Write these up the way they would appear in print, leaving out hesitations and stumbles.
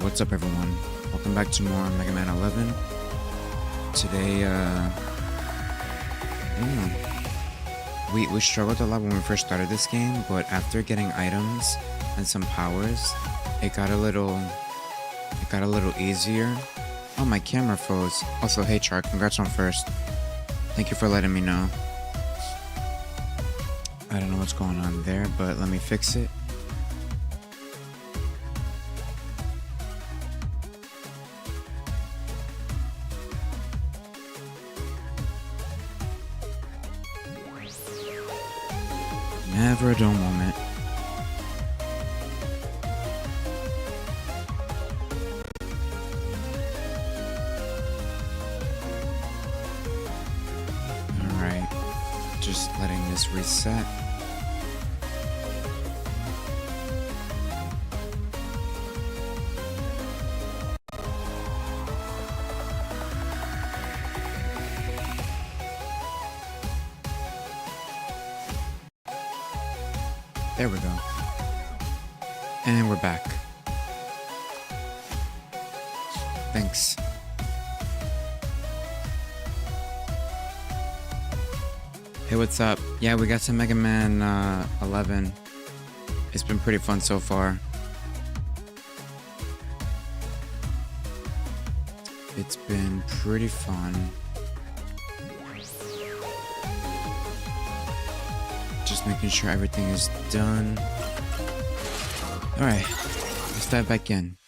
What's up, everyone? Welcome back to more Mega Man 11. Today, I don't know. We struggled a lot when we first started this game, but after getting items and some powers, it got a little easier. Oh, my camera froze. Also, hey Char, congrats on first. Thank you for letting me know. I don't know what's going on there, but let me fix it. Never a dull moment. Alright, just letting this reset. There we go. And we're back. Thanks. Hey, what's up? Yeah, we got some Mega Man 11. It's been pretty fun so far. It's been pretty fun. Just making sure everything is done. Alright, let's dive back in.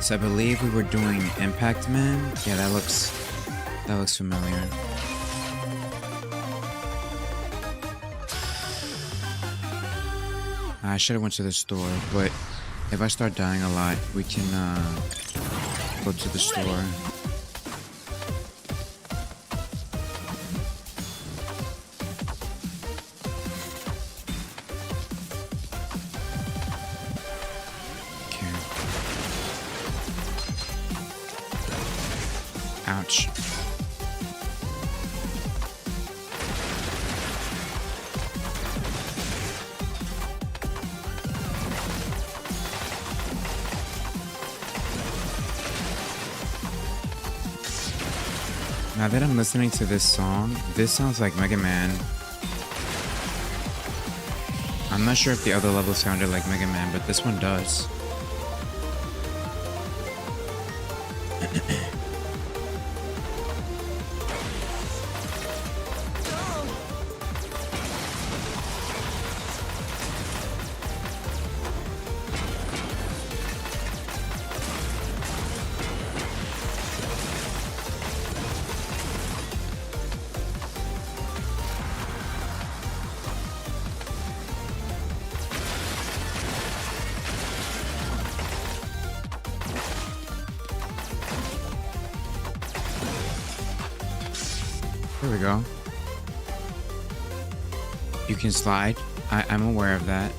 So I believe we were doing Impact Man. Yeah, that looks familiar. I should have went to the store, but if I start dying a lot, we can go to the store. Okay. Ouch. Now that I'm listening to this song, this sounds like Mega Man. I'm not sure if the other levels sounded like Mega Man, but this one does. There we go. You can slide. I'm aware of that.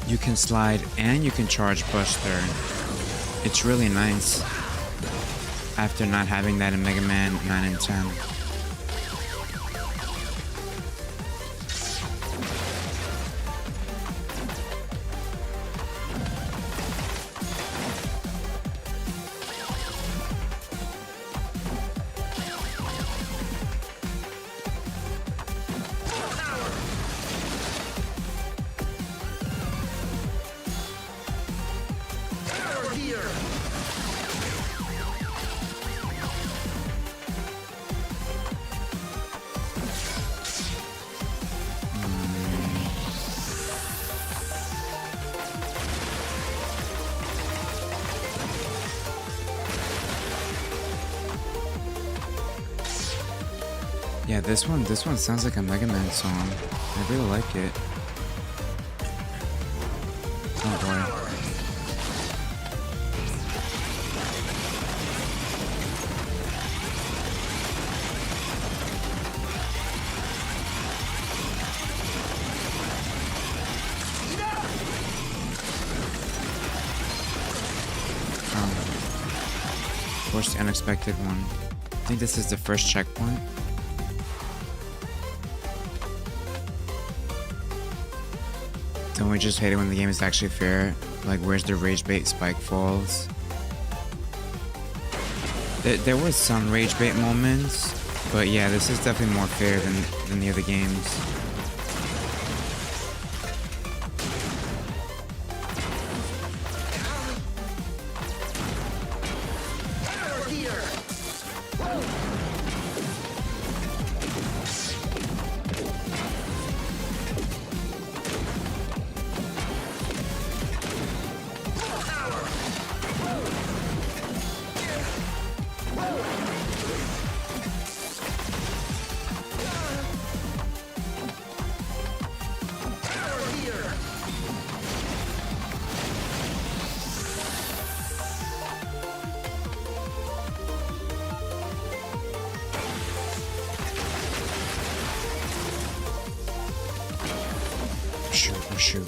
You can slide and you can charge Buster. It's really nice. After not having that in Mega Man 9 and 10. Yeah, this one sounds like a Mega Man song. I really like it. Oh boy. unexpected one. I think this is the first checkpoint. Don't we just hate it when the game is actually fair? Like, where's the rage bait spike falls? There was some rage bait moments, but yeah, this is definitely more fair than the other games. Shoot, oh shoot.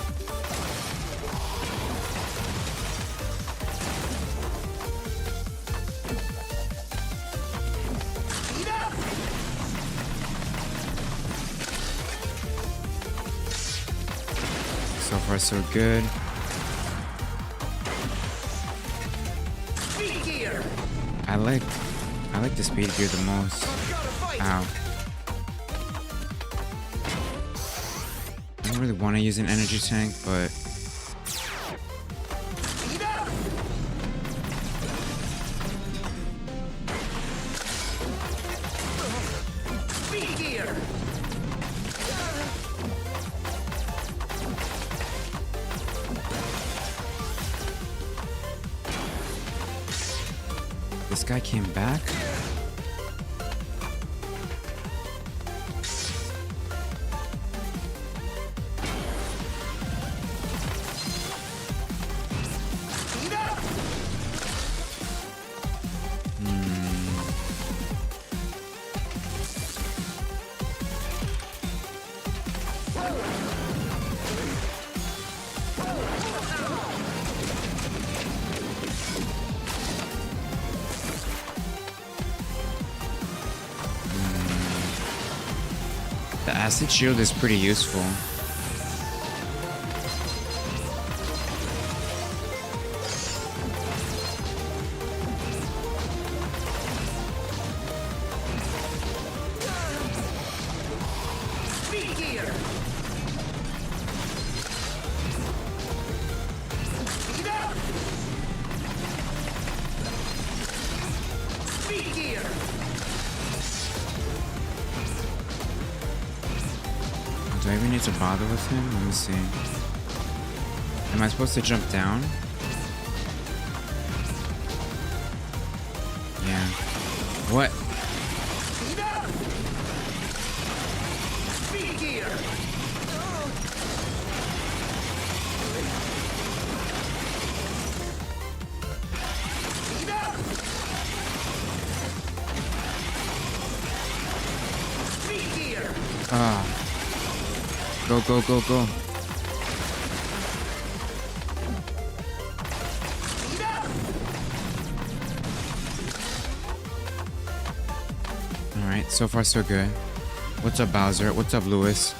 So far so good. I like the speed gear the most. Ow. I don't really want to use an energy tank, but this guy came back. The acid shield is pretty useful. Do I even need to bother with him? Let me see. Am I supposed to jump down? Yeah. What? Ah. Go, go, go, go. Alright, so far so good. What's up, Bowser? What's up, Lewis?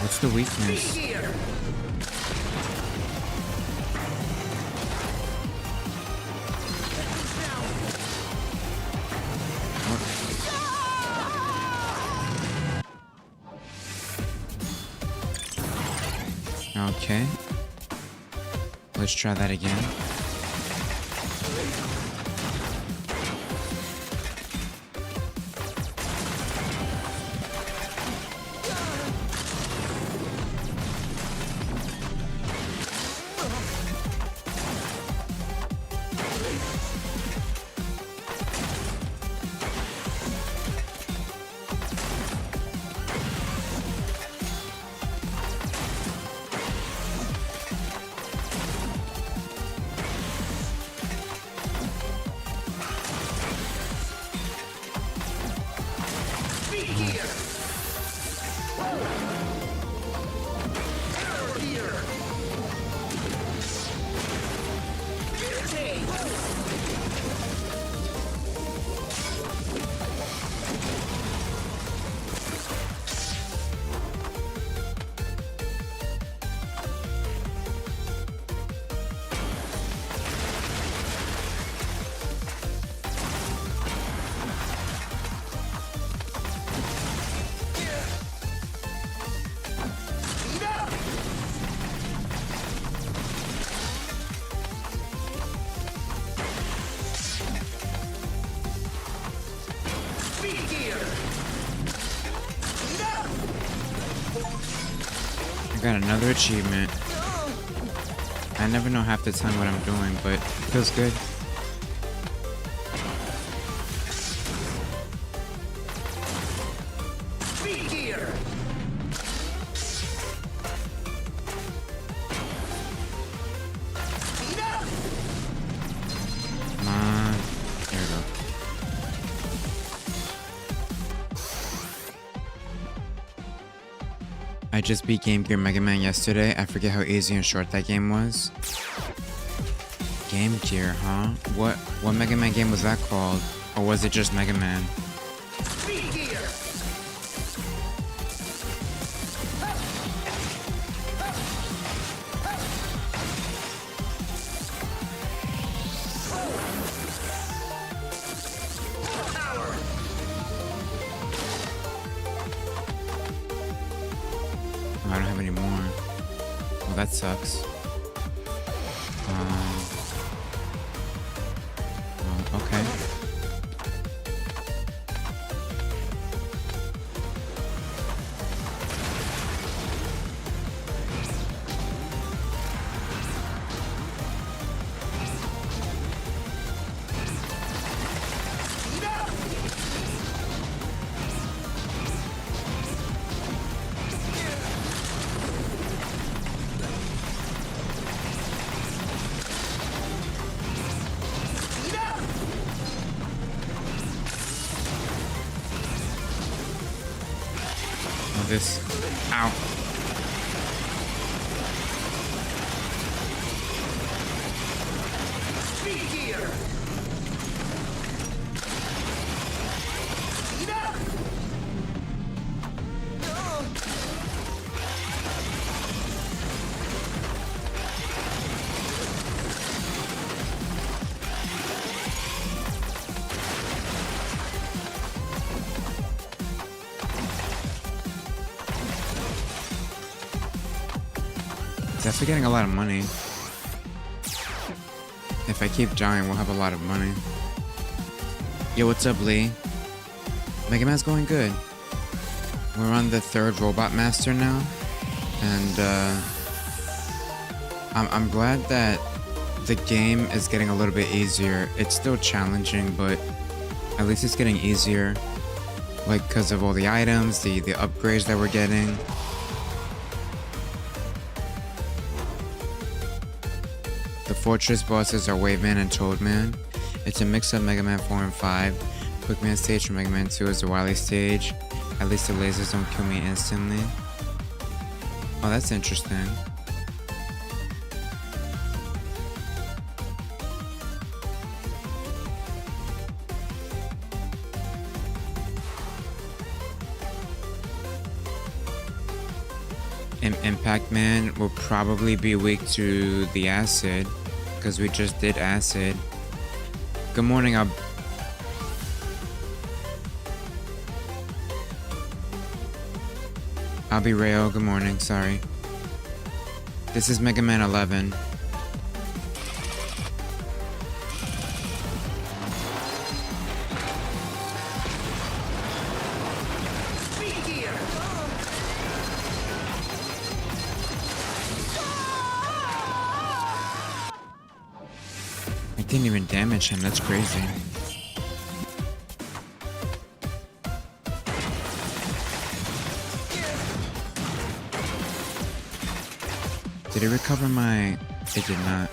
What's the weakness? Okay. Let's try that again. got another achievement. I never know half the time what I'm doing, but it feels good. Come on. There we go. I just beat Game Gear Mega Man yesterday. I forget how easy and short that game was. Game Gear, huh? What Mega Man game was that called? Or was it just Mega Man? I don't have any more. Well, that sucks. Okay. This. Ow. Definitely getting a lot of money. If I keep dying, we'll have a lot of money. Yo, what's up, Lee? Mega Man's going good. We're on the 3rd Robot Master now. And, I'm glad that the game is getting a little bit easier. It's still challenging, but at least it's getting easier. Like, because of all the items, the upgrades that we're getting. The fortress bosses are Waveman and Toadman. It's a mix of Mega Man 4 and 5. Quickman stage from Mega Man 2 is the Wily stage. At least the lasers don't kill me instantly. Oh, that's interesting. Impact Man will probably be weak to the acid, because we just did acid. Good morning, I'll be Rayo. Good morning, sorry. This is Mega Man 11. I didn't even damage him, that's crazy. Did it recover my... It did not.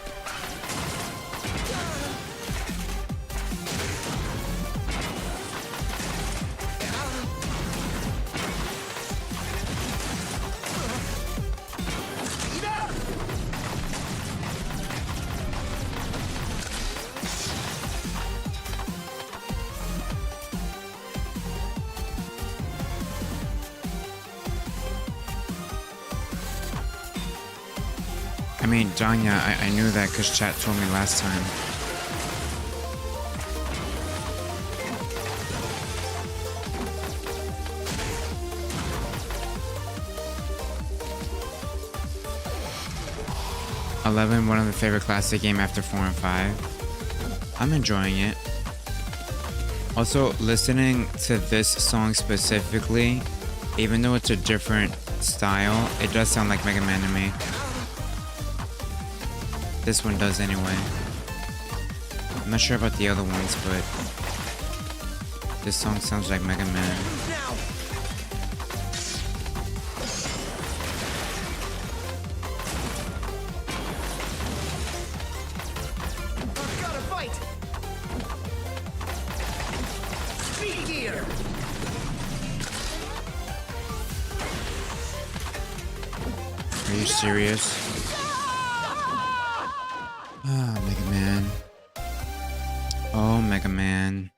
I mean, Danya, I knew that because chat told me last time. One of the favorite classic game after 4 and 5. I'm enjoying it. Also, listening to this song specifically, even though it's a different style, it does sound like Mega Man to me. This one does anyway. I'm not sure about the other ones, but this song sounds like Mega Man. Are you serious? Ah, Mega Man. Oh, Mega Man.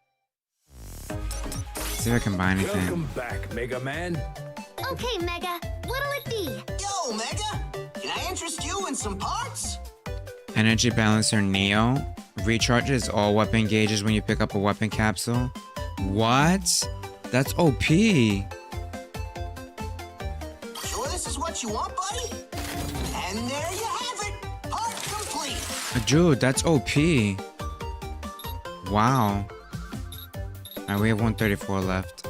See if I can buy anything. Welcome back, Mega Man. Okay, Mega. What'll it be? Yo, Mega! Can I interest you in some parts? Energy Balancer Neo recharges all weapon gauges when you pick up a weapon capsule. What? That's OP. Sure this is what you want, buddy? And there you have it! Part complete! Dude, that's OP. Wow. Alright, we have 134 left.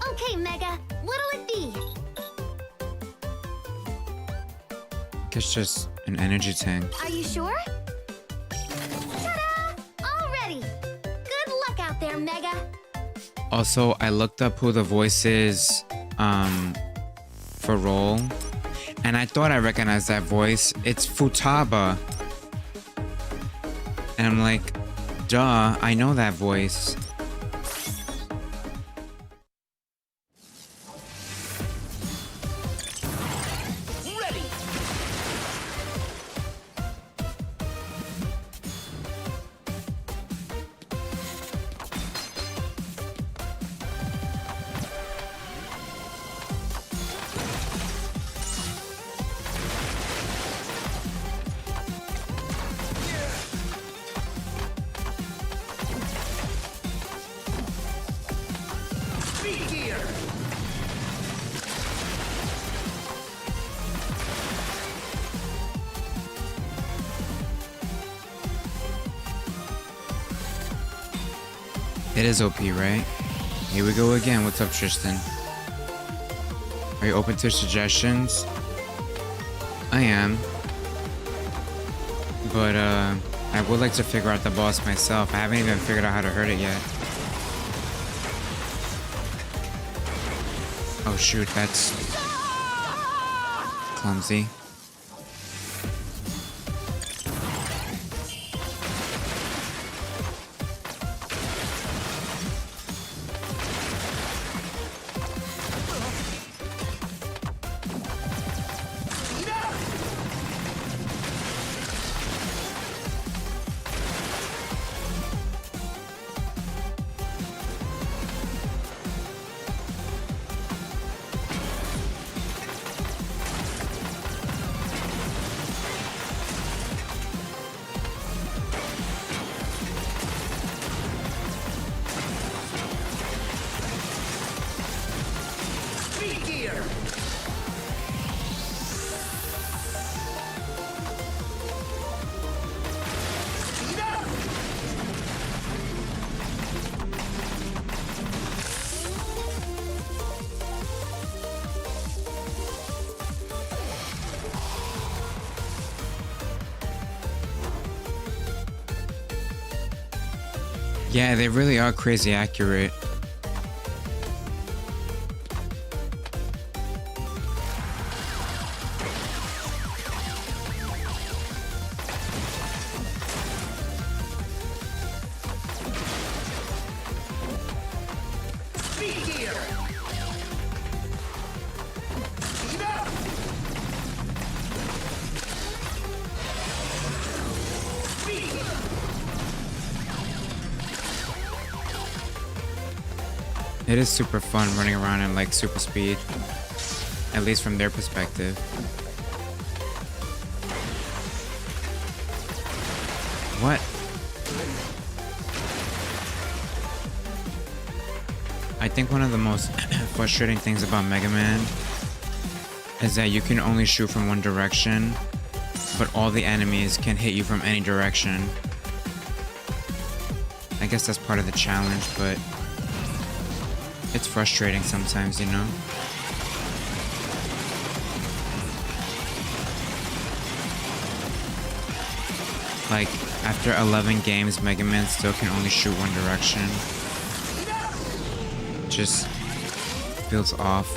Okay, Mega. What'll it be? It's just an energy tank. Are you sure? Ta-da! All ready. Good luck out there, Mega. Also, I looked up who the voice is, for Roll, and I thought I recognized that voice. It's Futaba. And I'm like, duh, I know that voice. Ready! It is OP, right? Here we go again. What's up, Tristan? Are you open to suggestions? I am. But, I would like to figure out the boss myself. I haven't even figured out how to hurt it yet. Oh shoot, that's clumsy. Yeah, they really are crazy accurate. It is super fun running around in like super speed, at least from their perspective. What? I think one of the most frustrating things about Mega Man is that you can only shoot from one direction, but all the enemies can hit you from any direction. I guess that's part of the challenge, but It's frustrating sometimes, you know? Like, after 11 games, Mega Man still can only shoot one direction. Just feels off.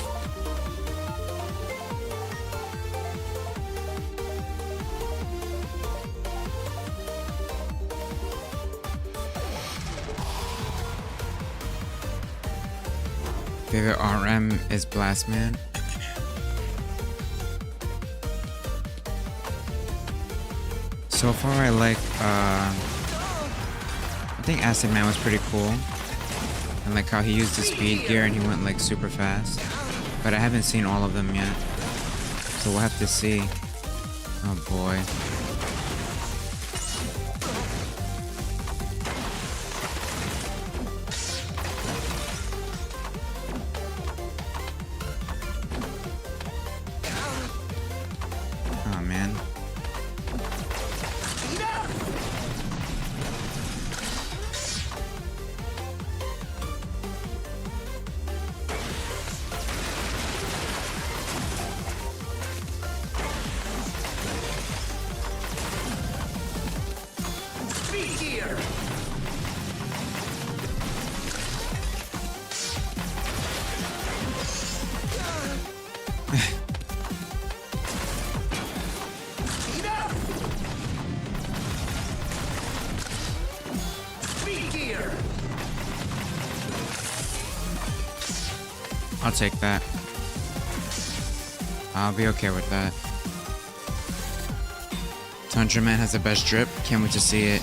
Favorite RM is Blast Man. So far I like I think Acid Man was pretty cool. And like how he used the speed gear and he went like super fast. But I haven't seen all of them yet. So we'll have to see. Oh boy. Oh man. I'll take that. I'll be okay with that. Tundra Man has the best drip. Can't wait to see it.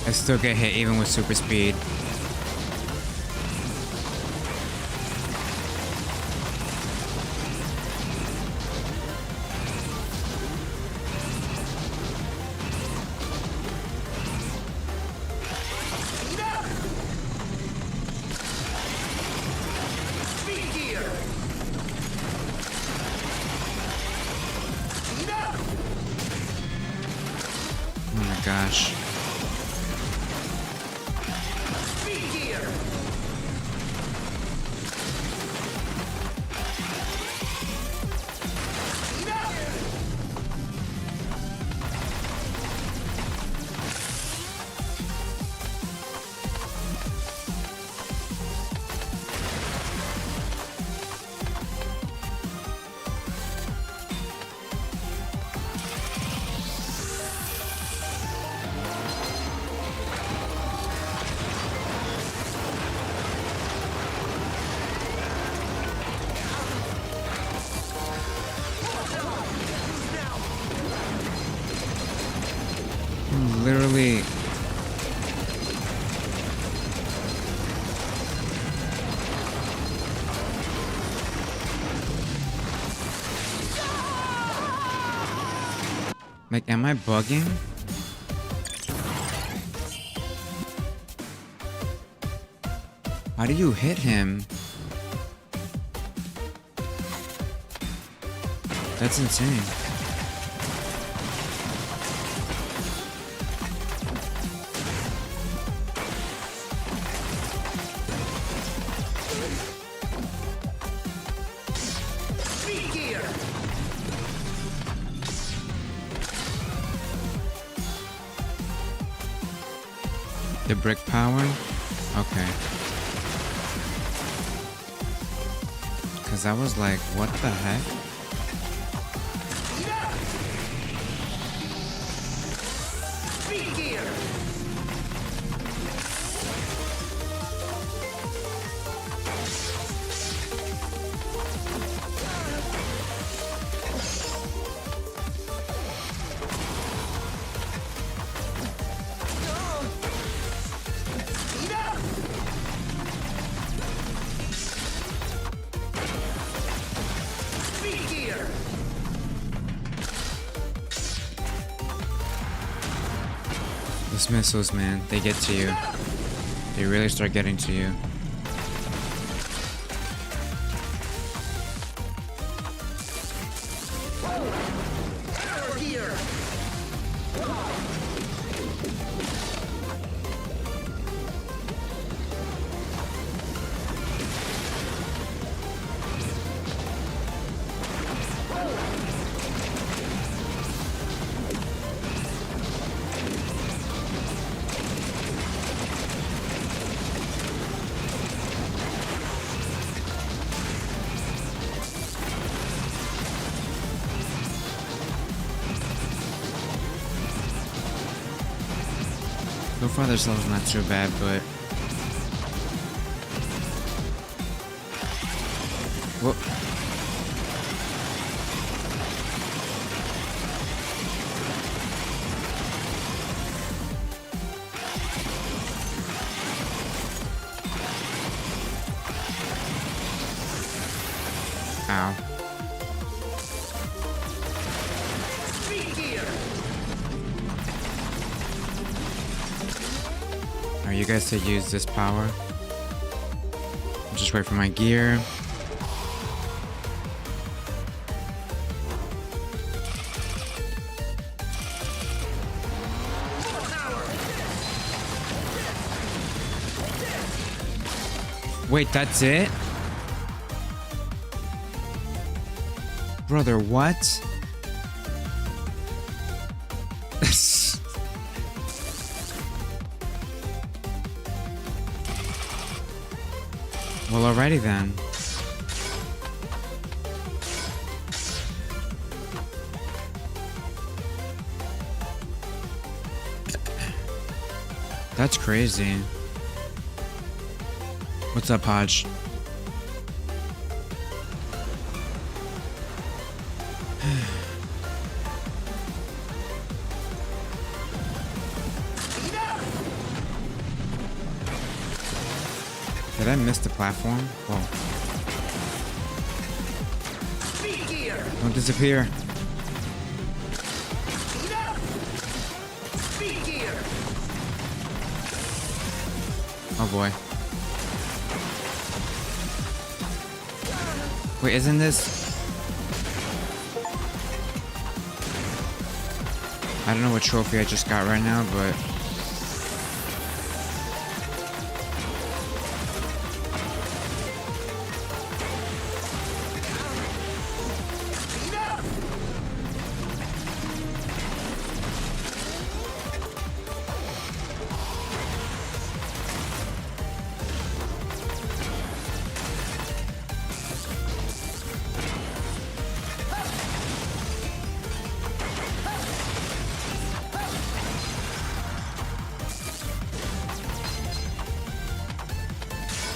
I still get hit even with super speed. Oh my gosh. Literally. Like, am I bugging? How do you hit him? That's insane. The brick power? Okay. Cause I was like, what the heck? Those missiles, man, they get to you. They really start getting to you. So far, this level's not too bad, but... Whoop. Ow. Are you guys to use this power? Just wait for my gear. Wait, that's it? Brother, what? Well, alrighty then. That's crazy. What's up, Hodge? Did I miss the platform? Whoa. Don't disappear. Oh boy. Wait, isn't this... I don't know what trophy I just got right now, but...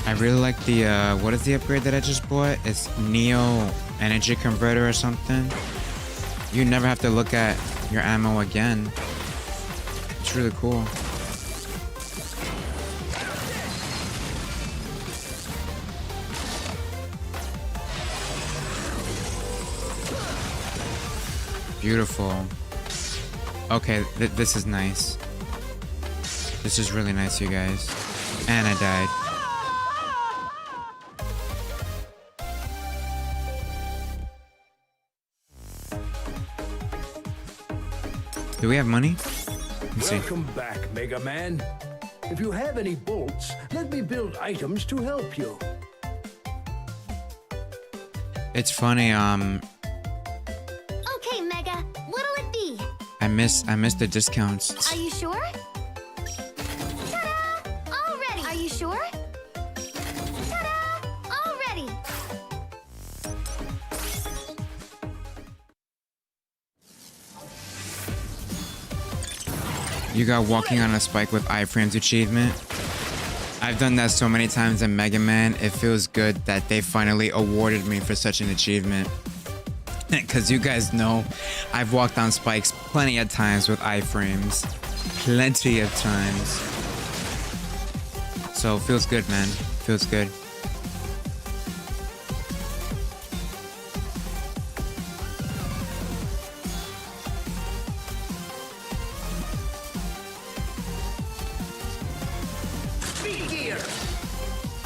I really like the, what is the upgrade that I just bought? It's Neo Energy Converter or something. You never have to look at your ammo again. It's really cool. Beautiful. Okay, this is nice. This is really nice, you guys. And I died. Do we have money? Let's see. Welcome back, Mega Man. If you have any bolts, let me build items to help you. It's funny, Okay, Mega. What'll it be? I missed the discounts. Are you sure? Ta-da! All ready. Are you sure? Ta-da! All ready. You got walking on a spike with iframes achievement. I've done that so many times in Mega Man. It feels good that they finally awarded me for such an achievement. Because you guys know, I've walked on spikes plenty of times with iframes. Plenty of times. So, feels good, man. Feels good.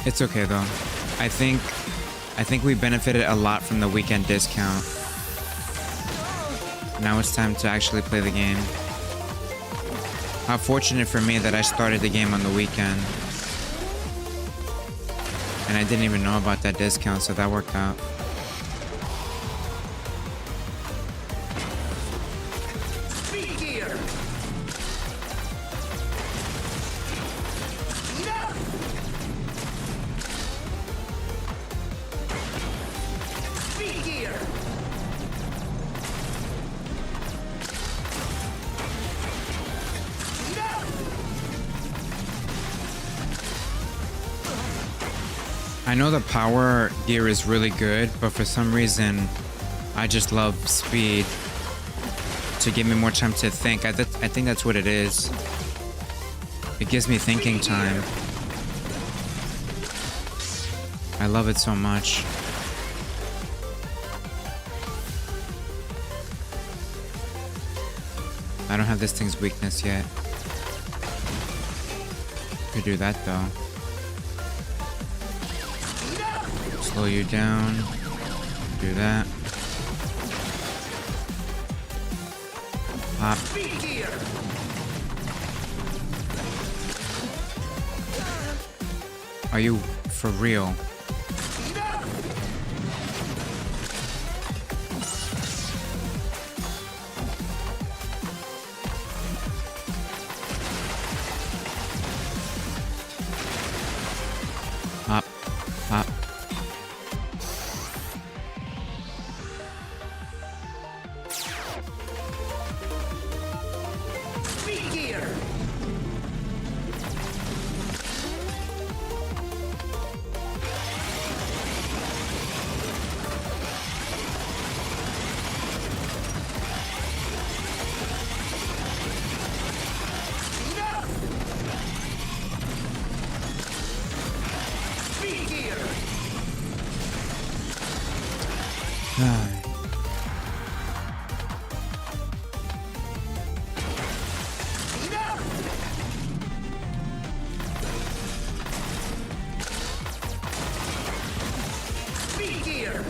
It's okay though. I think we benefited a lot from the weekend discount. Now it's time to actually play the game. How fortunate for me that I started the game on the weekend. And I didn't even know about that discount, so that worked out. Speed gear. No. Speed gear. No. I know the power gear is really good, but for some reason, I just love speed to give me more time to think. I think that's what it is. It gives me thinking time. I love it so much. I don't have this thing's weakness yet. Could do that though. Slow you down. Do that. Pop. Speed gear. Are you for real? Pop. Pop. Speed gear. No. Speed gear. No. Speed gear.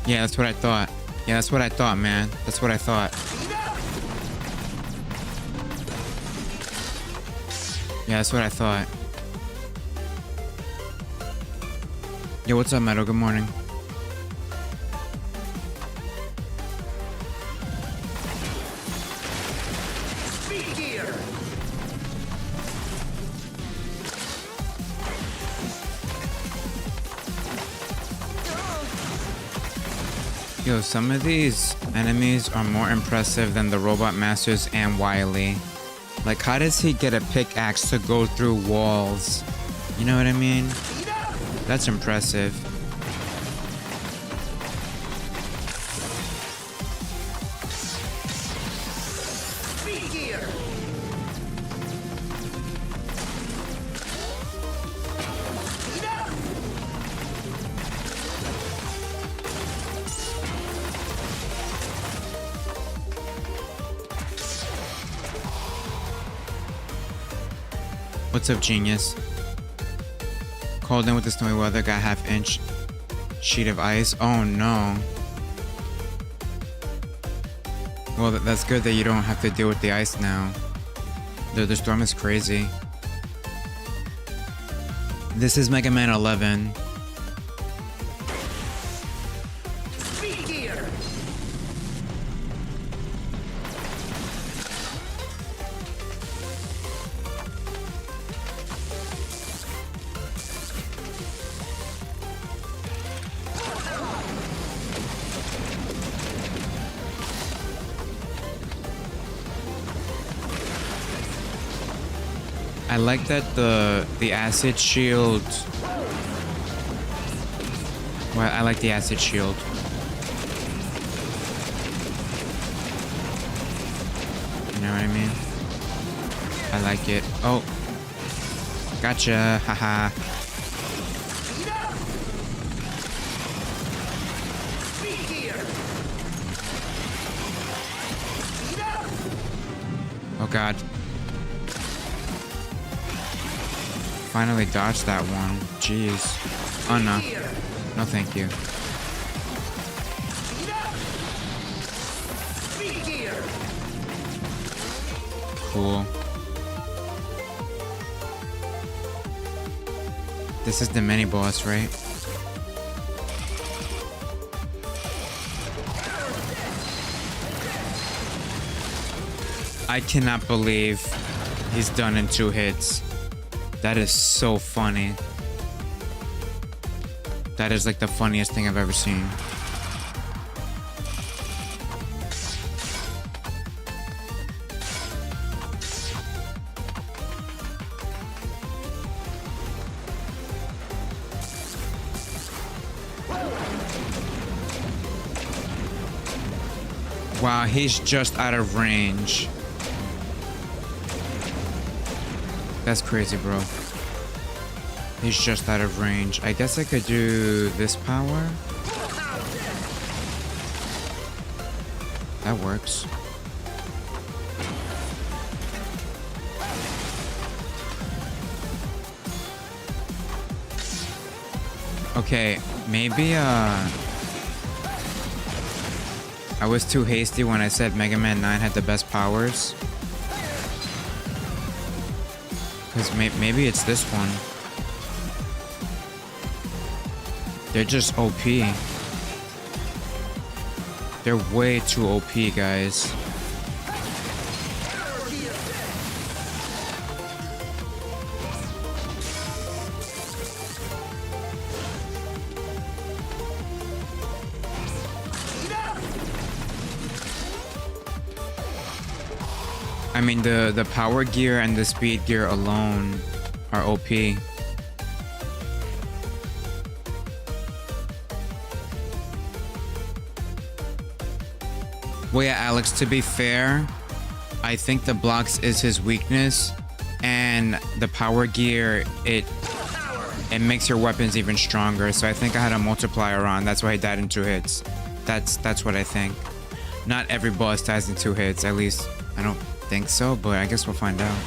Yeah, that's what I thought. Yeah, that's what I thought, man. That's what I thought. Yeah, that's what I thought. Yo, what's up, Meadow? Good morning. Speed gear. Yo, some of these enemies are more impressive than the Robot Masters and Wily. Like, how does he get a pickaxe to go through walls? You know what I mean? That's impressive. Speed gear. No. What's up, genius? Called in with the snowy weather, got half-inch sheet of ice. Oh no. Well, that's good that you don't have to deal with the ice now. The storm is crazy. This is Mega Man 11. Speed gear. I like that the acid shield. Well, I like the acid shield. You know what I mean? I like it. Oh. Gotcha. Haha. Oh god. Finally dodged that one. Jeez. Oh no. No thank you. Cool. This is the mini boss, right? I cannot believe he's done in 2 hits. That is so funny. That is like the funniest thing I've ever seen. Wow, he's just out of range. That's crazy, bro. He's just out of range. I guess I could do this power. That works. Okay, maybe I was too hasty when I said Mega Man 9 had the best powers. Because maybe it's this one. They're just OP. They're way too OP, guys. I mean, the power gear and the speed gear alone are OP. Well, yeah, Alex, to be fair, I think the blocks is his weakness, and the power gear, it makes your weapons even stronger. So I think I had a multiplier on. That's why he died in 2 hits. That's what I think. Not every boss dies in 2 hits. At least I don't think so, but I guess we'll find out.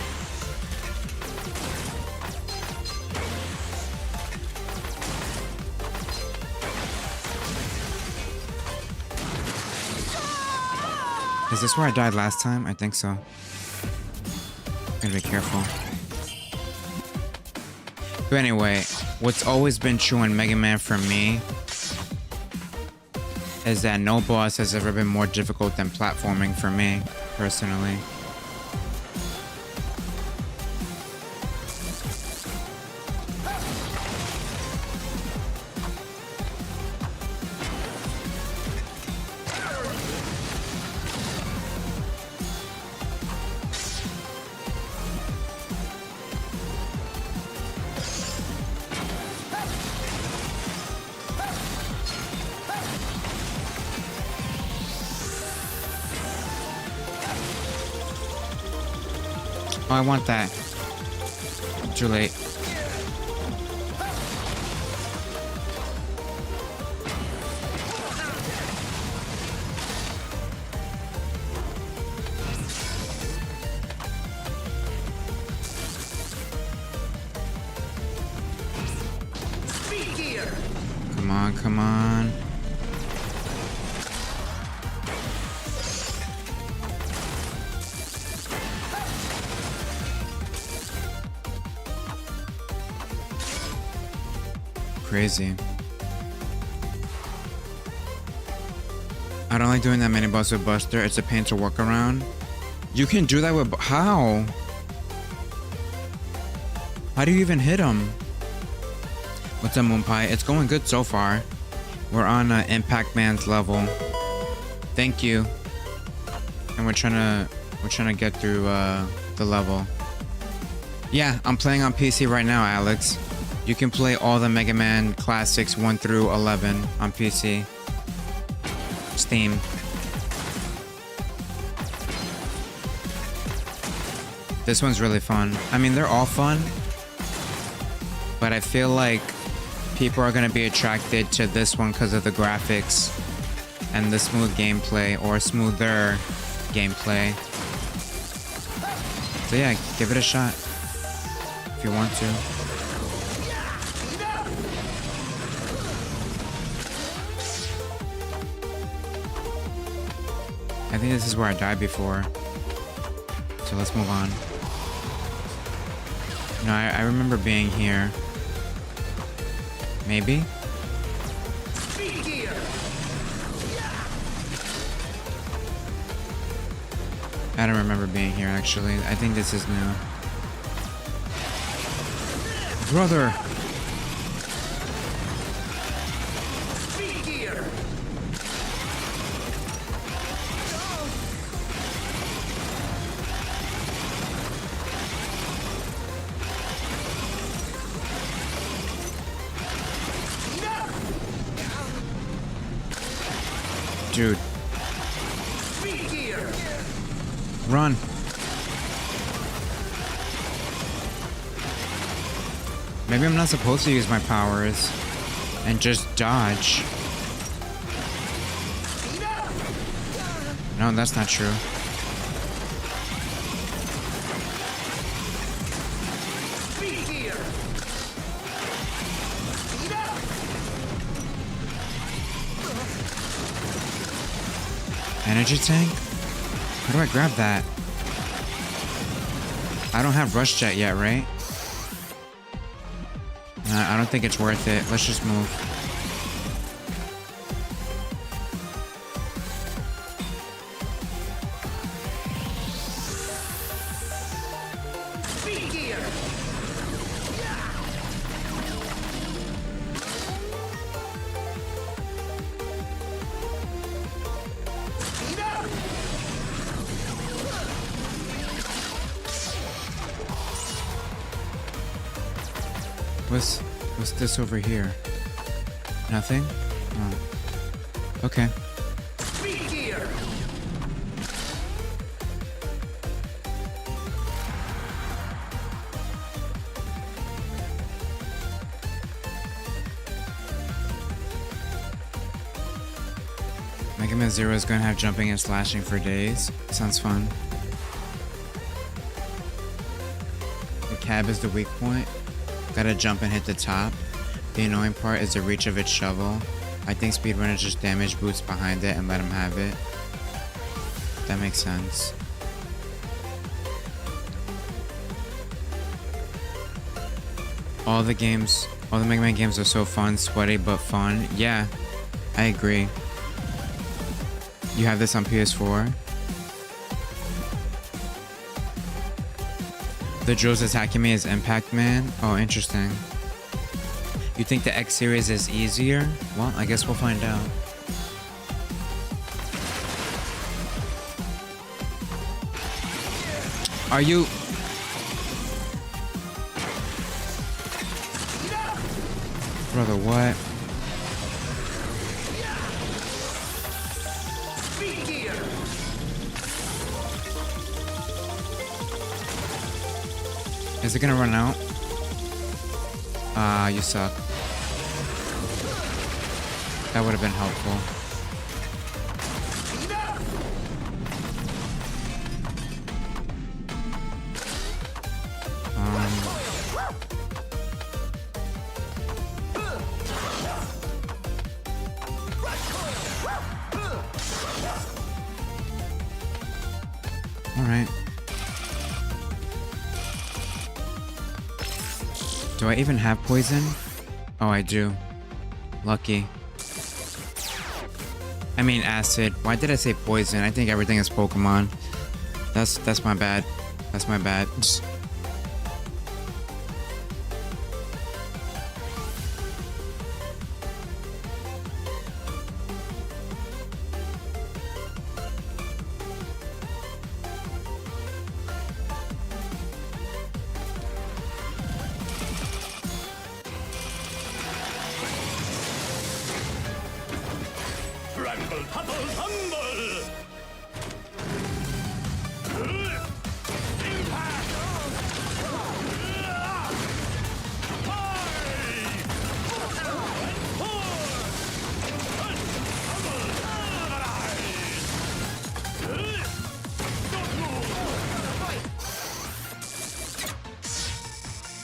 Is this where I died last time? I think so. Gotta be careful. But anyway, what's always been true in Mega Man for me is that no boss has ever been more difficult than platforming for me, personally. Oh, I want that. Too late. Come on, come on. Crazy. I don't like doing that mini boss with Buster. It's a pain to work around. You can do that with... How? How do you even hit him? What's up, Moonpie? It's going good so far. We're on Impact Man's level. Thank you. And we're trying to get through the level. Yeah, I'm playing on PC right now, Alex. You can play all the Mega Man classics 1 through 11 on PC. Steam. This one's really fun. I mean, they're all fun, but I feel like people are going to be attracted to this one because of the graphics and the smooth gameplay, or smoother gameplay. So yeah, give it a shot if you want to. I think this is where I died before. So let's move on. No, I remember being here. Maybe? I don't remember being here, actually. I think this is new. Brother! Dude. Run. Maybe I'm not supposed to use my powers and just dodge. No, that's not true. Energy tank? How do I grab that? I don't have rush jet yet, right? I don't think it's worth it. Let's just move. What's this over here? Nothing? Oh. Okay. Mega Man Zero is gonna have jumping and slashing for days. Sounds fun. The cab is the weak point. Gotta jump and hit the top. The annoying part is the reach of its shovel. I think speedrunners just damage boots behind it and let him have it. That makes sense. All the Mega Man games are so fun, sweaty but fun. Yeah, I agree. You have this on PS4? The drill's attacking me is Impact Man? Oh, interesting. You think the X series is easier? Well, I guess we'll find out. Are you... Brother, what? Is it gonna run out? Ah, you suck. That would have been helpful. Alright. Do I even have poison? Oh, I do. Lucky. I mean acid. Why did I say poison? I think everything is Pokemon. That's my bad. That's my bad.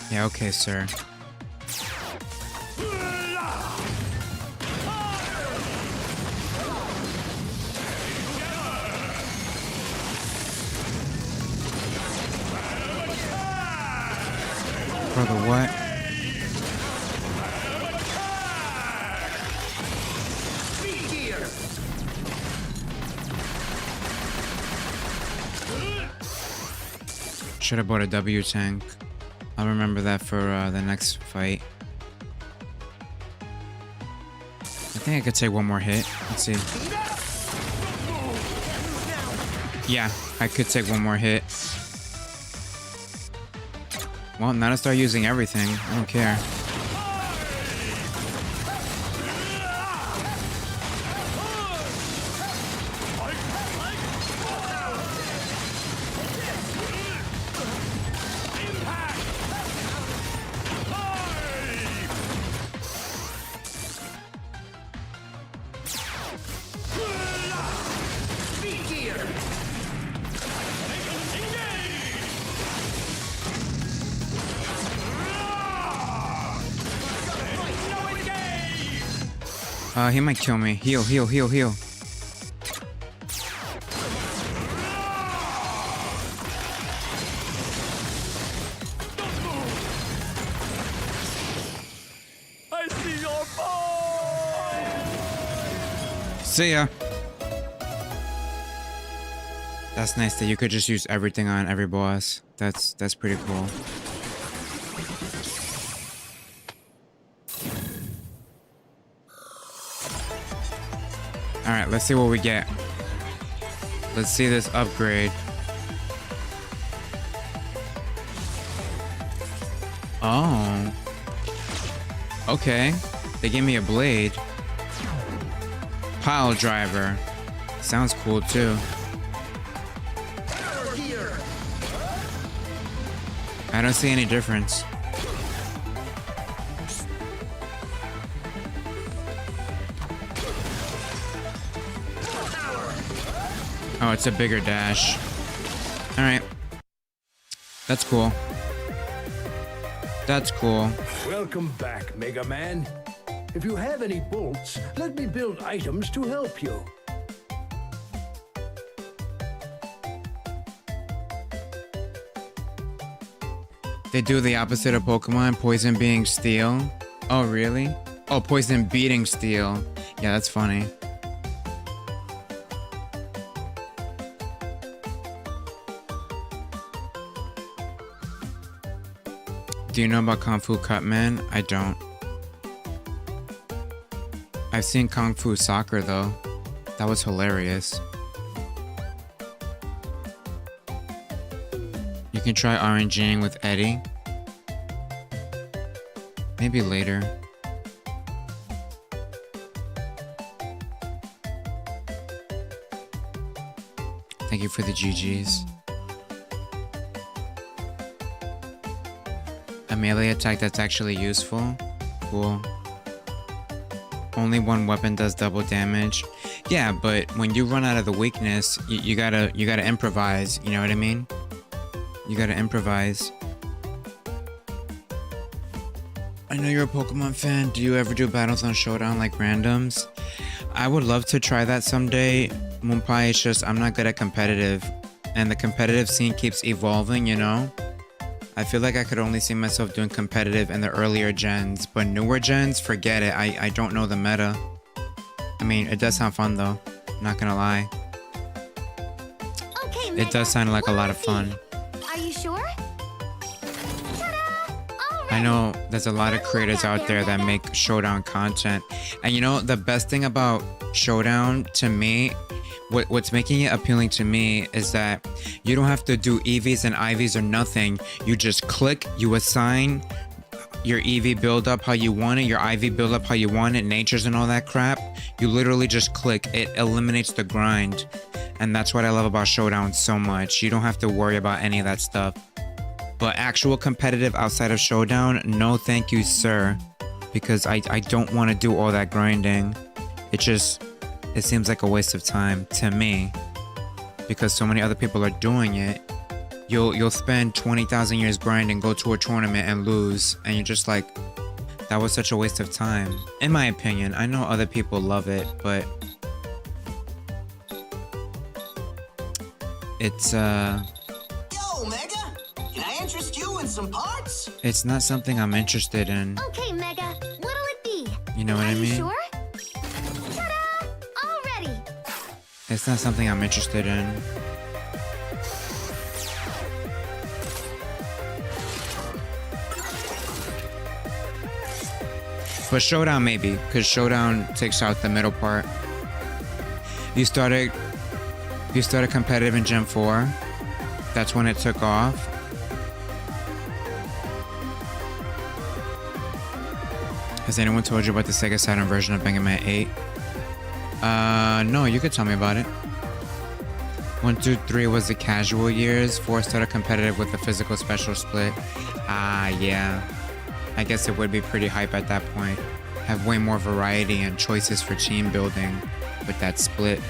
Yeah, okay, sir. Brother, what? Should have bought a W tank. I'll remember that for the next fight. I think I could take one more hit. Let's see. Yeah, I could take one more hit. Well, now to start using everything. I don't care. He might kill me. Heal, heal, heal, heal. I see your boy! See ya. That's nice that you could just use everything on every boss. That's pretty cool. Alright, let's see what we get. Let's see this upgrade. Oh. Okay. They gave me a blade. Pile driver. Sounds cool too. I don't see any difference. Oh, it's a bigger dash. Alright. That's cool. That's cool. Welcome back, Mega Man. If you have any bolts, let me build items to help you. They do the opposite of Pokemon, poison being steel. Oh, really? Oh, poison beating steel. Yeah, that's funny. Do you know about Kung Fu Cutman? I don't. I've seen Kung Fu Soccer though. That was hilarious. You can try RNGing with Eddie. Maybe later. Thank you for the GGs. A melee attack that's actually useful. Cool. Only one weapon does double damage. Yeah, but when you run out of the weakness, you gotta improvise. You know what I mean? You gotta improvise. I know you're a Pokemon fan. Do you ever do battles on Showdown like randoms? I would love to try that someday. Moonpie, it's just I'm not good at competitive. And the competitive scene keeps evolving, you know? I feel like I could only see myself doing competitive in the earlier gens, but newer gens, forget it. I don't know the meta. I mean, it does sound fun though. Not gonna lie. Okay, It does sound like a lot of fun. Are you sure? I know there's a lot of creators out there that make Showdown content. And you know, the best thing about Showdown to me, what's making it appealing to me is that you don't have to do EVs and IVs or nothing. You just click, you assign your EV build up how you want it, your IV build up how you want it, natures and all that crap. You literally just click. It eliminates the grind. And that's what I love about Showdown so much. You don't have to worry about any of that stuff. But actual competitive outside of Showdown, no thank you, sir. Because I don't want to do all that grinding. It seems like a waste of time to me. Because so many other people are doing it. you'll spend 20,000 years grinding, go to a tournament and lose, and you're just like, that was such a waste of time. In my opinion, I know other people love it, but it's Yo, Mega, can I interest you in some parts? it's not something I'm interested in. Okay, Mega. What'll it be? You know what Are I you mean? sure? Ta-da! All ready. It's not something I'm interested in. But Showdown maybe, because Showdown takes out the middle part. You started competitive in Gen 4. That's when it took off. Has anyone told you about the Sega Saturn version of Mega Man 8? No, you could tell me about it. 1, 2, 3 was the casual years. 4 started competitive with the physical special split. Ah, yeah. I guess it would be pretty hype at that point. Have way more variety and choices for team building with that split.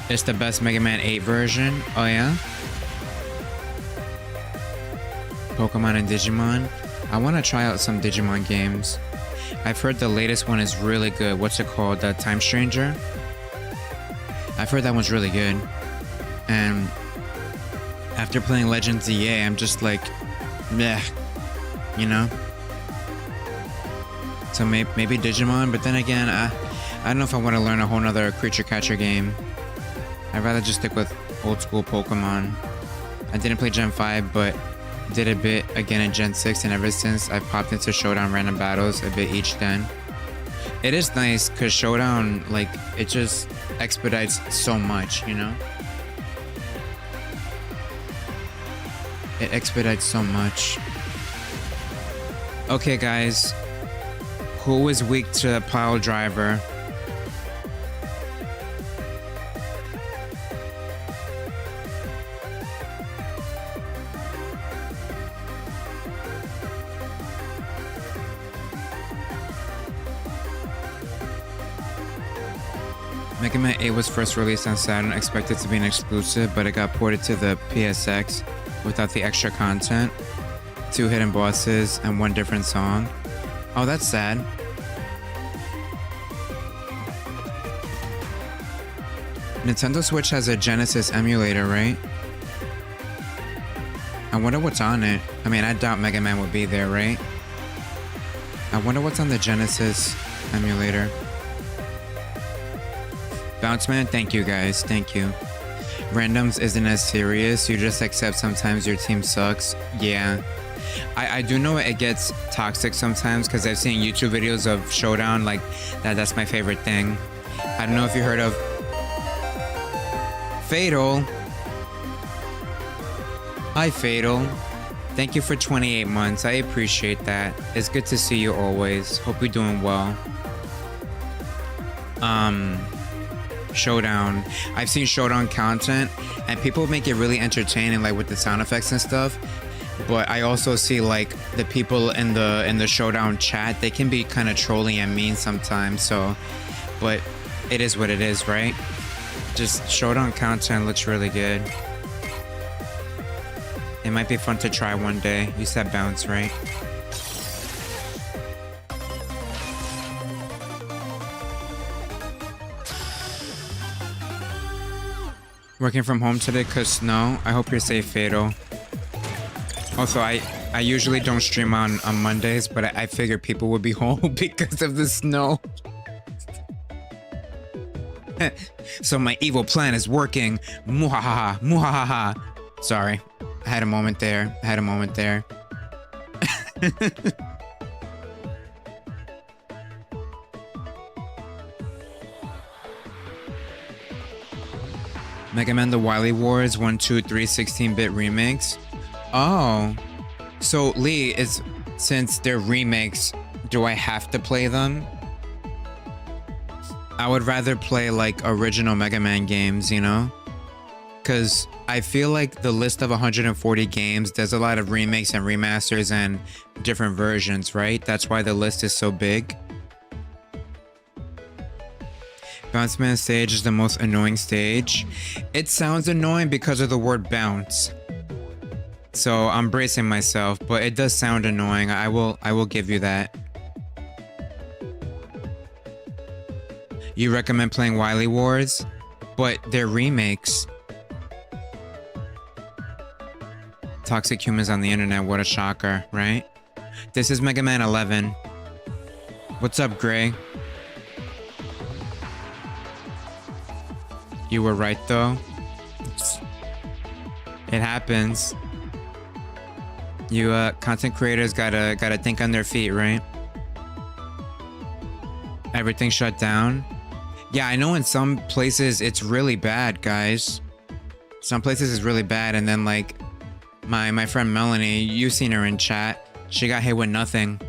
It's the best Mega Man 8 version. Oh yeah? Pokemon and Digimon. I want to try out some Digimon games. I've heard the latest one is really good. What's it called? The Time Stranger? I've heard that one's really good. And after playing Legends EA, I'm just like, meh. You know? So maybe Digimon, but then again, I don't know if I want to learn a whole nother creature catcher game. I'd rather just stick with old school Pokemon. I didn't play Gen 5, but did a bit again in Gen 6, and ever since I've popped into Showdown random battles a bit each then. It is nice because Showdown, like, it just expedites so much, you know? It expedites so much. Okay, guys. Who is weak to pile driver? Mega Man 8 was first released on Saturn, expected to be an exclusive, but it got ported to the PSX without the extra content, 2 hidden bosses, and 1 different song. Oh, that's sad. Nintendo Switch has a Genesis emulator, right? I wonder what's on it. I mean, I doubt Mega Man would be there, right? I wonder what's on the Genesis emulator. Bounce Man, thank you guys, thank you. Randoms isn't as serious, you just accept sometimes your team sucks. Yeah. I do know it gets toxic sometimes because I've seen YouTube videos of Showdown, like that's my favorite thing. I don't know if you heard of Fatal. Hi Fatal. Thank you for 28 months, I appreciate that. It's good to see you always. Hope you're doing well. Showdown. I've seen Showdown content and people make it really entertaining, like with the sound effects and stuff. But I also see like the people in the Showdown chat, they can be kind of trolly and mean sometimes. So, but it is what it is, right? Just Showdown content looks really good. It might be fun to try one day. You said bounce, right? Working from home today cause snow. I hope you're safe, Fatal. Also, I usually don't stream on Mondays, but I figured people would be home because of the snow. So my evil plan is working. Muhahaha, muhahaha. Sorry, I had a moment there. Mega Man The Wily Wars 1, 2, 3, 16-bit remakes. Oh, so Lee, since they're remakes, do I have to play them? I would rather play like original Mega Man games, you know? Because I feel like the list of 140 games, there's a lot of remakes and remasters and different versions, right? That's why the list is so big. Bounce Man stage is the most annoying stage. It sounds annoying because of the word bounce. So I'm bracing myself, but it does sound annoying. I will give you that. You recommend playing Wily Wars, but they're remakes. Toxic humans on the internet, what a shocker, right? This is Mega Man 11. What's up, Gray? You were right though. It happens. You content creators gotta think on their feet, right? Everything shut down. Yeah, I know in some places it's really bad, guys. Some places it's really bad, and then like my friend Melanie, you've seen her in chat. She got hit with nothing.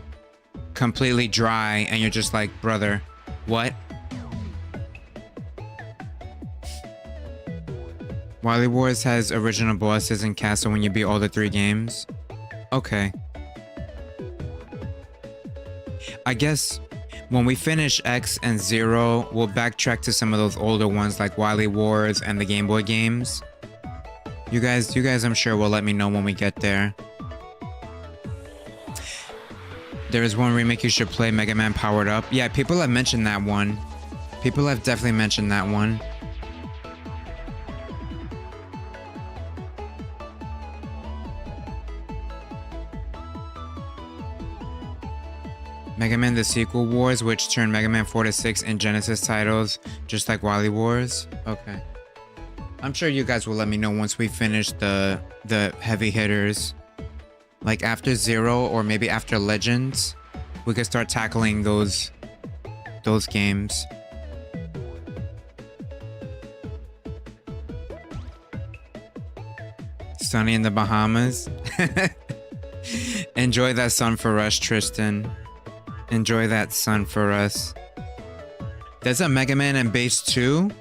Completely dry, and you're just like, brother, what? Wily Wars has original bosses and castle when you beat all the 3 games. Okay. I guess when we finish X and 0, we'll backtrack to some of those older ones like Wily Wars and the Game Boy games. You guys I'm sure will let me know when we get there. There is one remake you should play, Mega Man Powered Up. Yeah, people have mentioned that one. People have definitely mentioned that one. Mega Man the Sequel Wars, which turned Mega Man 4 to 6 in Genesis titles, just like Wily Wars. Okay. I'm sure you guys will let me know once we finish the heavy hitters. Like after 0 or maybe after Legends, we could start tackling those games. Sunny in the Bahamas. Enjoy that sun for us, Tristan. Enjoy that sun for us. There's a Mega Man and Base 2?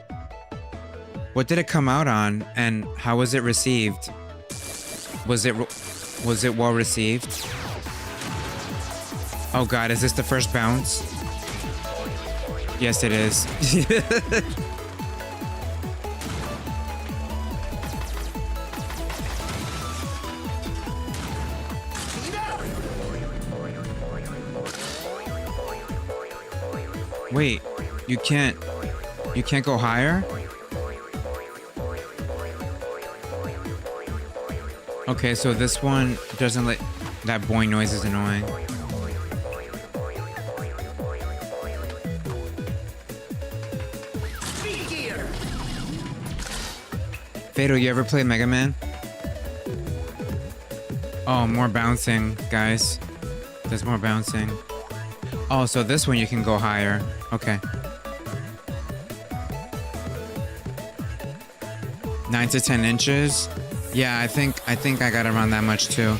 What did it come out on, and how was it received? Was it well received? Oh god, is this the first bounce? Yes, it is. Wait, you can't go higher? Okay, so this one doesn't let... That boing noise is annoying. Fatal, you ever play Mega Man? Oh, more bouncing, guys. There's more bouncing. Oh, so this one you can go higher. Okay. 9 to 10 inches. Yeah, I think I got around that much too.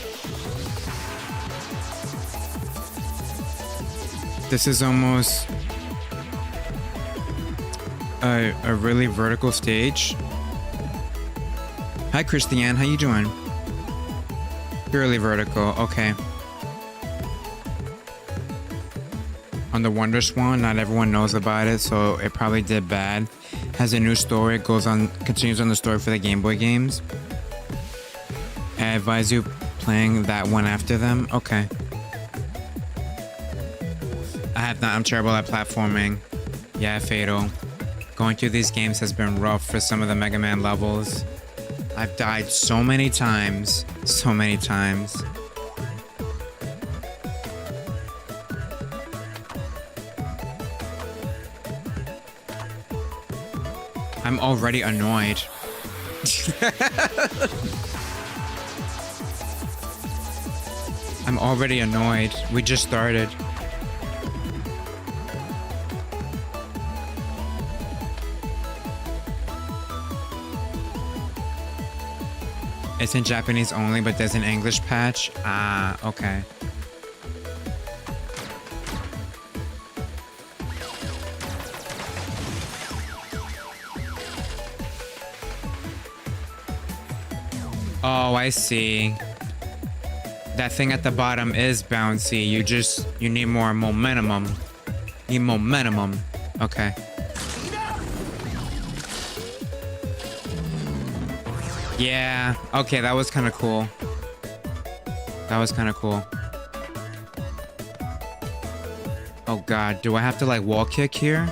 This is almost a really vertical stage. Hi, Christiane. How you doing? Purely vertical. Okay. On the Wonder Swan, not everyone knows about it, so it probably did bad. Has a new story. It continues on the story for the Game Boy games. I advise you playing that one after them. Okay. I have not. I'm terrible at platforming. Yeah, Fatal. Going through these games has been rough for some of the Mega Man levels. I've died so many times. So many times. I'm already annoyed. I'm already annoyed. We just started. It's in Japanese only, but there's an English patch. Ah, okay. Oh, I see. That thing at the bottom is bouncy. You need more momentum. Need momentum. Okay. Yeah, okay, that was kind of cool. That was kind of cool. Oh god, do I have to like wall kick here?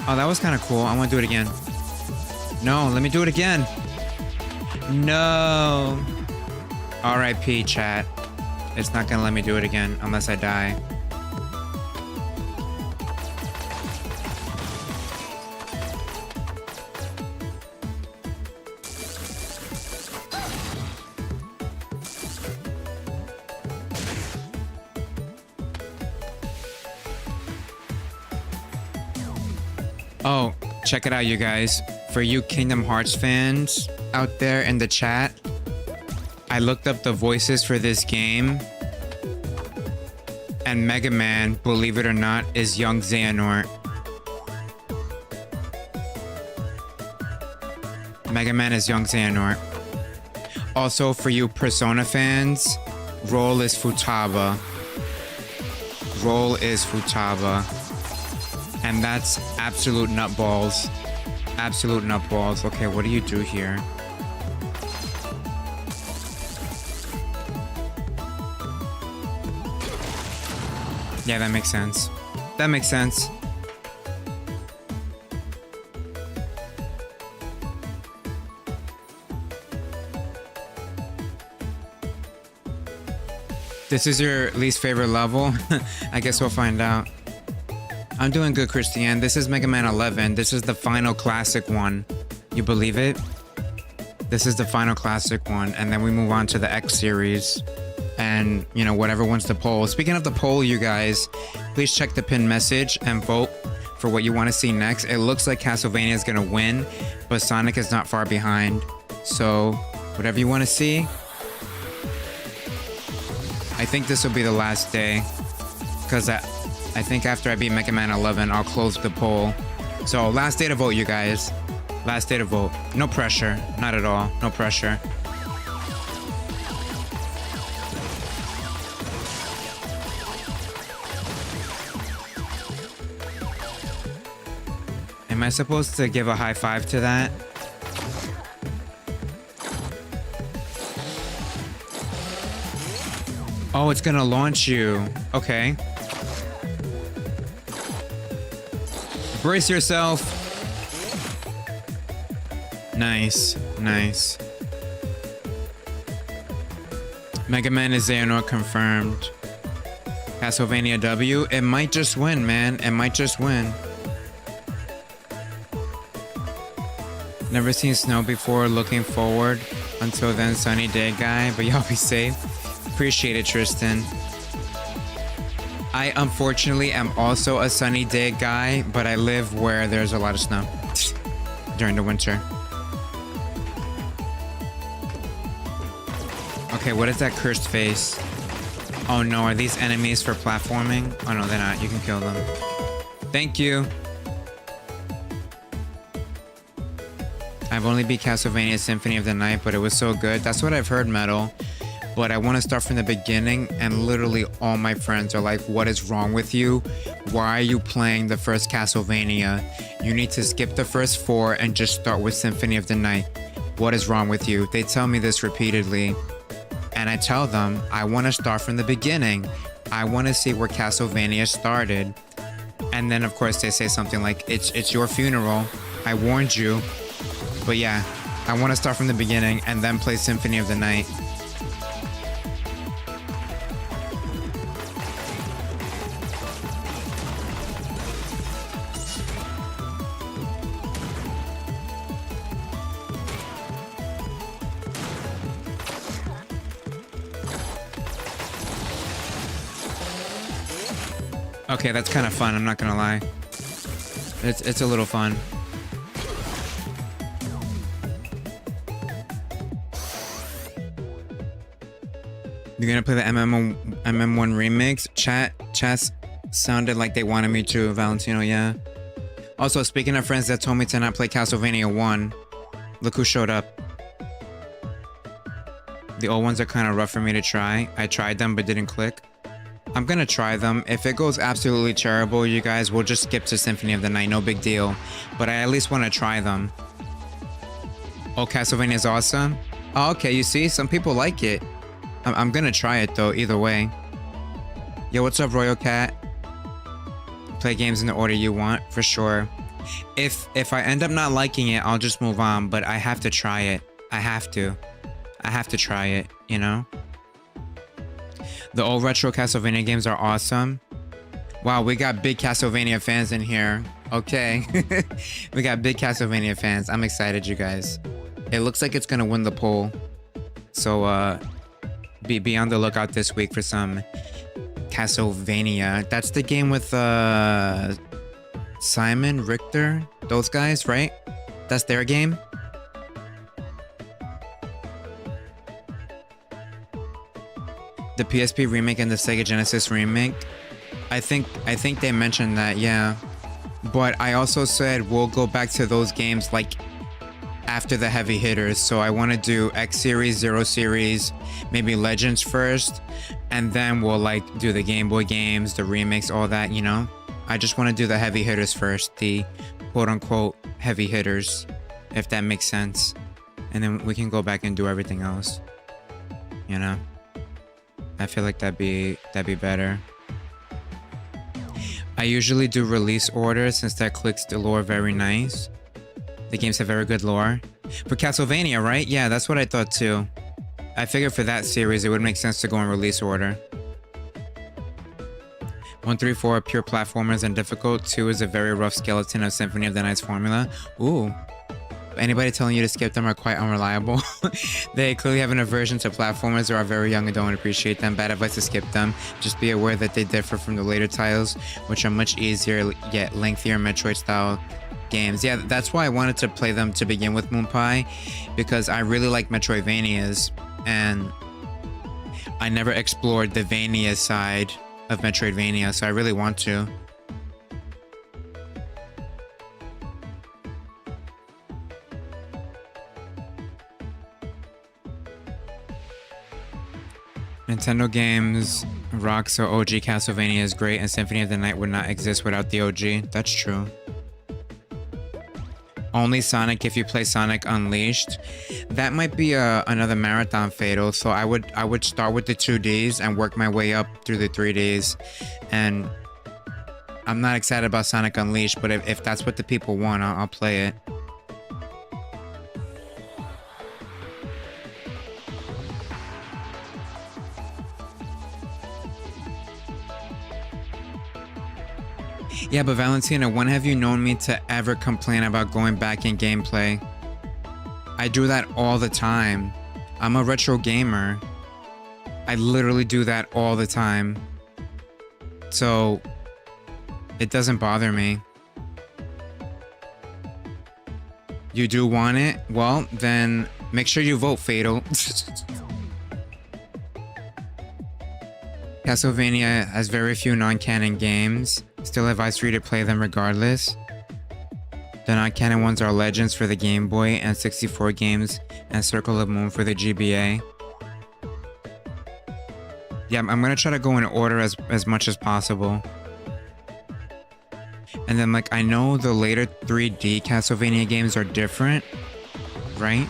Oh, that was kind of cool. I want to do it again. No, let me do it again. No. R.I.P. chat. It's not gonna let me do it again unless I die. Oh, check it out, you guys. For you Kingdom Hearts fans out there in the chat, I looked up the voices for this game, and Mega Man, believe it or not, is young Xehanort. Mega Man is young Xehanort. Also, for you Persona fans, Roll is Futaba. Roll is Futaba. And that's absolute nutballs. Absolute nutballs. Okay, what do you do here? Yeah, that makes sense. That makes sense. This is your least favorite level? I guess we'll find out. I'm doing good, Christiane. This is Mega Man 11. This is the final classic one. You believe it? This is the final classic one. And then we move on to the X series. And, you know, whatever wins the poll. Speaking of the poll, you guys, please check the pinned message and vote for what you want to see next. It looks like Castlevania is going to win, but Sonic is not far behind. So, whatever you want to see. I think this will be the last day. Because I think after I beat Mega Man 11, I'll close the poll. So, last day to vote, you guys. Last day to vote. No pressure. Not at all. No pressure. Am I supposed to give a high five to that? Oh, it's gonna launch you. Okay. Brace yourself. Nice, nice. Mega Man is Xehanort confirmed. Castlevania W. It might just win, man. It might just win. Never seen snow before. Looking forward. Until then, sunny day guy. But y'all be safe. Appreciate it, Tristan. I unfortunately am also a sunny day guy, but I live where there's a lot of snow during the winter. Okay, what is that cursed face? Oh no, are these enemies for platforming? Oh no, they're not. You can kill them. Thank you. I've only beat Castlevania Symphony of the Night, but it was so good. That's what I've heard, Metal. But I want to start from the beginning, and literally all my friends are like, what is wrong with you? Why are you playing the first Castlevania? You need to skip the first 4 and just start with Symphony of the Night. What is wrong with you? They tell me this repeatedly. And I tell them, I want to start from the beginning. I want to see where Castlevania started. And then, of course, they say something like, it's your funeral. I warned you. But yeah, I want to start from the beginning and then play Symphony of the Night. Okay, that's kind of fun, I'm not gonna lie. It's a little fun. You're gonna play the MM1 remix? Chats sounded like they wanted me to, Valentino, yeah. Also, speaking of friends that told me to not play Castlevania 1, look who showed up. The old ones are kind of rough for me to try. I tried them but didn't click. I'm gonna try them. If it goes absolutely terrible, you guys, we'll just skip to Symphony of the Night. No big deal. But I at least want to try them. Oh, Castlevania is awesome. Oh, okay, you see? Some people like it. I'm gonna try it, though, either way. Yo, what's up, Royal Cat? Play games in the order you want, for sure. If I end up not liking it, I'll just move on. But I have to try it. I have to try it, you know? The old retro Castlevania games are awesome. Wow, we got big Castlevania fans in here. Okay. We got big Castlevania fans. I'm excited, you guys. It looks like it's gonna win the poll. So be on the lookout this week for some Castlevania. That's the game with Simon Richter, those guys, right? That's their game. The PSP remake and the Sega Genesis remake. I think they mentioned that, yeah. But I also said we'll go back to those games like after the heavy hitters. So I want to do X series, 0 series, maybe Legends first, and then we'll like do the Game Boy games, the remakes, all that, you know? I just want to do the heavy hitters first, the quote unquote heavy hitters, if that makes sense. And then we can go back and do everything else. You know? I feel like that'd be better. I usually do release order since that clicks the lore very nice. The games have very good lore. For Castlevania, right? Yeah, that's what I thought too. I figured for that series it would make sense to go in release order. 1, 3, 4 pure platformers and difficult. 2 is a very rough skeleton of Symphony of the Night's formula. Ooh. Anybody telling you to skip them are quite unreliable. They clearly have an aversion to platformers or are very young and don't appreciate them. Bad advice to skip them. Just be aware that they differ from the later titles, which are much easier yet lengthier Metroid-style games. Yeah, that's why I wanted to play them to begin with, Moonpie, because I really like Metroidvanias, and I never explored the Vania side of Metroidvania, so I really want to. Nintendo games rock, so OG Castlevania is great, and Symphony of the Night would not exist without the OG. That's true. Only Sonic if you play Sonic Unleashed. That might be another marathon, Fatal. So I would start with the 2Ds and work my way up through the 3Ds. And I'm not excited about Sonic Unleashed, but if that's what the people want, I'll play it. Yeah, but Valentina, when have you known me to ever complain about going back in gameplay? I do that all the time. I'm a retro gamer. I literally do that all the time. So, it doesn't bother me. You do want it? Well, then make sure you vote, Fatal. Castlevania has very few non-canon games. Still advise for you to play them regardless. The non-canon ones are Legends for the Game Boy and 64 games and Circle of Moon for the GBA. Yeah, I'm gonna try to go in order as much as possible. And then like I know the later 3D Castlevania games are different, right?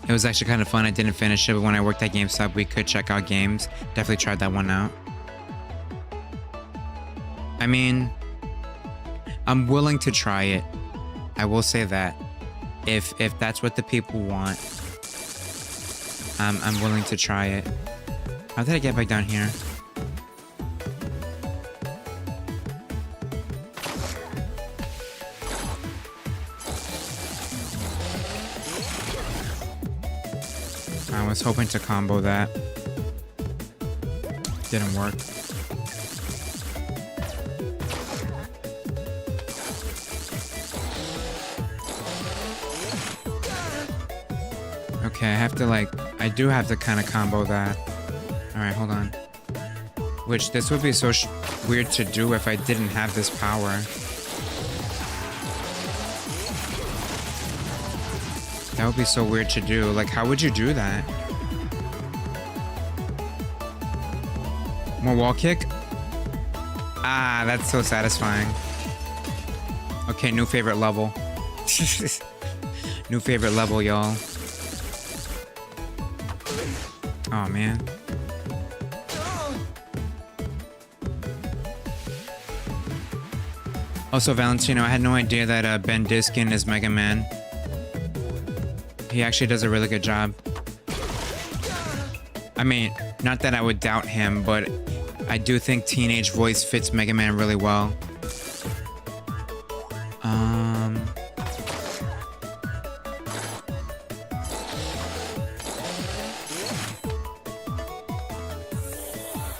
It was actually kind of fun. I didn't finish it, but when I worked at GameStop, we could check out games. Definitely tried that one out. I mean, I'm willing to try it. I will say that. If that's what the people want, I'm willing to try it. How did I get back down here? I was hoping to combo that. Didn't work. Okay, I have to like, I do have to kind of combo that. Alright, hold on. Which, this would be so weird to do if I didn't have this power. That would be so weird to do. Like, how would you do that? More wall kick? Ah, that's so satisfying. Okay, new favorite level. New favorite level, y'all. Oh, man. Also, Valentino, I had no idea that Ben Diskin is Mega Man. He actually does a really good job. I mean, not that I would doubt him, but I do think teenage voice fits Mega Man really well.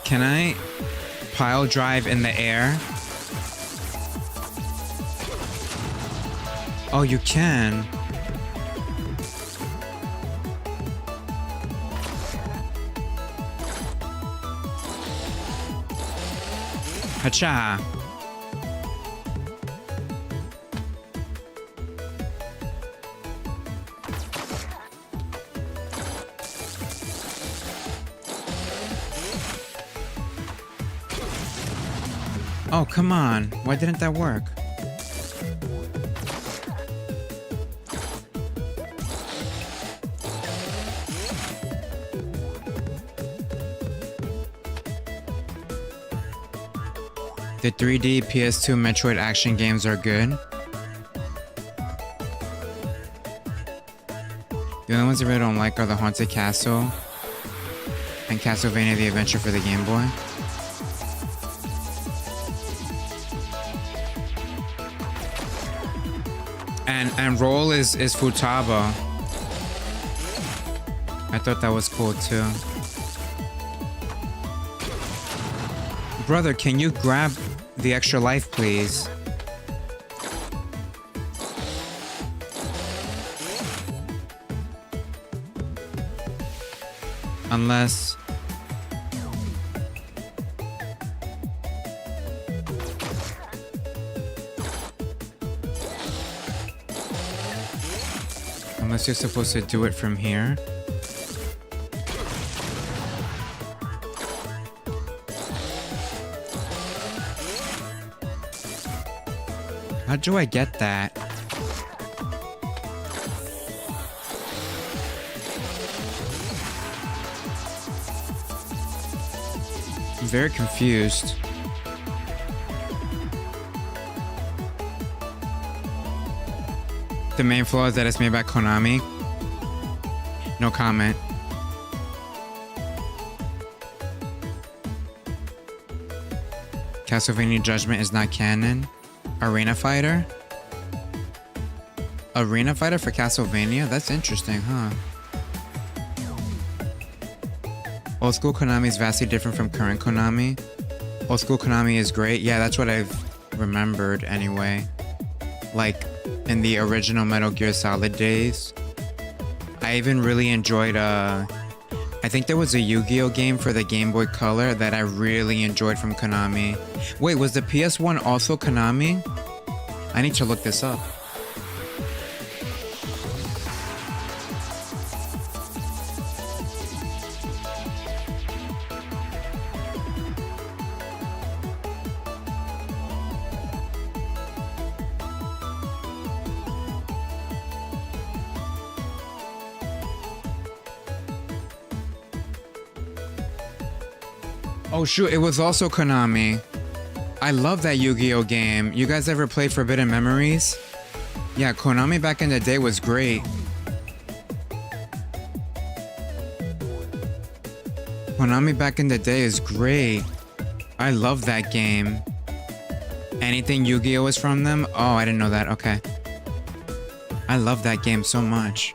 Can I pile drive in the air? Oh, you can. Hacha. Oh, come on. Why didn't that work? The 3D PS2 Metroid action games are good. The only ones I really don't like are the Haunted Castle and Castlevania The Adventure for the Game Boy. And Roll is Futaba. I thought that was cool too. Brother, can you grab the extra life, please? Unless... Unless you're supposed to do it from here. How do I get that? I'm very confused. The main flaw is that it's made by Konami. No comment. Castlevania Judgment is not canon. Arena Fighter? Arena Fighter for Castlevania? That's interesting, huh? Old school Konami is vastly different from current Konami. Old school Konami is great. Yeah, that's what I've remembered anyway. Like, in the original Metal Gear Solid days. I even really enjoyed, I think there was a Yu-Gi-Oh game for the Game Boy Color that I really enjoyed from Konami. Wait, was the PS1 also Konami? I need to look this up. Oh shoot, it was also Konami. I love that Yu-Gi-Oh game. You guys ever played Forbidden Memories? Yeah, Konami back in the day was great. Konami back in the day is great. I love that game. Anything Yu-Gi-Oh is from them? Oh, I didn't know that. Okay. I love that game so much.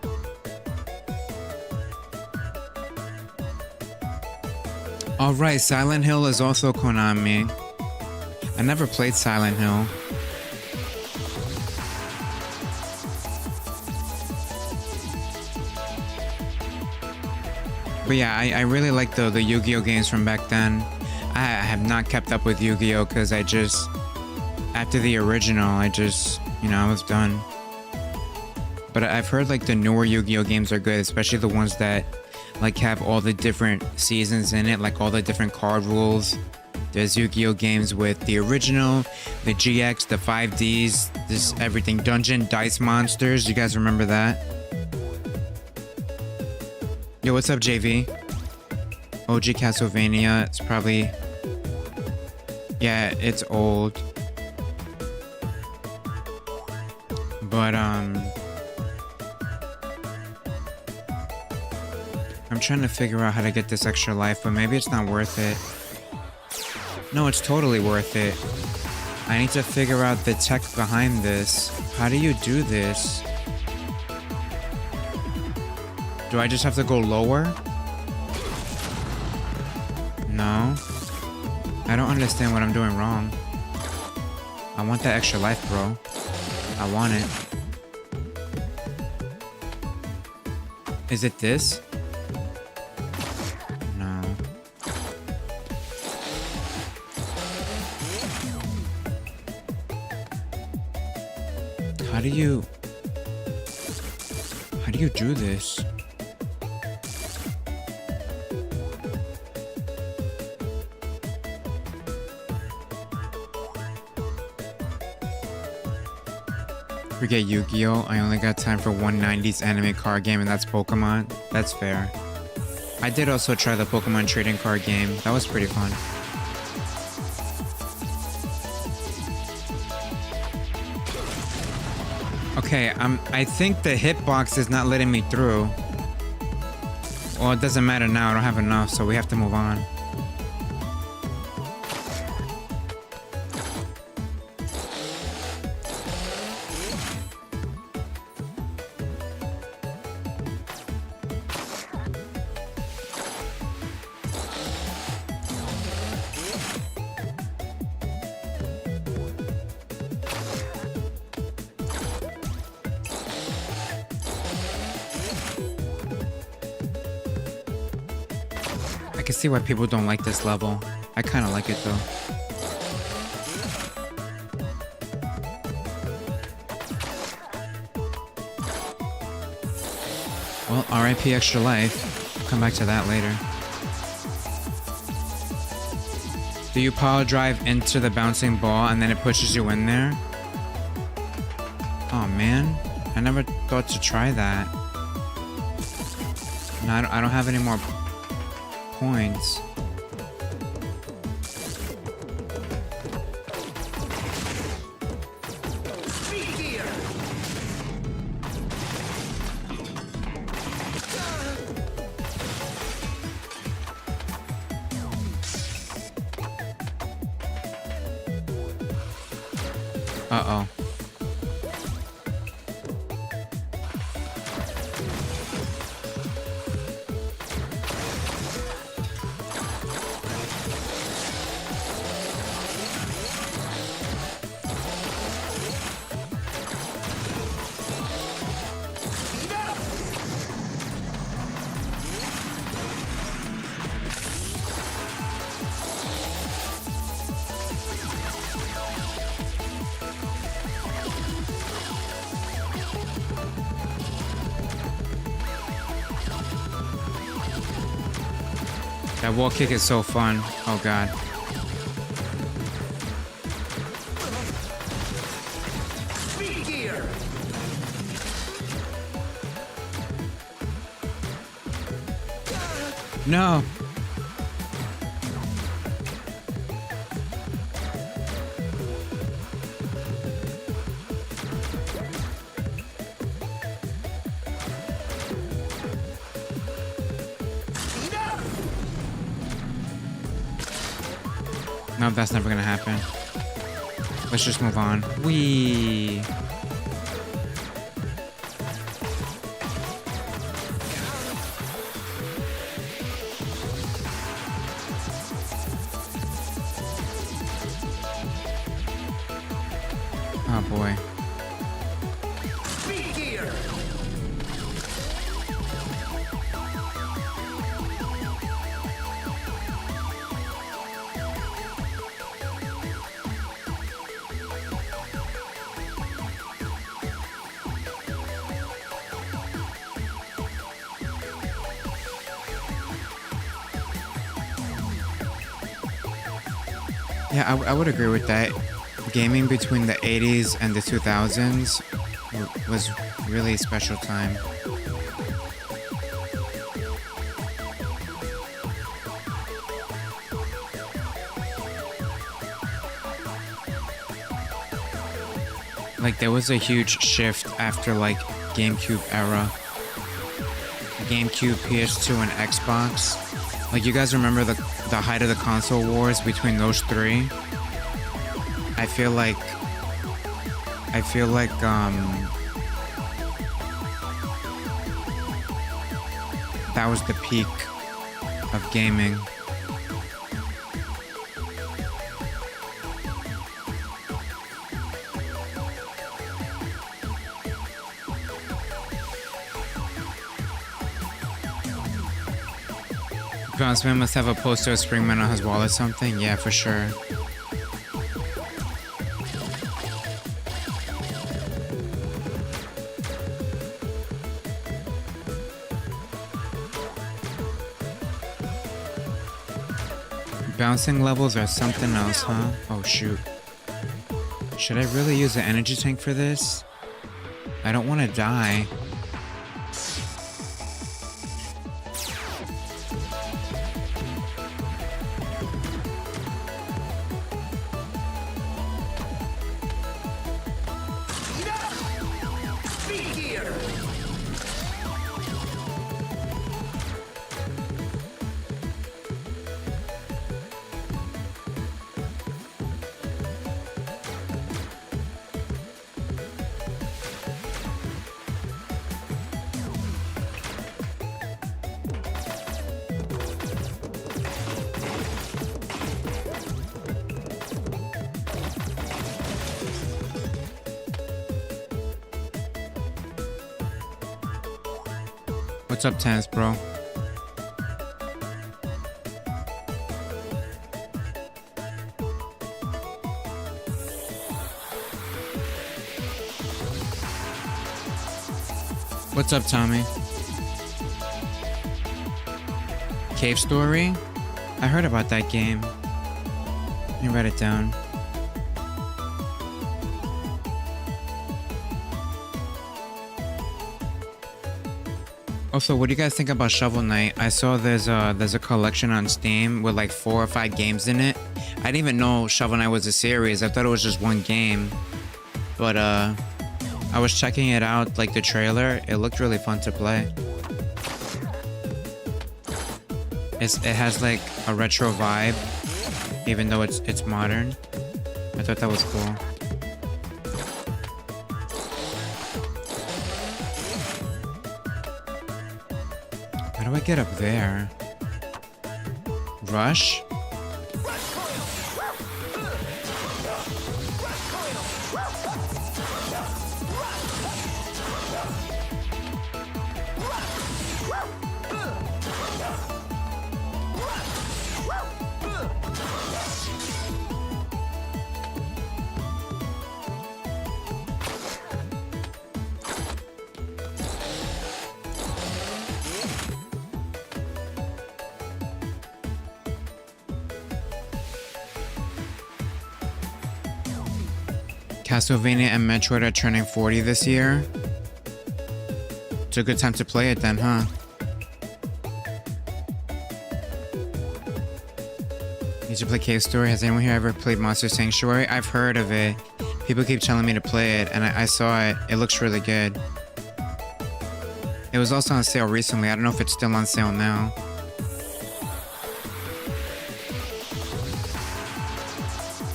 Alright, Silent Hill is also Konami. I never played Silent Hill. But yeah, I really like the Yu-Gi-Oh games from back then. I have not kept up with Yu-Gi-Oh because I just... After the original, I just... You know, I was done. But I've heard like the newer Yu-Gi-Oh games are good, especially the ones that like have all the different seasons in it, like all the different card rules. There's Yu-Gi-Oh games with the original, the GX, the 5Ds, this everything. Dungeon, Dice Monsters, you guys remember that? Yo, what's up, JV? OG Castlevania, it's probably... Yeah, it's old. But, I'm trying to figure out how to get this extra life, but maybe it's not worth it. No, it's totally worth it. I need to figure out the tech behind this. How do you do this? Do I just have to go lower? No. I don't understand what I'm doing wrong. I want that extra life, bro. I want it. Is it this? No. How do you do this? Forget Yu-Gi-Oh! I only got time for one 90s anime card game, and that's Pokemon. That's fair. I did also try the Pokemon trading card game. That was pretty fun. Okay, I think the hitbox is not letting me through. Well, it doesn't matter now. I don't have enough, so we have to move on. I can see why people don't like this level. I kind of like it though. Well, RIP extra life. Come back to that later. Do you power drive into the bouncing ball and then it pushes you in there? Oh man, I never thought to try that. No, I don't have any more points. Uh-oh. That wall kick is so fun. Oh god. No. No, that's never gonna happen. Let's just move on. Whee! Oh boy. Yeah, I would agree with that. Gaming between the 80s and the 2000s was really a special time. Like, there was a huge shift after, like, GameCube era. GameCube, PS2, and Xbox. Like, you guys remember the height of the console wars between those three? I feel like that was the peak of gaming. Bounceman must have a poster of Springman on his wall or something. Yeah, for sure. Bouncing levels are something else, huh? Oh shoot. Should I really use the energy tank for this? I don't want to die. What's up, Tennis Bro? What's up, Tommy? Cave Story? I heard about that game. Let me write it down. Also, what do you guys think about Shovel Knight? I saw there's a collection on Steam with like 4 or 5 games in it. I didn't even know Shovel Knight was a series. I thought it was just one game. But I was checking it out, like the trailer. It looked really fun to play. It has like a retro vibe, even though it's modern. I thought that was cool. How do I get up there? Rush? Castlevania and Metroid are turning 40 this year. It's a good time to play it then, huh? Need to play Cave Story. Has anyone here ever played Monster Sanctuary? I've heard of it. People keep telling me to play it, and I saw it. It looks really good. It was also on sale recently. I don't know if it's still on sale now.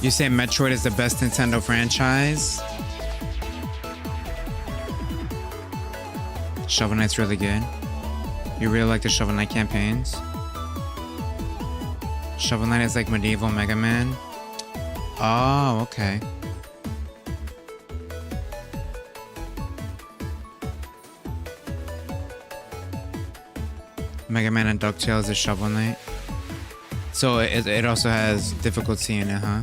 You say Metroid is the best Nintendo franchise? Shovel Knight's really good. You really like the Shovel Knight campaigns? Shovel Knight is like medieval Mega Man? Oh, okay. Mega Man and DuckTales is Shovel Knight. So it also has difficulty in it, huh?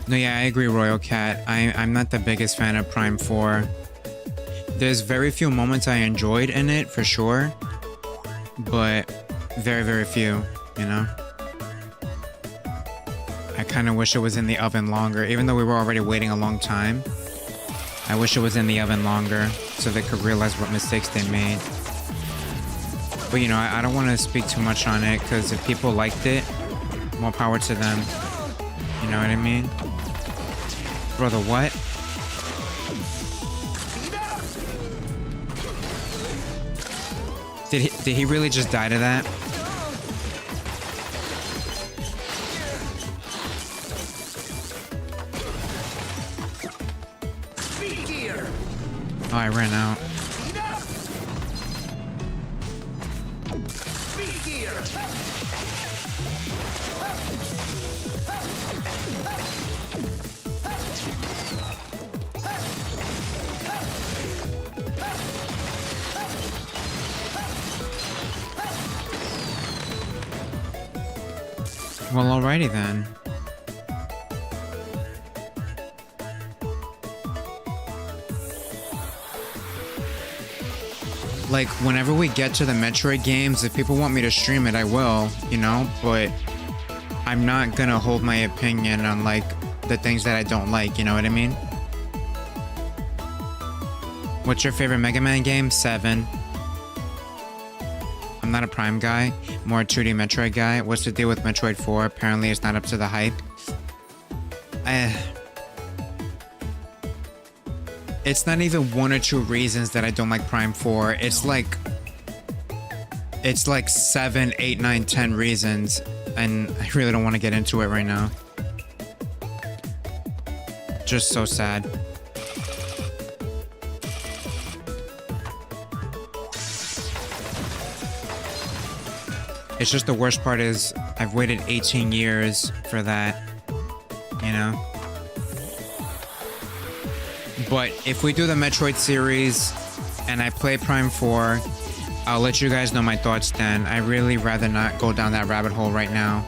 No, yeah, I agree, Royal Cat. I'm not the biggest fan of Prime 4. There's very few moments I enjoyed in it, for sure. But very, very few, you know? I kind of wish it was in the oven longer, even though we were already waiting a long time. I wish it was in the oven longer so they could realize what mistakes they made. But you know, I don't want to speak too much on it because if people liked it, more power to them. You know what I mean? Brother, what? Did he really just die to that? Oh, I ran out. Well, alrighty then. Like, whenever we get to the Metroid games, if people want me to stream it, I will, you know? But I'm not gonna hold my opinion on, like, the things that I don't like, you know what I mean? What's your favorite Mega Man game? 7. I'm not a Prime guy, more a 2D Metroid guy. What's the deal with Metroid 4? Apparently it's not up to the hype. It's not even 1 or 2 reasons that I don't like Prime 4. It's like 7, 8, 9, 10 reasons, and I really don't want to get into it right now. Just so sad. It's just the worst part is I've waited 18 years for that, you know? But if we do the Metroid series and I play Prime 4, I'll let you guys know my thoughts then. I really rather not go down that rabbit hole right now.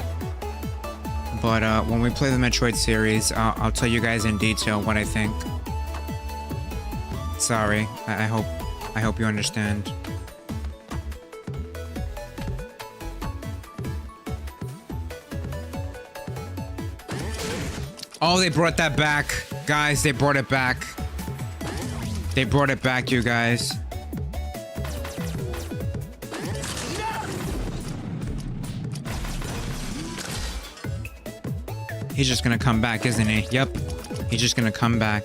But when we play the Metroid series, I'll tell you guys in detail what I think. Sorry, I hope you understand. Oh, they brought that back. Guys, they brought it back. They brought it back, you guys. He's just gonna come back, isn't he? Yep. He's just gonna come back.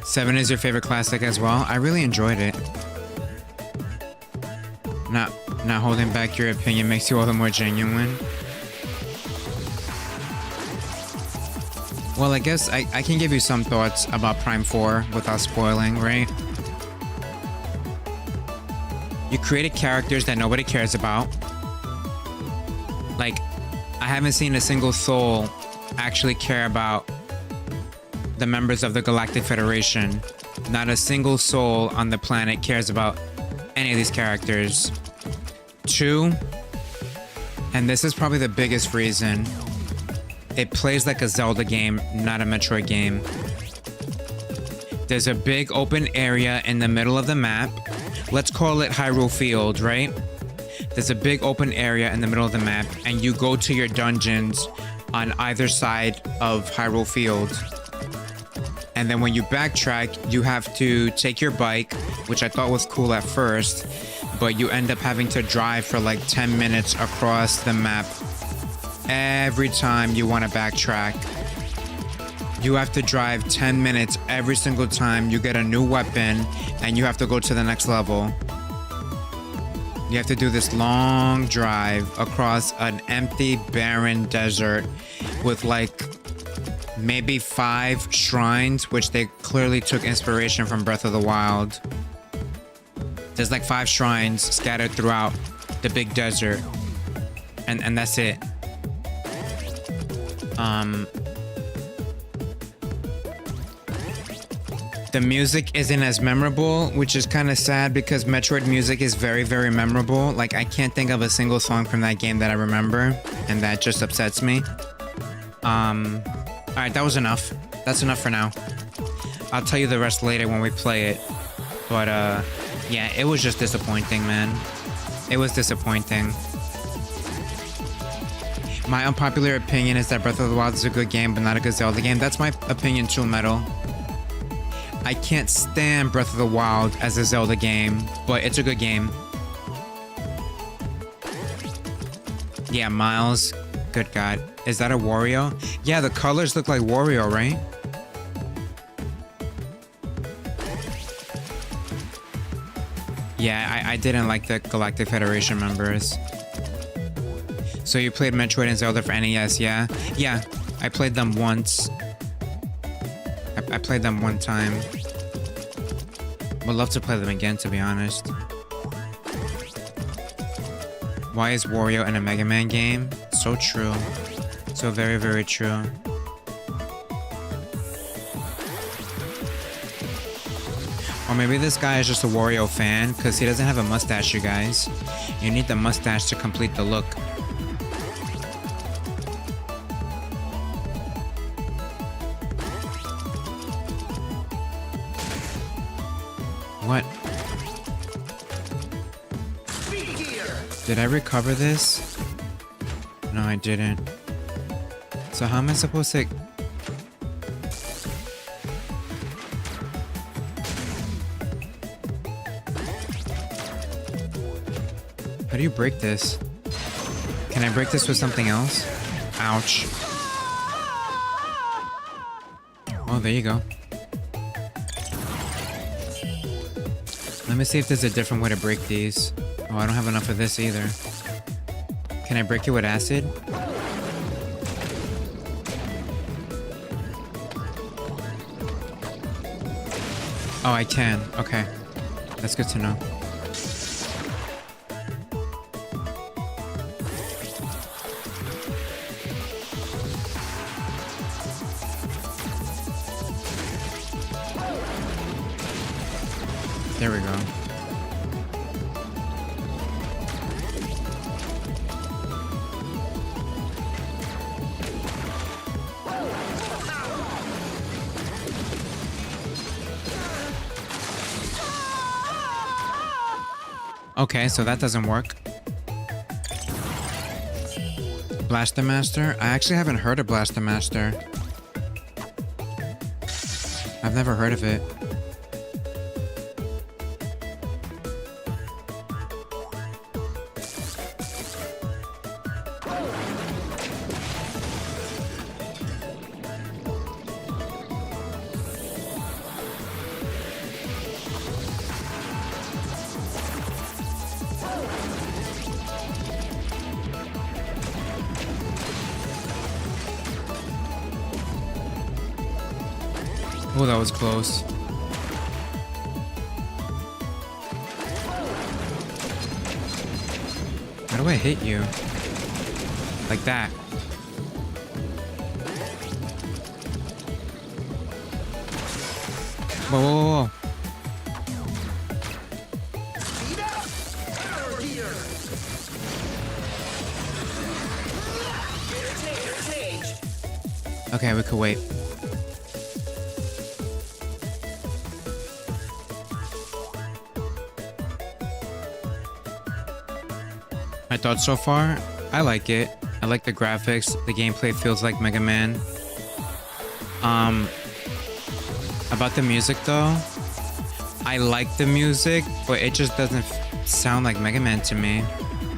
Seven is your favorite classic as well? I really enjoyed it. Not holding back your opinion makes you all the more genuine. Well, I guess I can give you some thoughts about Prime 4 without spoiling, right? You created characters that nobody cares about. Like, I haven't seen a single soul actually care about the members of the Galactic Federation. Not a single soul on the planet cares about any of these characters. 2, and this is probably the biggest reason, it plays like a Zelda game, not a Metroid game. There's a big open area in the middle of the map. Let's call it Hyrule Field, right? There's a big open area in the middle of the map, and you go to your dungeons on either side of Hyrule Field. And then when you backtrack, you have to take your bike, which I thought was cool at first, but you end up having to drive for like 10 minutes across the map every time you want to backtrack. You have to drive 10 minutes every single time you get a new weapon and you have to go to the next level. You have to do this long drive across an empty, barren desert with like maybe 5 shrines, which they clearly took inspiration from Breath of the Wild. There's like 5 shrines scattered throughout the big desert, and that's it. The music isn't as memorable, which is kind of sad because Metroid music is very, very memorable. Like, I can't think of a single song from that game that I remember, and that just upsets me. Alright, that was enough. That's enough for now. I'll tell you the rest later when we play it. But yeah, it was just disappointing, man. It was disappointing. My unpopular opinion is that Breath of the Wild is a good game, but not a good Zelda game. That's my opinion too, Metal. I can't stand Breath of the Wild as a Zelda game, but it's a good game. Yeah, Miles. Good God. Is that a Wario? Yeah, the colors look like Wario, right? Yeah, I didn't like the Galactic Federation members. So you played Metroid and Zelda for NES, yeah? Yeah, I played them once. I played them one time. Would love to play them again, to be honest. Why is Wario in a Mega Man game? So true. So very, very true. Or maybe this guy is just a Wario fan, because he doesn't have a mustache, you guys. You need the mustache to complete the look. What? Did I recover this? No, I didn't. So how am I supposed to... How do you break this? Can I break this with something else? Ouch. Oh, there you go. Let me see if there's a different way to break these. Oh, I don't have enough of this either. Can I break it with acid? Oh, I can. Okay. That's good to know. There we go. Okay, so that doesn't work. Blaster Master? I actually haven't heard of Blaster Master. I've never heard of it. Oh, that was close. How do I hit you? Like that. Whoa, whoa, whoa. Okay, we could wait. My thoughts so far? I like it. I like the graphics. The gameplay feels like Mega Man. About the music though, I like the music, but it just doesn't sound like Mega Man to me.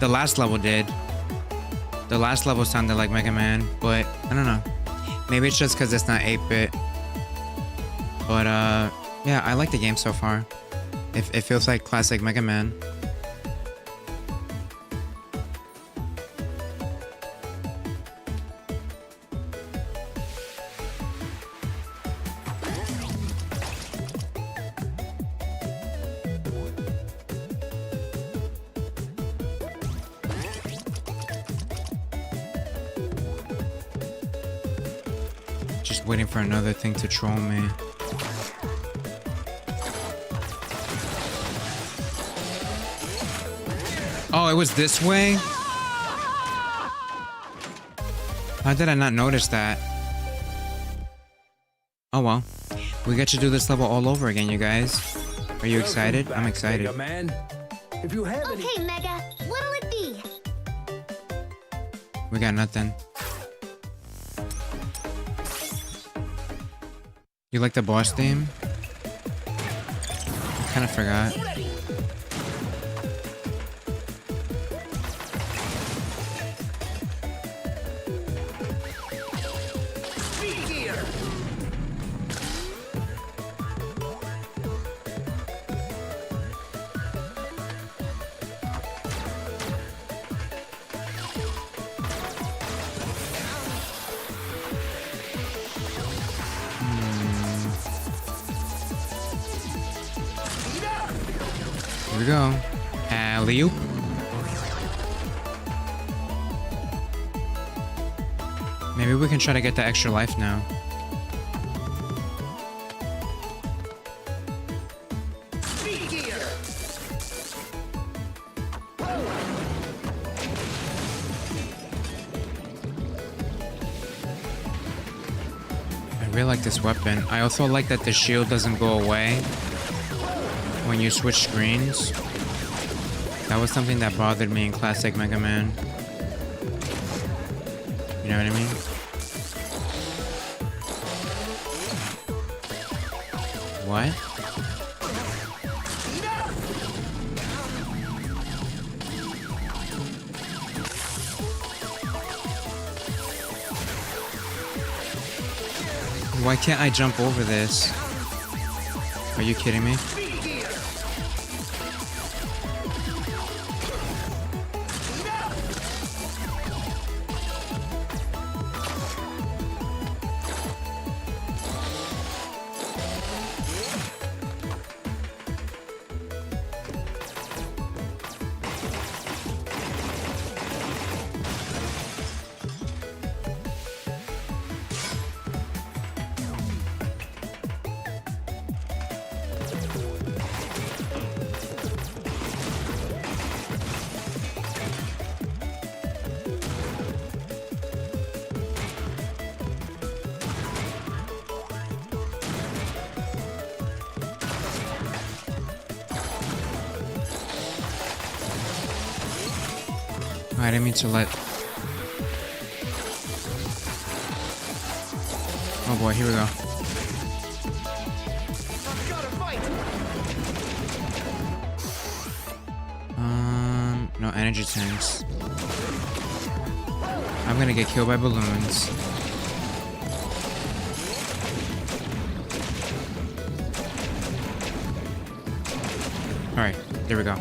The last level did. The last level sounded like Mega Man, but I don't know. Maybe it's just because it's not 8-bit. But yeah, I like the game so far. It feels like classic Mega Man. Just waiting for another thing to troll me. Oh, it was this way? How did I not notice that? Oh well. We get to do this level all over again, you guys. Are you Welcome excited? back, I'm excited. Mega Man. If you have any... Okay, Mega. What'll it be? We got nothing. You like the boss theme? I kind of forgot. Speed gear. Here we go. Alley-oop. Maybe we can try to get the extra life now. Speed gear. I really like this weapon. I also like that the shield doesn't go away when you switch screens. That was something that bothered me in classic Mega Man. You know what I mean? What? Why can't I jump over this? Are you kidding me? I didn't mean to let... Oh boy, here we go. No energy tanks. I'm gonna get killed by balloons. Alright, there we go.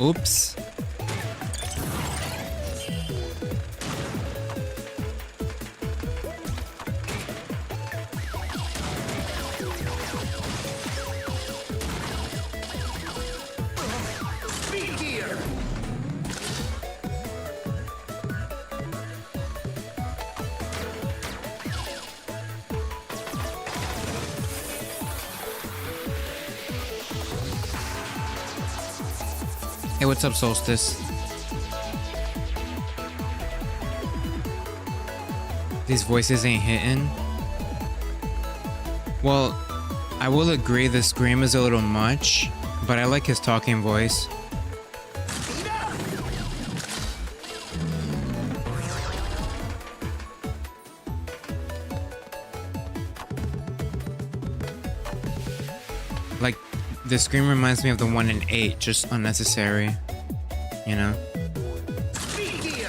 Oops. Speed gear. Hey, what's up, Solstice? These voices ain't hitting. Well, I will agree the scream is a little much, but I like his talking voice. Like, the scream reminds me of the one in 8, just unnecessary, you know? Speed gear.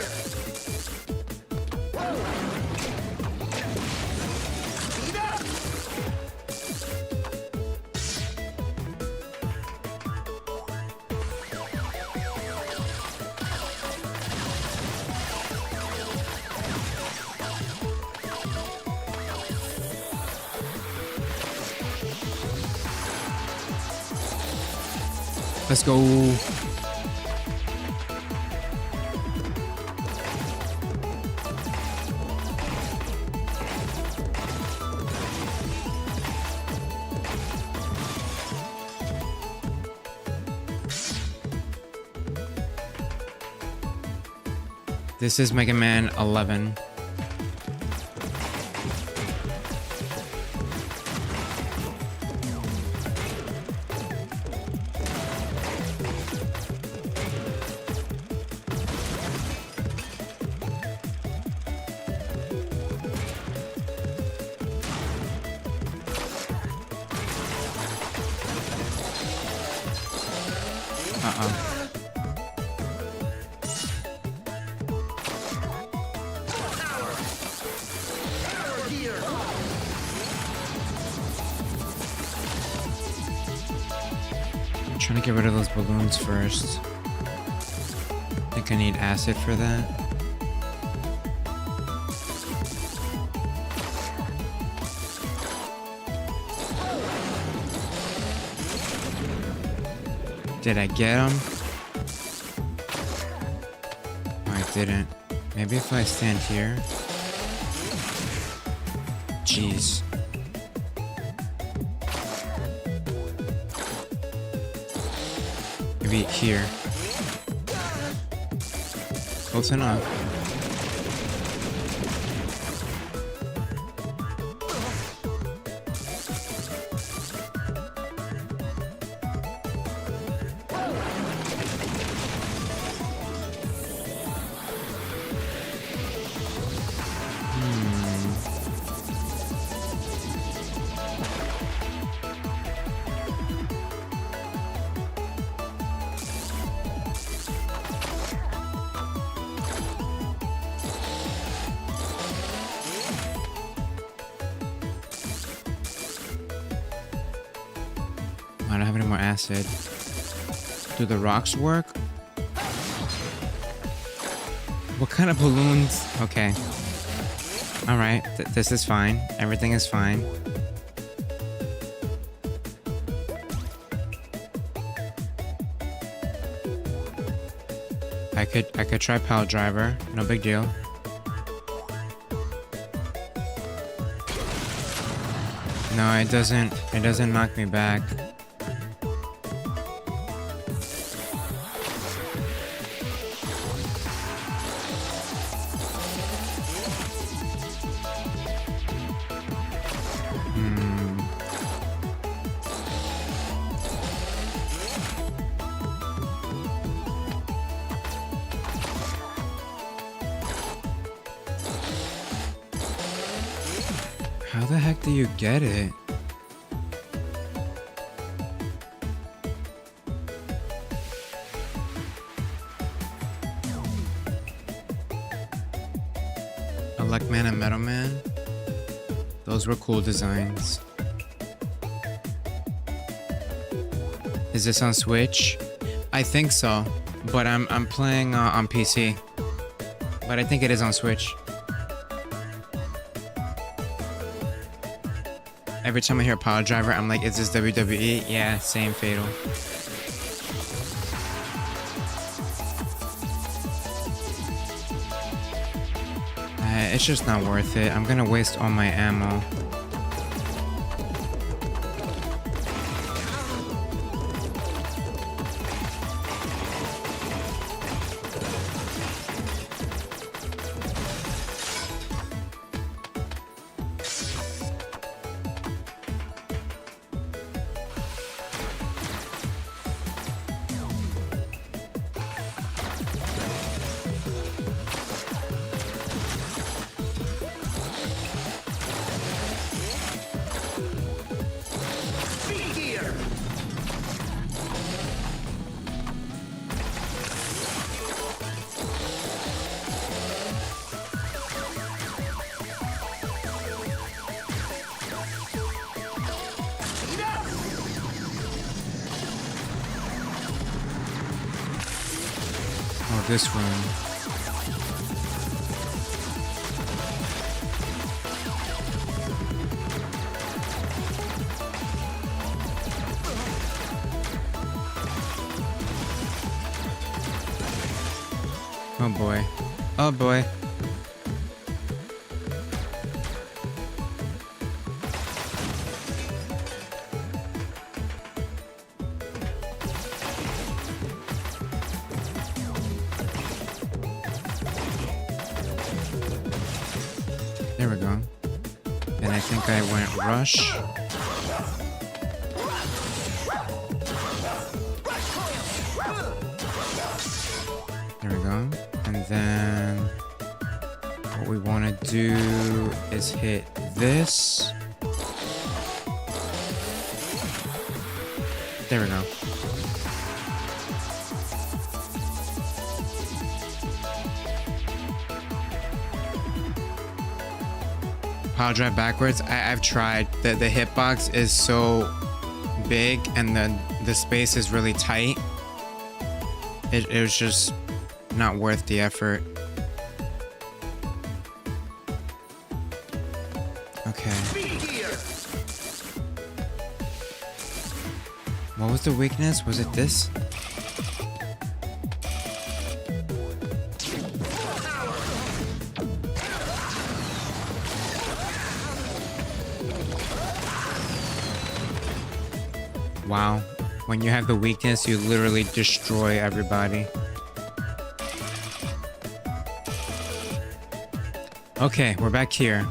Let's go. This is Mega Man 11. Uh-oh. I'm trying to get rid of those balloons first. I think I need acid for that. Did I get him? Oh, I didn't. Maybe if I stand here. Jeez. Maybe here. Close enough. I don't have any more acid. Do the rocks work? What kind of balloons? Okay. Alright, this is fine. Everything is fine. I could try Pile Driver. No big deal. No, it doesn't knock me back. How the heck do you get it? Electman and Metal Man? Those were cool designs. Is this on Switch? I think so, but I'm playing on PC. But I think it is on Switch. Every time I hear Power Driver, I'm like, is this WWE? Yeah, same Fatal. It's just not worth it. I'm gonna waste all my ammo. Oh, this room. Oh boy. Oh boy. There we go. And I think I went rush. There we go. And then what we want to do is hit this. There we go. pile drive backwards. I've tried. The hitbox is so big and the space is really tight. It was just not worth the effort. Okay. What was the weakness? Was it this? Wow. When you have the weakness, you literally destroy everybody. Okay, we're back here.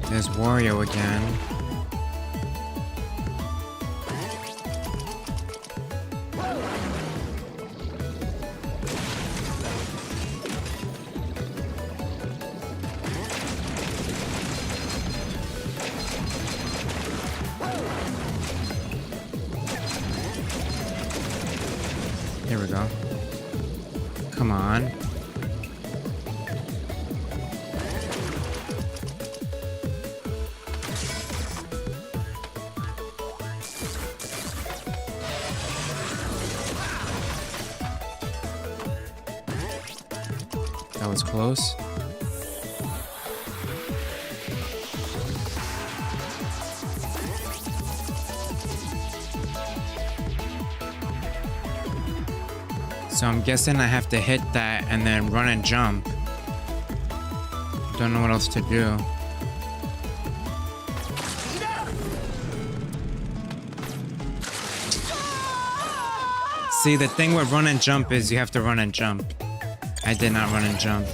There's Wario again. Here we go. Come on. That was close. So I'm guessing I have to hit that and then run and jump. Don't know what else to do. See, the thing with run and jump is you have to run and jump. I did not run and jump.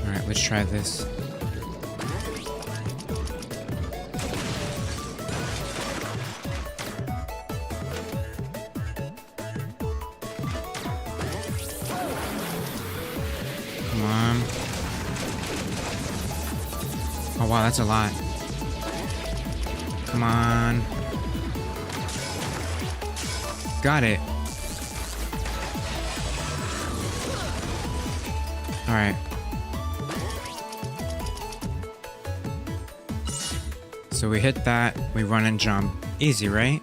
Alright, let's try this. Come on. Oh wow, that's a lot. Come on. Got it. Alright. So we hit that, we run and jump. Easy, right?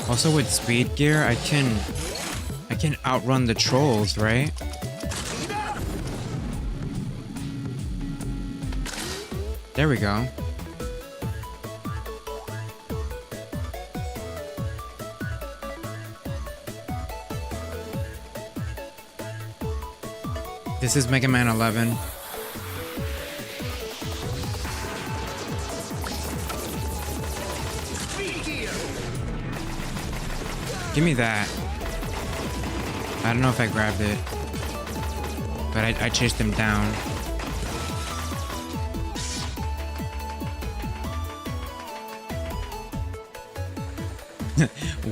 Also with speed gear, I can outrun the trolls, right? There we go. This is Mega Man 11. Give me that. I don't know if I grabbed it, but I chased him down.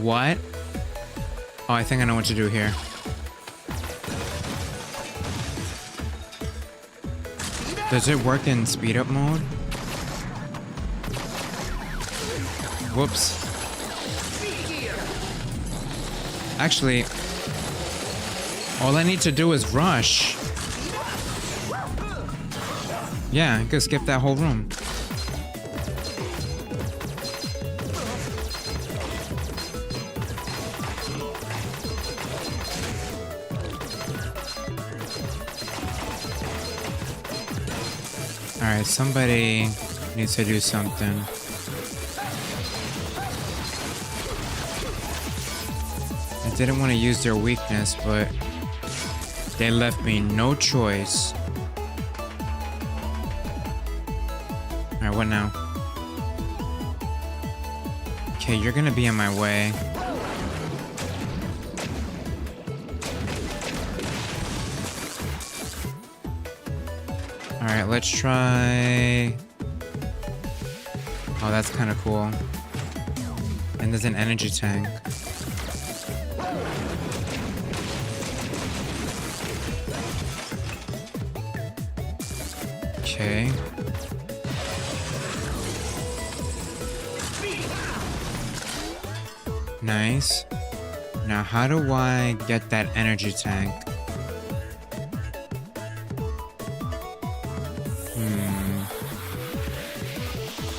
What? Oh, I think I know what to do here. Does it work in speed up mode? Whoops. Actually, all I need to do is rush. Yeah, I could skip that whole room. Alright, somebody needs to do something. I didn't want to use their weakness, but they left me no choice. Alright, what now? Okay, you're gonna be in my way. Alright, let's try... Oh, that's kind of cool. And there's an energy tank. Okay. Nice. Now, how do I get that energy tank?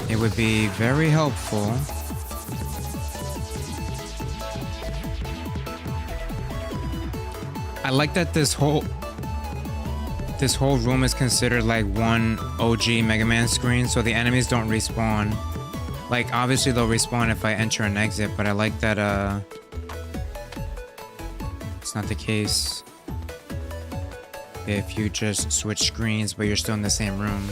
It would be very helpful. I like that this whole room is considered like one OG Mega Man screen, so the enemies don't respawn. Like, obviously they'll respawn if I enter and exit, but I like that it's not the case if you just switch screens but you're still in the same room.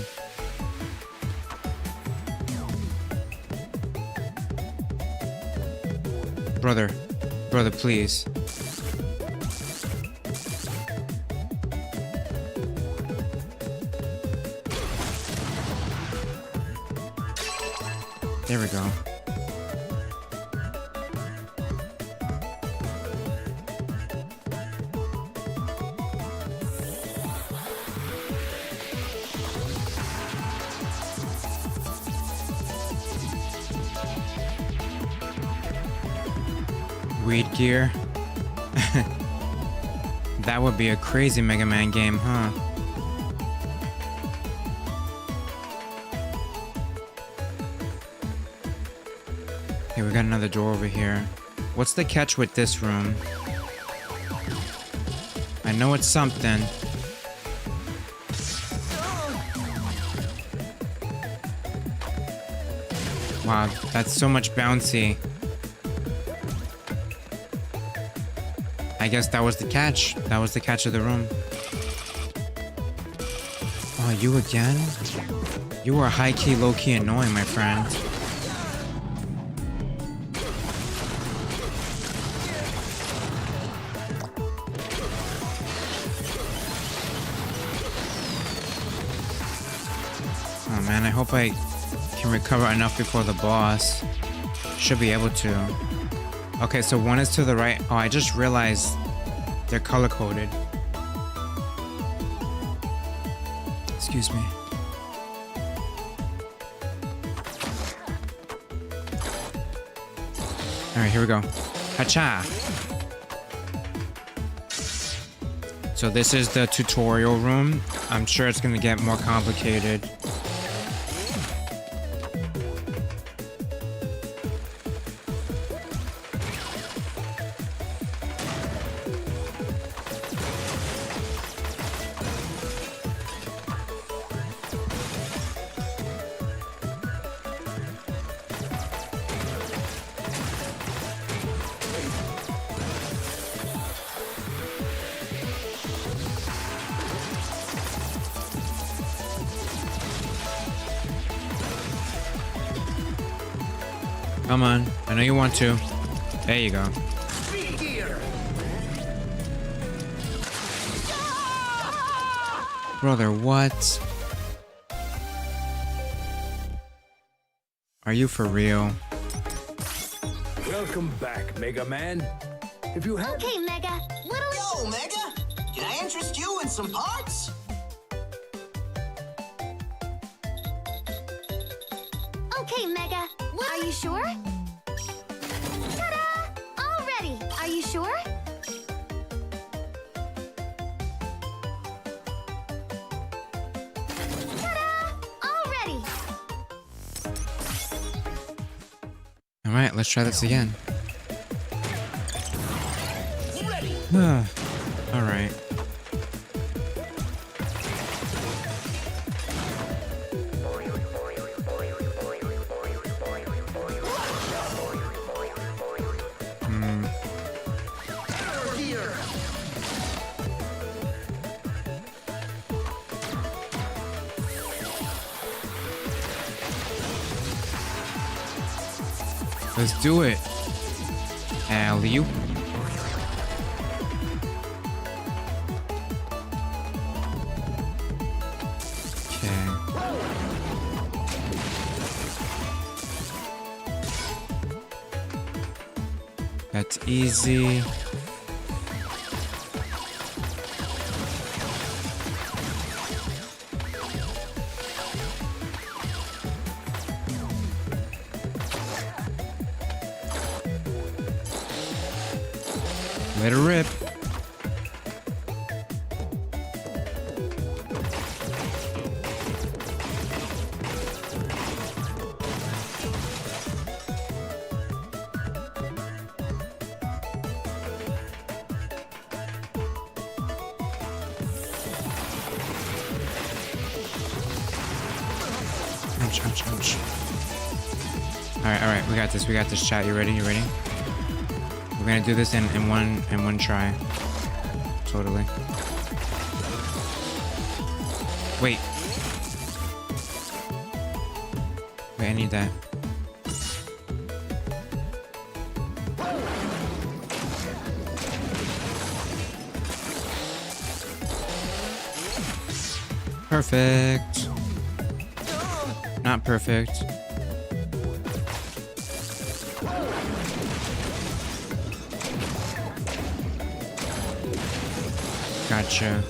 Brother, please. There we go. Weed gear. That would be a crazy Mega Man game, huh? Okay, we got another door over here. What's the catch with this room? I know it's something. Wow, that's so much bouncy. I guess that was the catch. That was the catch of the room. Oh, you again? You are high-key, low-key annoying, my friend. Oh man, I hope I can recover enough before the boss. Should be able to. Okay, so one is to the right. Oh, I just realized they're color-coded. Excuse me. Alright, here we go. Hacha! So this is the tutorial room. I'm sure it's gonna get more complicated. Come on, I know you want to. There you go. Brother, what? Are you for real? Welcome back, Mega Man. If you have... Okay, Mega. Yo, Mega! Can I interest you in some parts? Okay, Mega. Are you sure? Ta-da! All ready. Are you sure? Ta-da! All ready. All right, let's try this again. Ready. All right. Let's do it. Alley-oop. That's easy. Let her rip. Ouch, ouch, ouch. Alright, we got this, chat. You ready? We're gonna do this in one try. Totally. Wait, I need that. Perfect. Not perfect. Gotcha.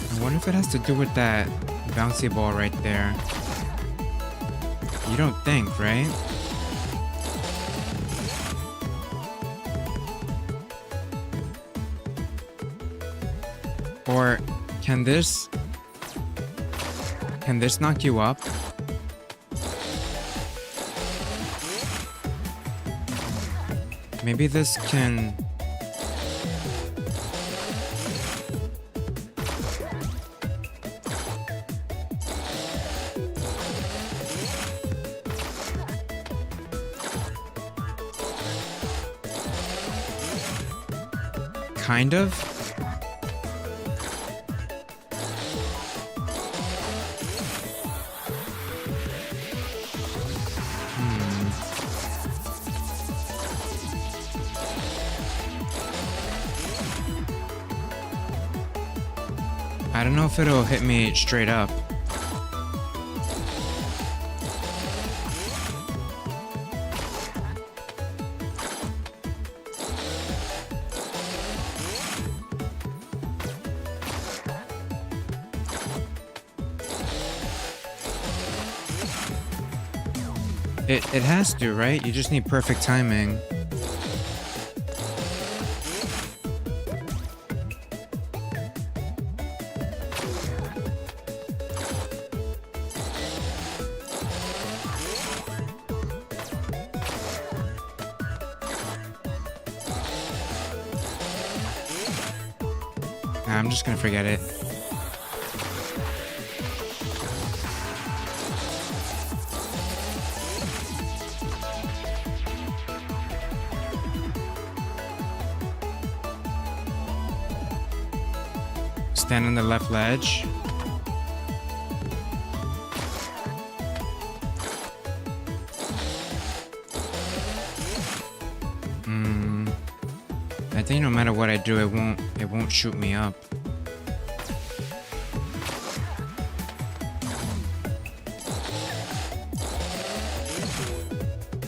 I wonder if it has to do with that bouncy ball right there. You don't think, right? Or can this knock you up? Maybe this can... Kind of? I don't know if it'll hit me straight up. It has to, right? You just need perfect timing. Nah, I'm just gonna forget it. Stand on the left ledge. I think no matter what I do, it won't shoot me up.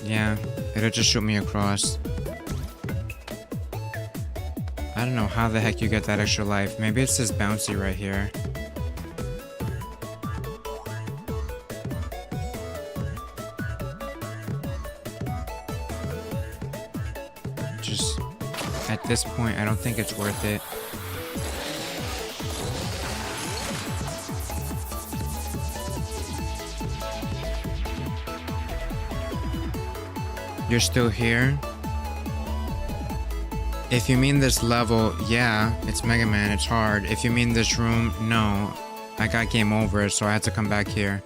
Yeah, it'll just shoot me across. I don't know how the heck you get that extra life. Maybe it's this bouncy right here. Just at this point, I don't think it's worth it. You're still here? If you mean this level, yeah, it's Mega Man, it's hard. If you mean this room, no. I got game over, so I had to come back here.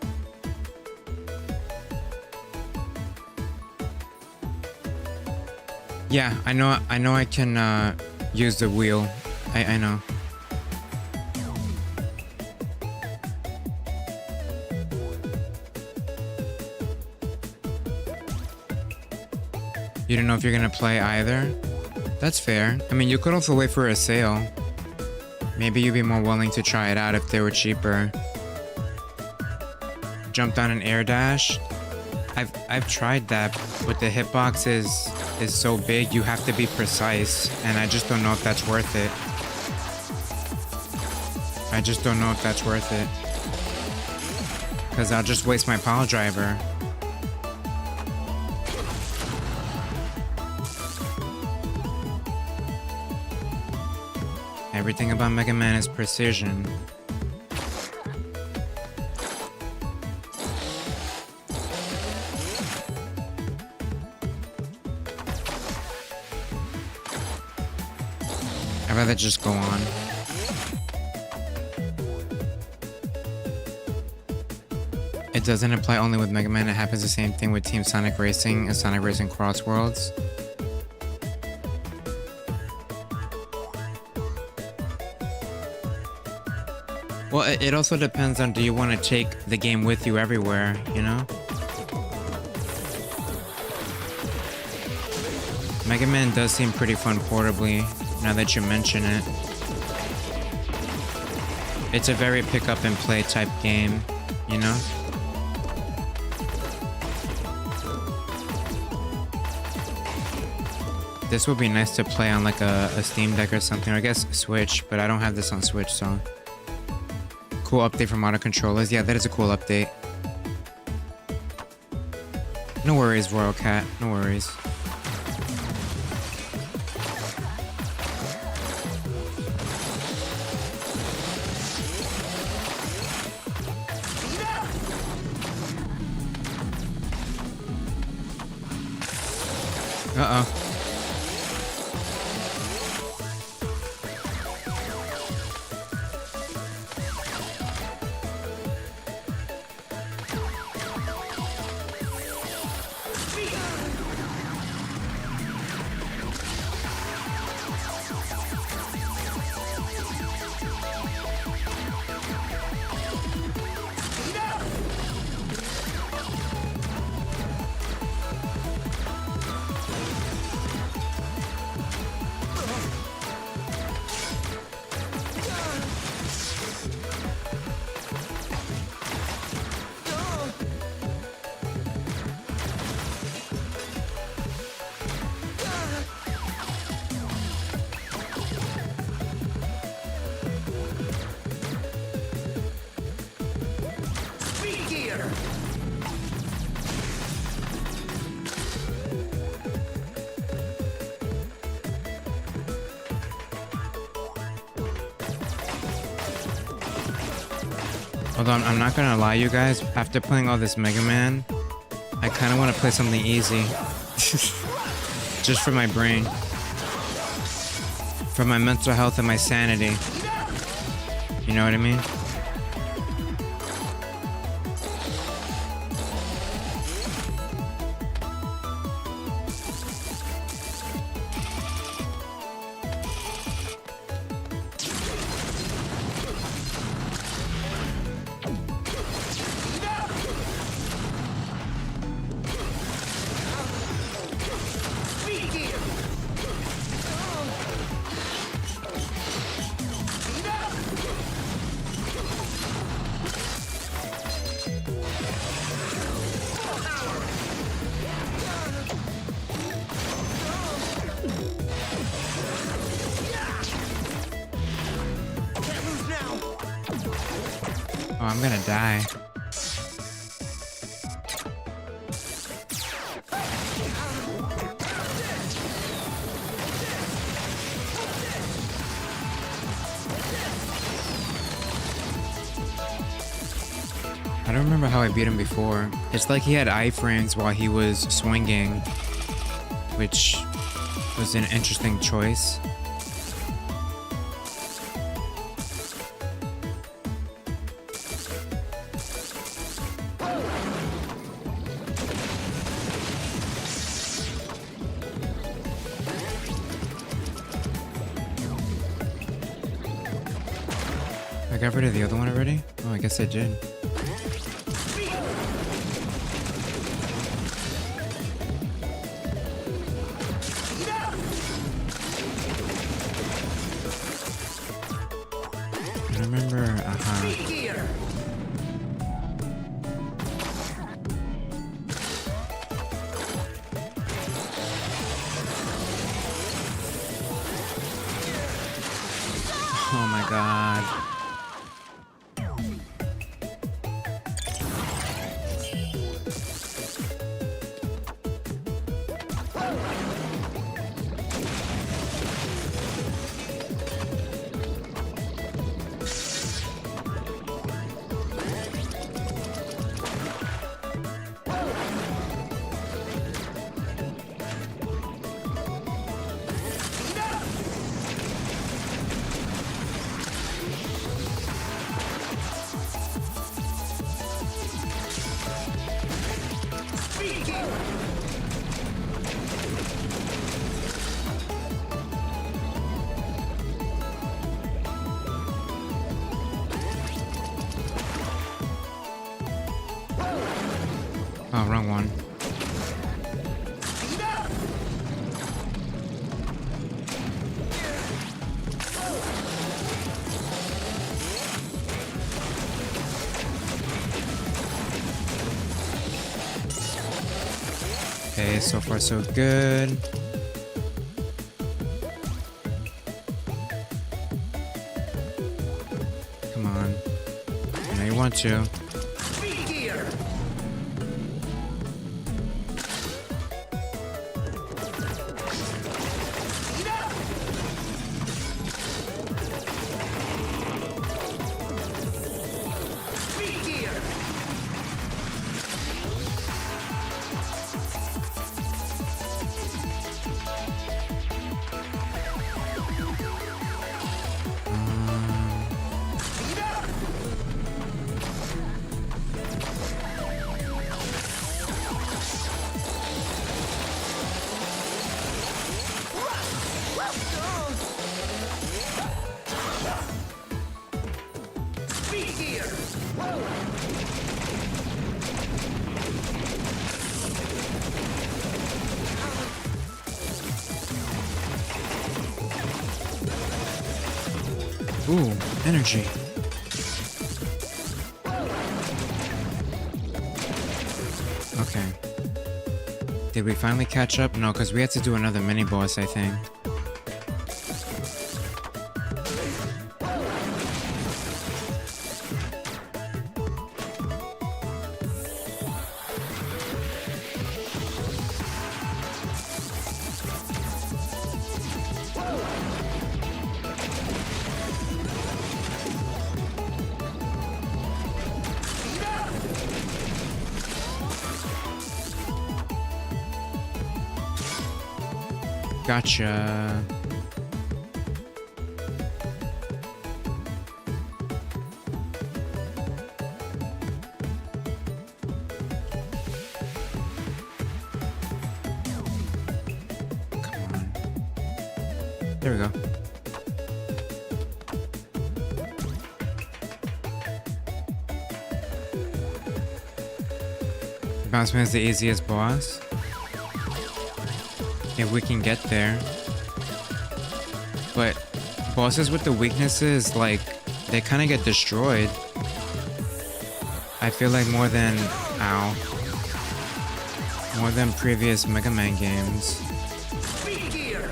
Yeah, I know I can use the wheel. I know. You don't know if you're gonna play either? That's fair. I mean, you could also wait for a sale. Maybe you'd be more willing to try it out if they were cheaper. Jump down an air dash. I've tried that, but the hitbox is so big you have to be precise, and I just don't know if that's worth it. I just don't know if that's worth it. Because I'll just waste my pile driver. Everything about Mega Man is precision. I'd rather just go on. It doesn't apply only with Mega Man, it happens the same thing with Team Sonic Racing and Sonic Racing Cross Worlds. Well, it also depends on, do you want to take the game with you everywhere, you know? Mega Man does seem pretty fun portably, now that you mention it. It's a very pick up and play type game, you know? This would be nice to play on like a Steam Deck or something, or I guess Switch, but I don't have this on Switch, so. Cool update from auto controllers. Yeah, that is a cool update. No worries, Royal Cat. No worries. Uh-oh. Although I'm not gonna lie, you guys, after playing all this Mega Man, I kind of want to play something easy. Just for my brain. For my mental health and my sanity. You know what I mean? Oh, I'm gonna die. I don't remember how I beat him before. It's like he had iframes while he was swinging, which was an interesting choice. I got rid of the other one already? Oh, I guess I did. Oh, wrong one. Okay, so far so good. Come on. I know you want to. Speed gear. Speed gear. Speed gear. Ooh, energy. Okay. Did we finally catch up? No, because we had to do another mini boss, I think. Gotcha. Come on. There we go. Bounceman is the easiest boss. If we can get there. But bosses with the weaknesses, like, they kind of get destroyed. I feel like more than previous Mega Man games. Speed gear.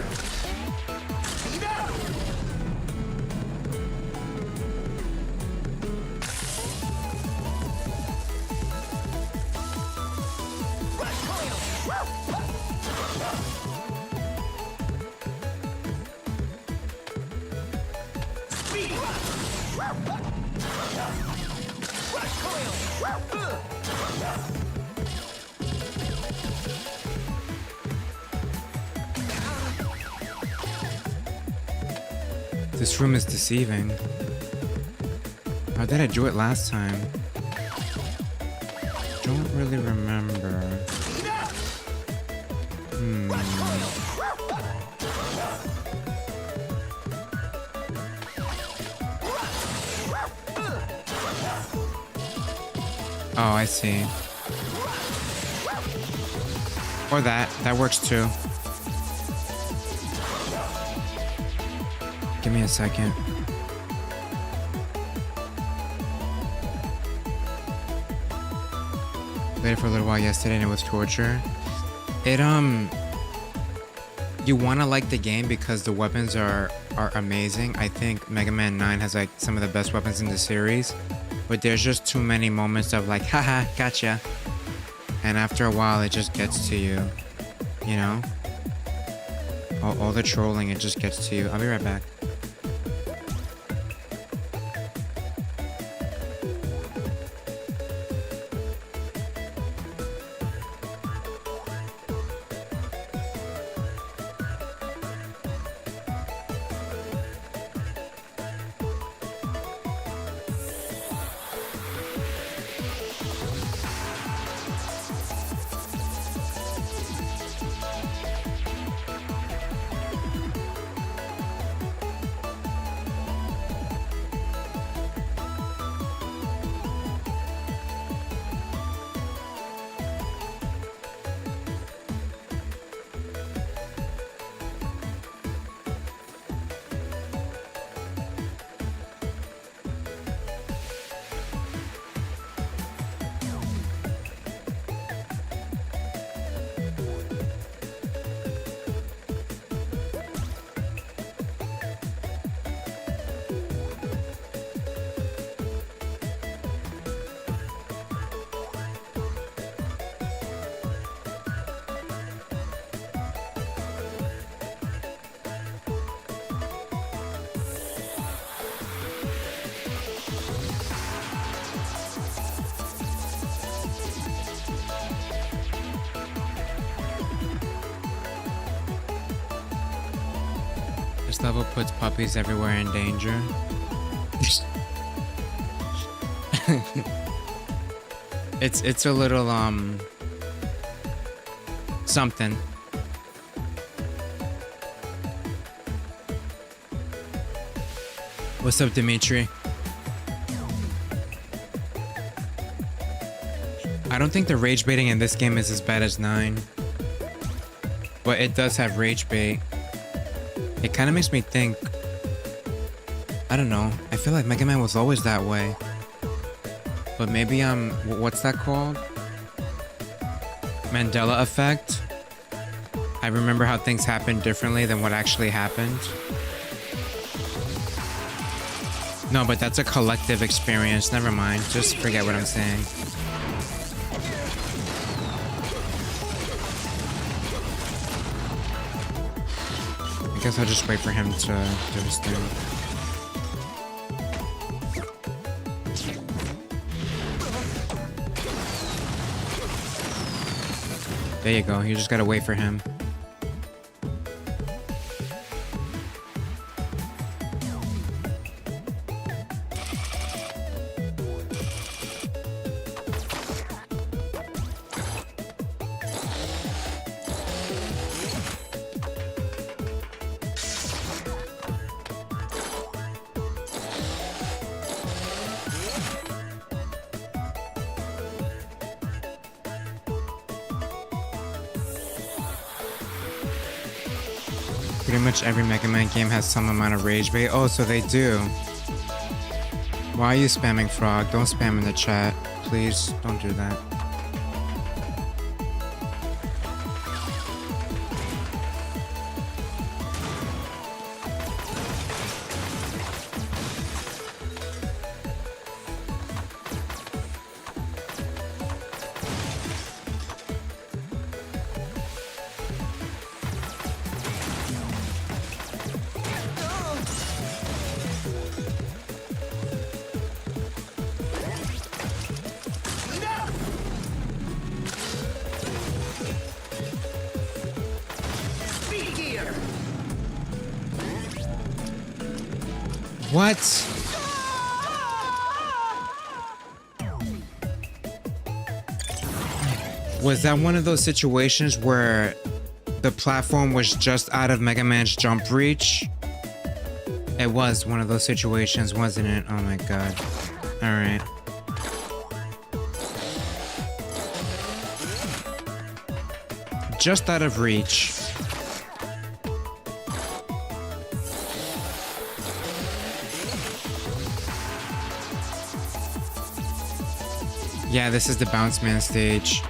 This room is deceiving. How did I do it last time? Don't really remember. Oh, I see. Or that. That works too. Give me a second. Played it for a little while yesterday and it was torture. You wanna like the game because the weapons are amazing. I think Mega Man 9 has like some of the best weapons in the series. But there's just too many moments of like, haha, gotcha. And after a while it just gets to you. You know? All the trolling, it just gets to you. I'll be right back. This level puts puppies everywhere in danger. It's a little something. What's up, Dimitri? I don't think the rage baiting in this game is as bad as 9. But it does have rage bait. It kind of makes me think, I don't know, I feel like Mega Man was always that way. But maybe what's that called? Mandela effect? I remember how things happened differently than what actually happened. No, but that's a collective experience. Never mind. Just forget what I'm saying. I guess I'll just wait for him to do his thing. There you go. You just gotta wait for him. Pretty much every Mega Man game has some amount of rage bait. Oh, so they do. Why are you spamming Frog? Don't spam in the chat. Please, don't do that. What? Was that one of those situations where the platform was just out of Mega Man's jump reach? It was one of those situations, wasn't it? Oh my god. Alright. Just out of reach. Yeah, this is the Bounce Man stage.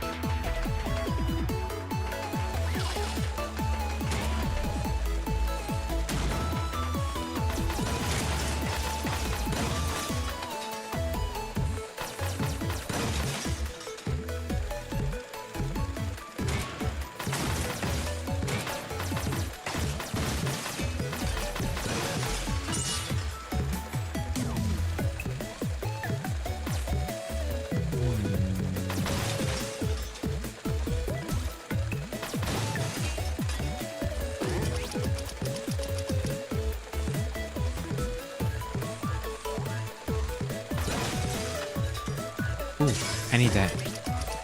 Ooh, I need that.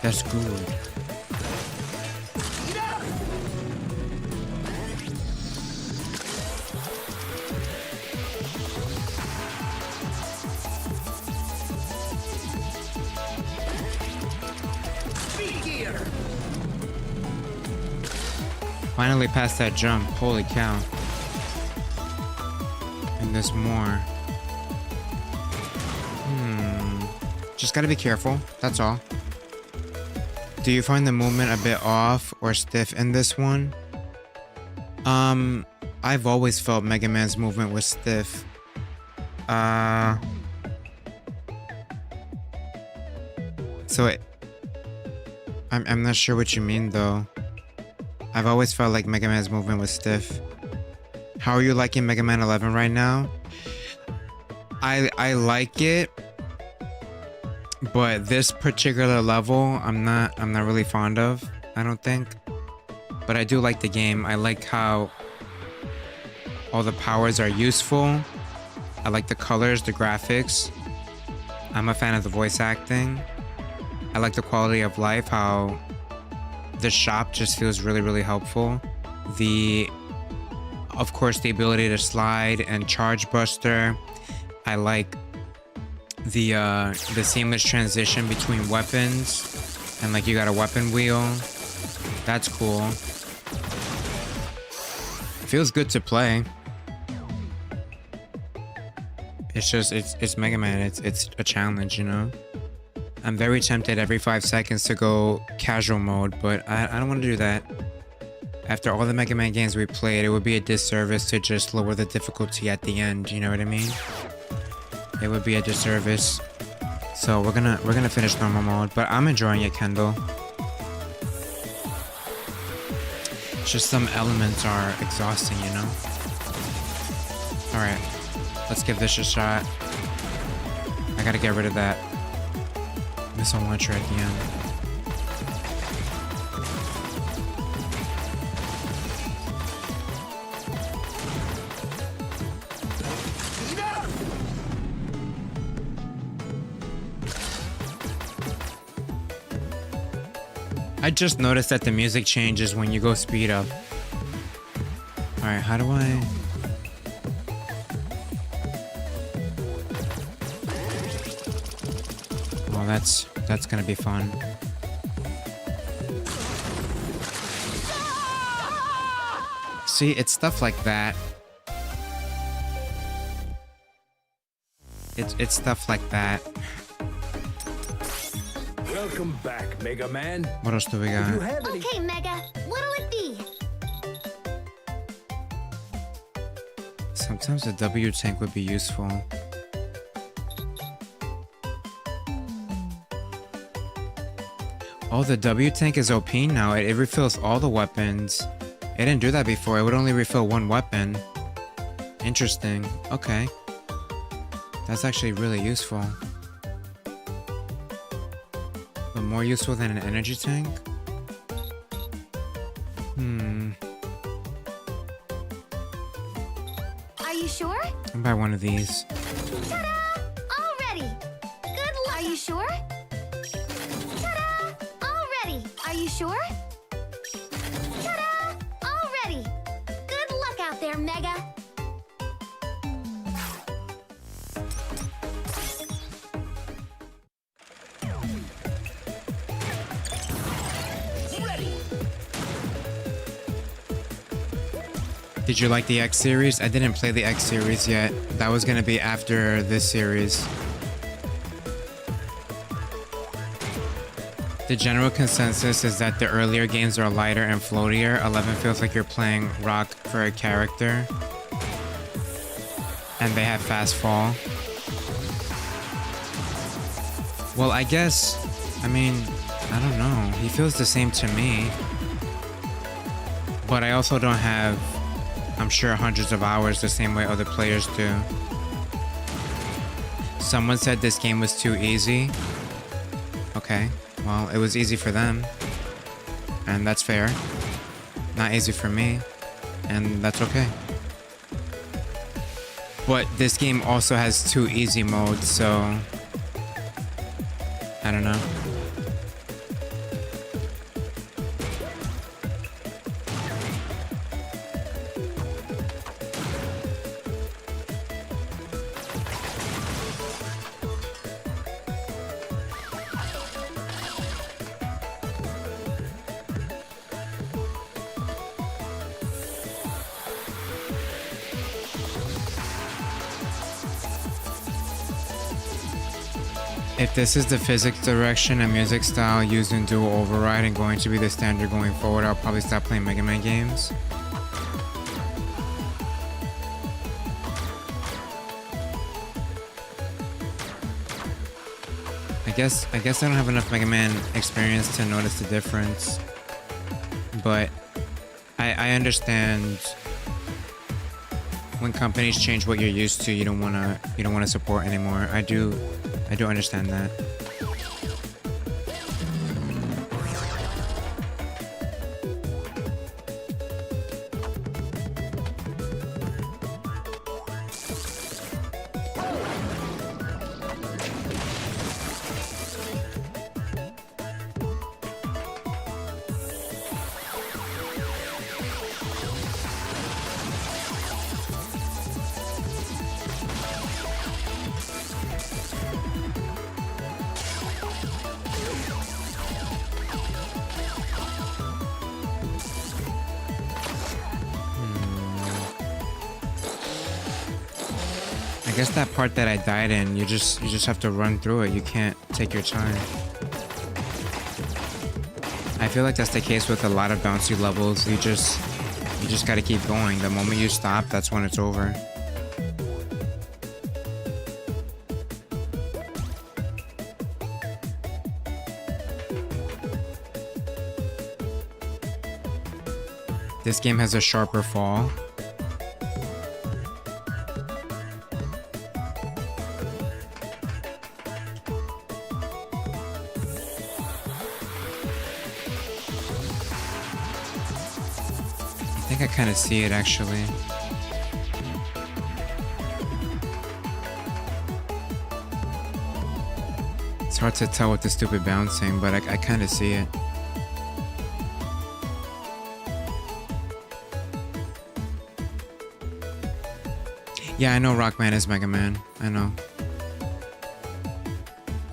That's good. Finally passed that jump. Holy cow. And there's more. Just gotta be careful, that's all. Do you find the movement a bit off or stiff in this one? I've always felt Mega Man's movement was stiff. I'm not sure what you mean though. I've always felt like Mega Man's movement was stiff. How are you liking Mega Man 11 right now? I like it. But this particular level, I'm not really fond of, I don't think. But I do like the game. I like how All the powers are useful. I like the colors, the graphics. I'm a fan of the voice acting. I like the quality of life, how the shop just feels really, really helpful. Of course, the ability to slide and charge buster. I like the seamless transition between weapons, and like you got a weapon wheel. That's cool. It feels good to play. It's just it's Mega Man. It's a challenge, you know. I'm very tempted every 5 seconds to go casual mode, but I don't want to do that. After all the Mega Man games we played, it would be a disservice to just lower the difficulty at the end. You know what I mean? It would be a disservice. So we're gonna finish normal mode, but I'm enjoying it, Kendall. It's just some elements are exhausting, you know. All right, let's give this a shot. I gotta get rid of that missile launcher at the end. I just noticed that the music changes when you go speed up. Alright, how do I... Oh, that's gonna be fun. See, it's stuff like that. It's stuff like that. Welcome back, Mega Man. What else do we If you got? have any... Okay, Mega. What'll it be? Sometimes a W tank would be useful. Oh, the W tank is OP now. It refills all the weapons. It didn't do that before. It would only refill one weapon. Interesting. Okay. That's actually really useful. But more useful than an energy tank? Are you sure? I'll buy one of these. Ta-da! All ready. Good luck. Are you sure? Ta-da! All ready. Are you sure? Ta-da! All ready. Good luck out there, Mega. Did you like the X series? I didn't play the X series yet. That was gonna be after this series. The general consensus is that the earlier games are lighter and floatier. 11 feels like you're playing rock for a character. And they have fast fall. Well, I guess, I mean, I don't know. He feels the same to me. But I also don't have, I'm sure, hundreds of hours the same way other players do. Someone said this game was too easy. Okay, well, it was easy for them. And that's fair. Not easy for me. And that's okay. But this game also has 2 easy modes, so... I don't know. If this is the physics direction and music style used in Dual Override and going to be the standard going forward, I'll probably stop playing Mega Man games. I guess I don't have enough Mega Man experience to notice the difference. But I understand when companies change what you're used to, you don't wanna support anymore. I do understand that. guess that part that I died in, you just have to run through it. You can't take your time. I feel like that's the case with a lot of bouncy levels. You just gotta keep going. The moment you stop, that's when it's over. This game has a sharper fall. I think I kind of see it actually. It's hard to tell with the stupid bouncing, but I kind of see it. Yeah, I know Rockman is Mega Man. I know.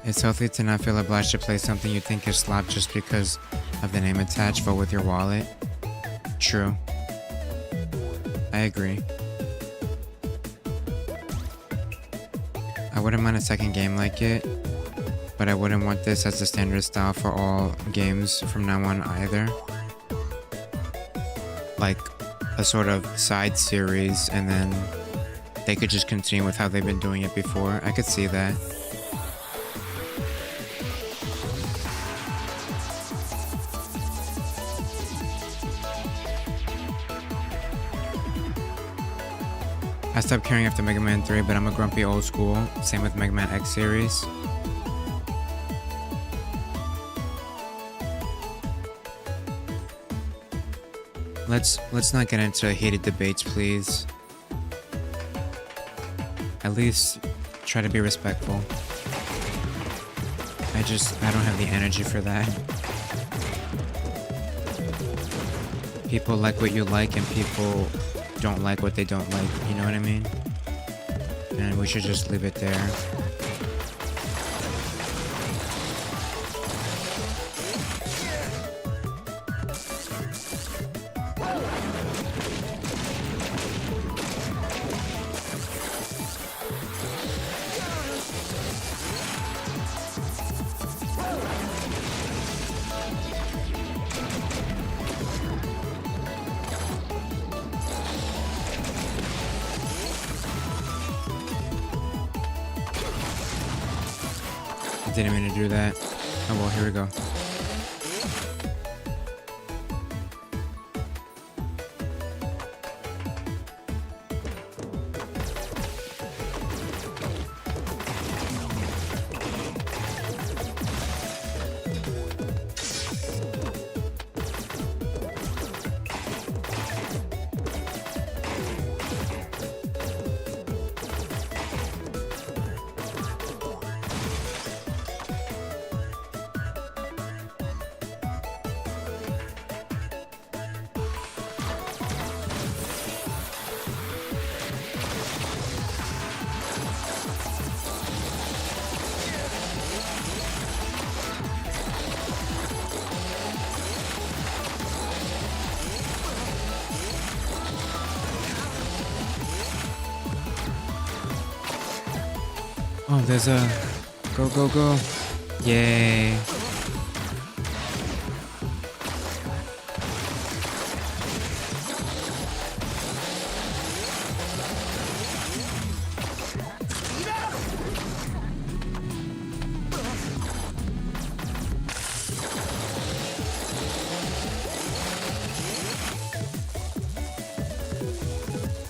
It's healthy to not feel obliged to play something you think is slop just because of the name attached, but with your wallet. True. I agree. I wouldn't mind a second game like it, but I wouldn't want this as the standard style for all games from now on either. Like a sort of side series, and then they could just continue with how they've been doing it before. I could see that. I stopped caring after Mega Man 3, but I'm a grumpy old school. Same with Mega Man X series. Let's not get into heated debates, please. At least try to be respectful. I don't have the energy for that. People like what you like and people don't like what they don't like, you know what I mean? And we should just leave it there. I didn't mean to do that. Oh well, here we go. Oh, there's a... Go, go, go. Yay.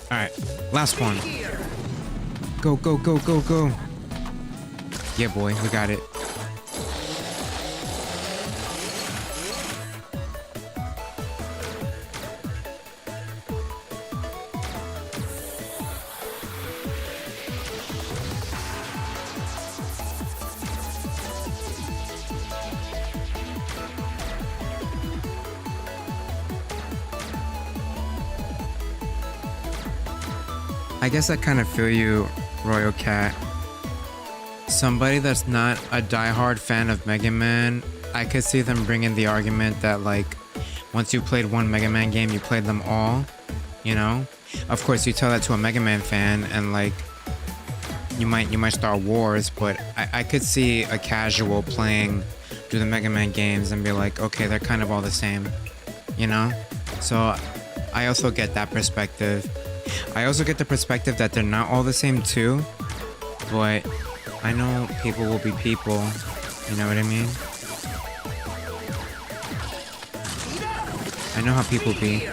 Alright, last one. Go, go, go, go, go. Yeah, boy, we got it. I guess I kind of feel you, Royal Cat. Somebody that's not a diehard fan of Mega Man, I could see them bringing the argument that, like, once you played one Mega Man game, you played them all, you know? Of course, you tell that to a Mega Man fan, and, like, you might start wars, but I could see a casual playing through the Mega Man games and be like, okay, they're kind of all the same, you know? So I also get that perspective. I also get the perspective that they're not all the same too, but I know people will be people, you know what I mean? I know how people be.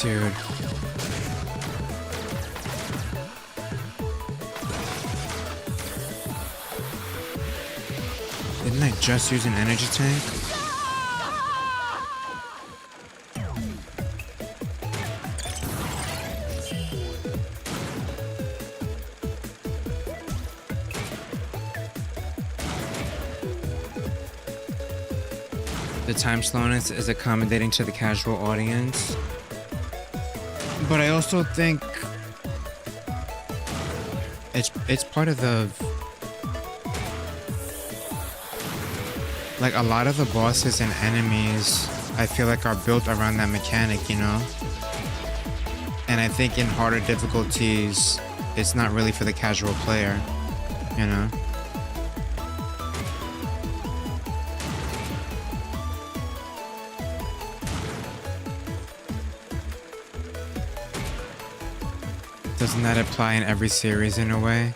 Dude. Didn't I just use an energy tank? The time slowness is accommodating to the casual audience. But I also think it's part of the, like, a lot of the bosses and enemies I feel like are built around that mechanic, you know? And I think in harder difficulties it's not really for the casual player, you know? Doesn't that apply in every series in a way?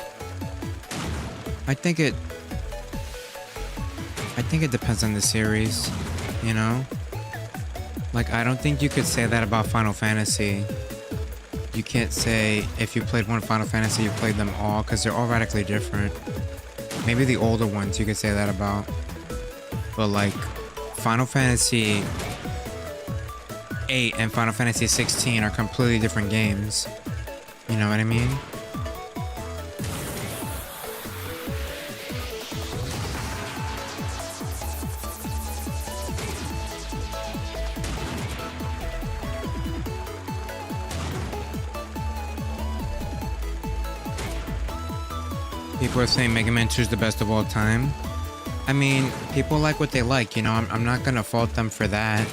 I think it depends on the series, you know? Like, I don't think you could say that about Final Fantasy. You can't say if you played one Final Fantasy, you played them all, because they're all radically different. Maybe the older ones you could say that about. But like, Final Fantasy 8 and Final Fantasy 16 are completely different games. You know what I mean? People are saying Mega Man 2 is the best of all time. I mean, people like what they like, you know, I'm not gonna fault them for that.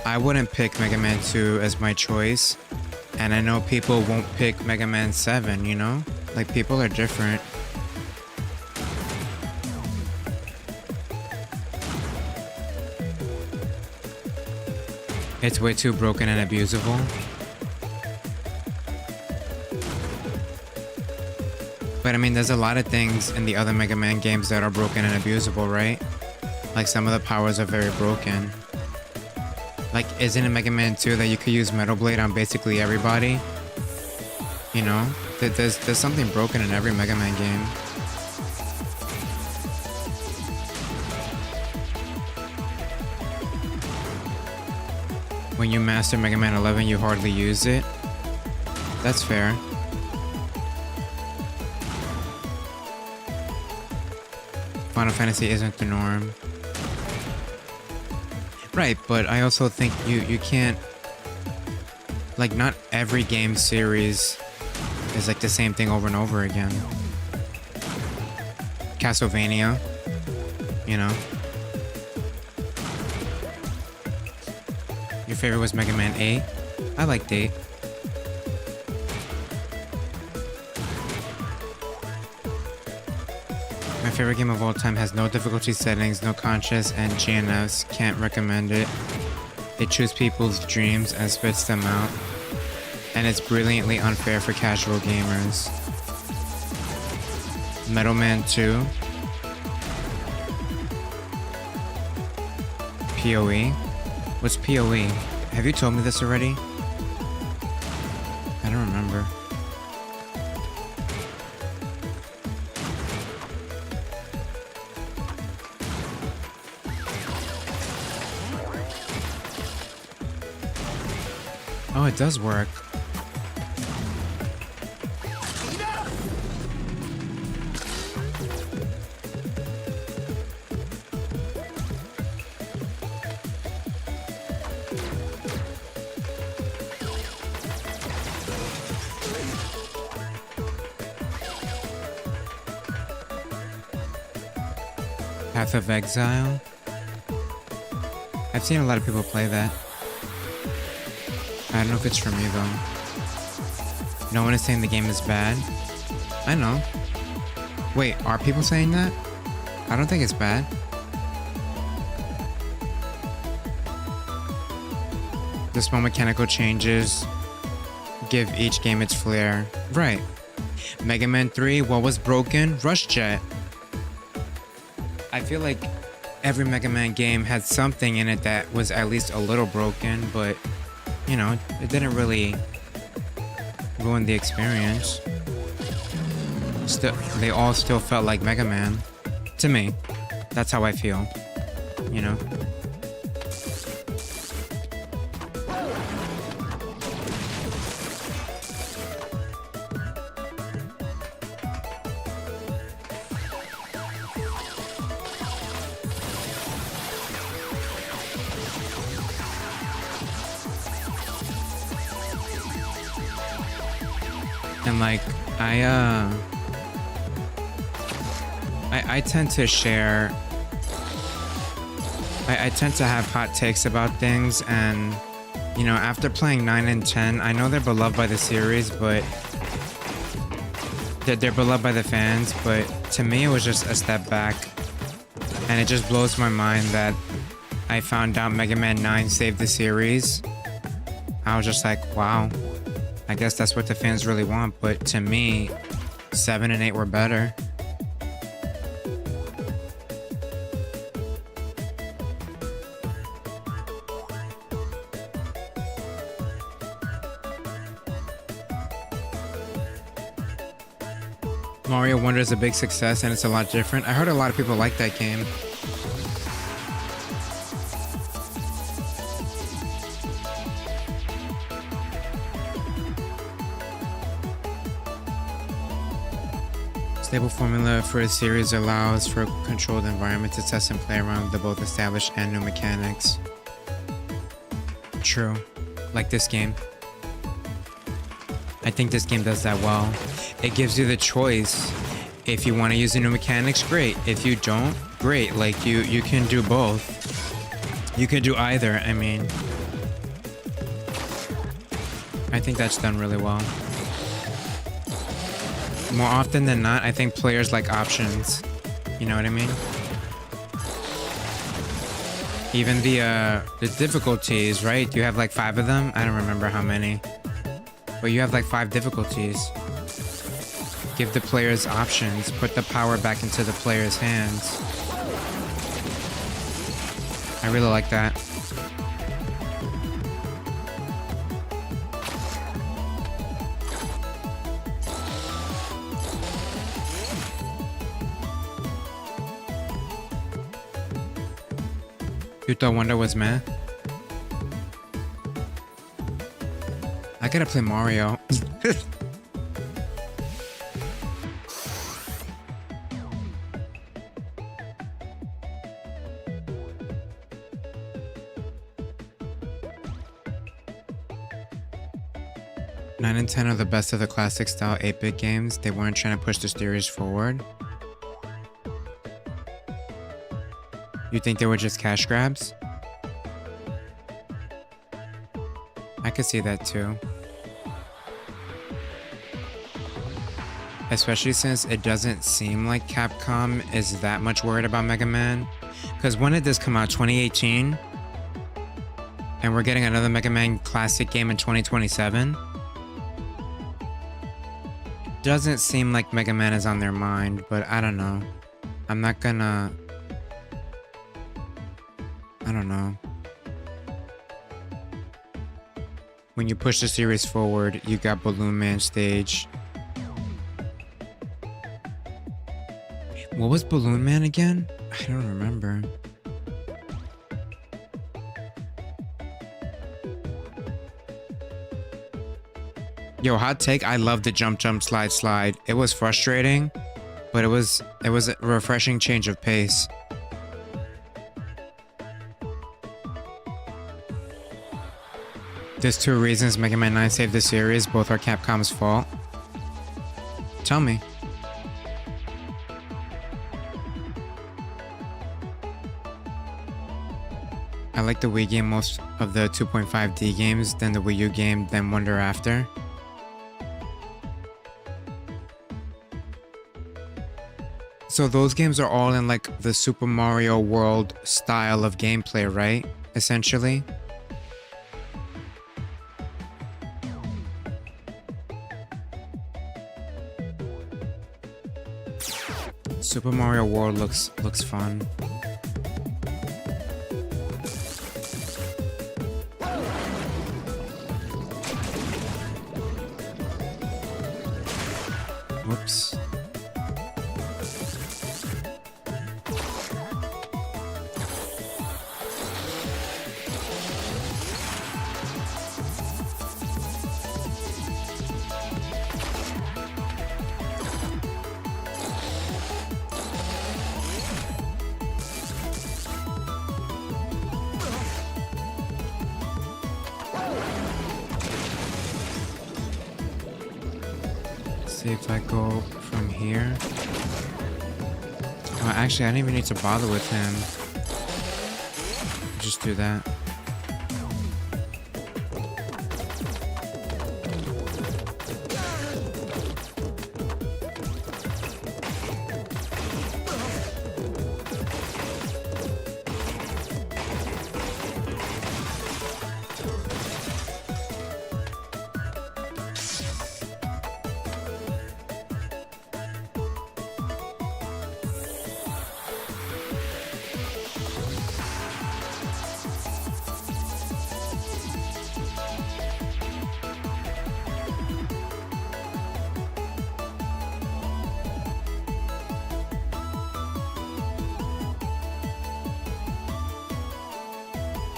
I wouldn't pick Mega Man 2 as my choice. And I know people won't pick Mega Man 7, you know? Like, people are different. It's way too broken and abusable. But I mean, there's a lot of things in the other Mega Man games that are broken and abusable, right? Like, some of the powers are very broken. Like, isn't it Mega Man 2 that you could use Metal Blade on basically everybody? You know? There's something broken in every Mega Man game. When you master Mega Man 11, you hardly use it. That's fair. Final Fantasy isn't the norm. Right, but I also think you can't, like, not every game series is like the same thing over and over again. Castlevania, you know. Your favorite was Mega Man 8? I liked 8. My favorite game of all time has no difficulty settings, no conscious, and GNFs. Can't recommend it. It chews people's dreams and spits them out. And it's brilliantly unfair for casual gamers. Metal Man 2. PoE? What's PoE? Have you told me this already? I don't remember. Oh, it does work. Path of Exile. I've seen a lot of people play that. I don't know if it's for me though. No one is saying the game is bad. I know. Wait, are people saying that? I don't think it's bad. The small mechanical changes give each game its flair. Right. Mega Man 3, what was broken? Rush Jet. I feel like every Mega Man game had something in it that was at least a little broken, but you know, it didn't really ruin the experience. Still, they all still felt like Mega Man. To me, that's how I feel, you know? And like, I tend to share, I tend to have hot takes about things, and you know, after playing 9 and 10, I know they're beloved by the series, but they're beloved by the fans, but to me it was just a step back, and it just blows my mind that I found out Mega Man 9 saved the series. I was just like, wow, I guess that's what the fans really want, but to me, 7 and 8 were better. Mario Wonder is a big success and it's a lot different. I heard a lot of people like that game. Stable formula for a series allows for a controlled environment to test and play around with the both established and new mechanics. True. Like this game. I think this game does that well. It gives you the choice. If you want to use the new mechanics, great. If you don't, great. Like you can do both. You can do either. I mean, I think that's done really well. More often than not, I think players like options. You know what I mean? Even the difficulties, right? You have like 5 of them. I don't remember how many. But you have like 5 difficulties. Give the players options. Put the power back into the player's hands. I really like that. You thought Wonder was meh? I gotta play Mario. Nine and 10 are the best of the classic style 8-bit games. They weren't trying to push the series forward. You think they were just cash grabs? I could see that too. Especially since it doesn't seem like Capcom is that much worried about Mega Man. Because when did this come out? 2018? And we're getting another Mega Man classic game in 2027? Doesn't seem like Mega Man is on their mind, but I don't know. I'm not gonna... I don't know. when you push the series forward, you got Balloon Man stage. What was Balloon Man again? I don't remember. Yo, hot take, I love the jump jump slide slide. It was frustrating, but it was a refreshing change of pace. There's two reasons Mega Man 9 saved the series, both are Capcom's fault. Tell me. I like the Wii game most of the 2.5D games, then the Wii U game, then Wonder After. So those games are all in like the Super Mario World style of gameplay, right? Essentially. Super Mario World looks fun. Whoops. See if I go from here. Oh, actually, I didn't even need to bother with him. Just do that.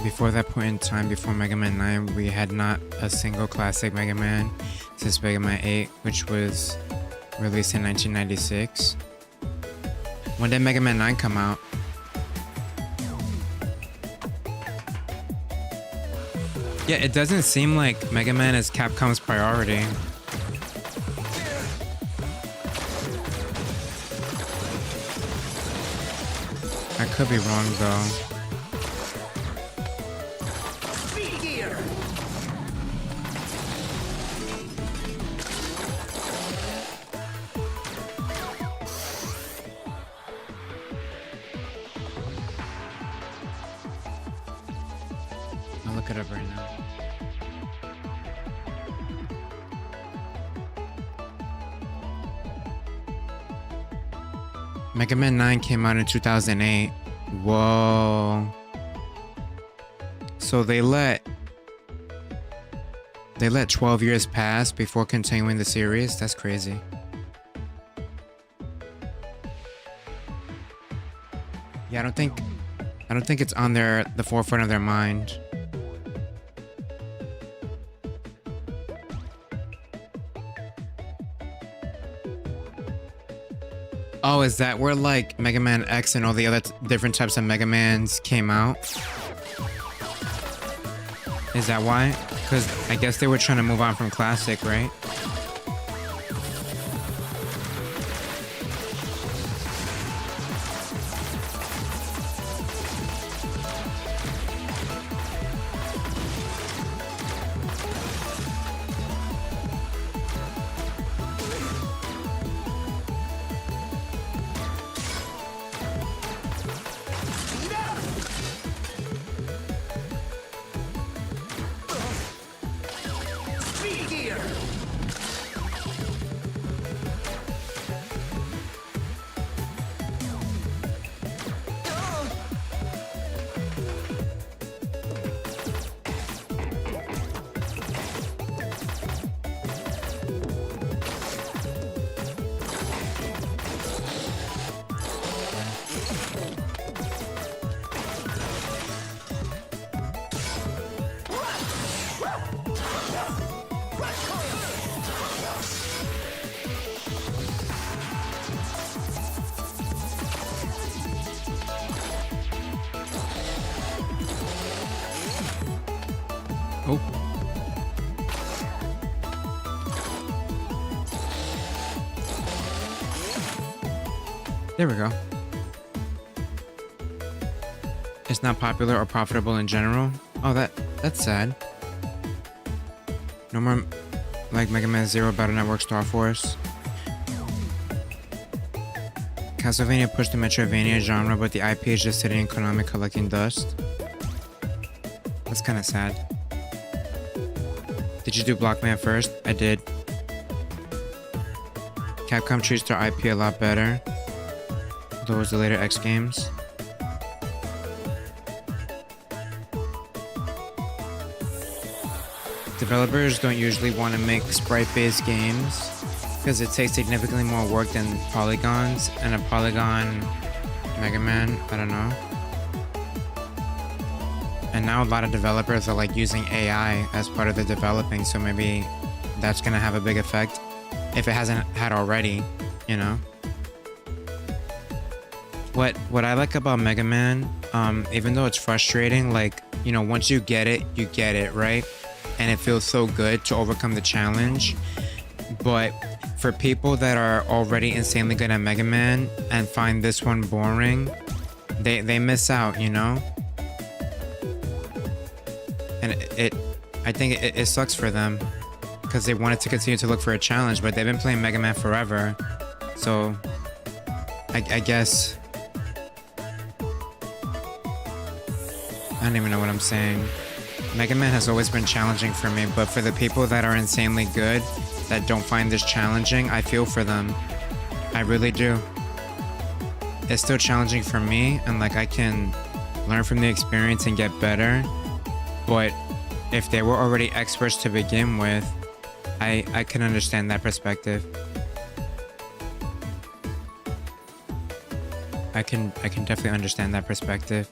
Before that point in time, before Mega Man 9, we had not a single classic Mega Man since Mega Man 8, which was released in 1996. When did Mega Man 9 come out? Yeah, it doesn't seem like Mega Man is Capcom's priority. I could be wrong though. I'll look it up right now. Mega Man 9 came out in 2008. Whoa. So they let 12 years pass before continuing the series? That's crazy. Yeah, I don't think it's on the forefront of their mind. Oh, is that where like Mega Man X and all the other different types of Mega Mans came out? Is that why? Because I guess they were trying to move on from Classic, right? There we go. It's not popular or profitable in general. Oh, that's sad. No more like Mega Man Zero, Battle Network, Star Force. Castlevania pushed the Metroidvania genre, but the IP is just sitting in Konami collecting dust. That's kind of sad. Did you do Blockman first? I did. Capcom treats their IP a lot better. Those the later X games. Developers don't usually want to make sprite-based games because it takes significantly more work than polygons, and a polygon Mega Man, I don't know. And now a lot of developers are like using AI as part of the developing, so maybe that's gonna have a big effect if it hasn't had already, you know. What I like about Mega Man, even though it's frustrating, like, you know, once you get it, right? And it feels so good to overcome the challenge. But for people that are already insanely good at Mega Man and find this one boring, they miss out, you know? And I think it sucks for them because they wanted to continue to look for a challenge, but they've been playing Mega Man forever. So I guess I don't even know what I'm saying. Mega Man has always been challenging for me, but for the people that are insanely good, that don't find this challenging, I feel for them. I really do. It's still challenging for me, and like I can learn from the experience and get better, but if they were already experts to begin with, I can understand that perspective. I can definitely understand that perspective.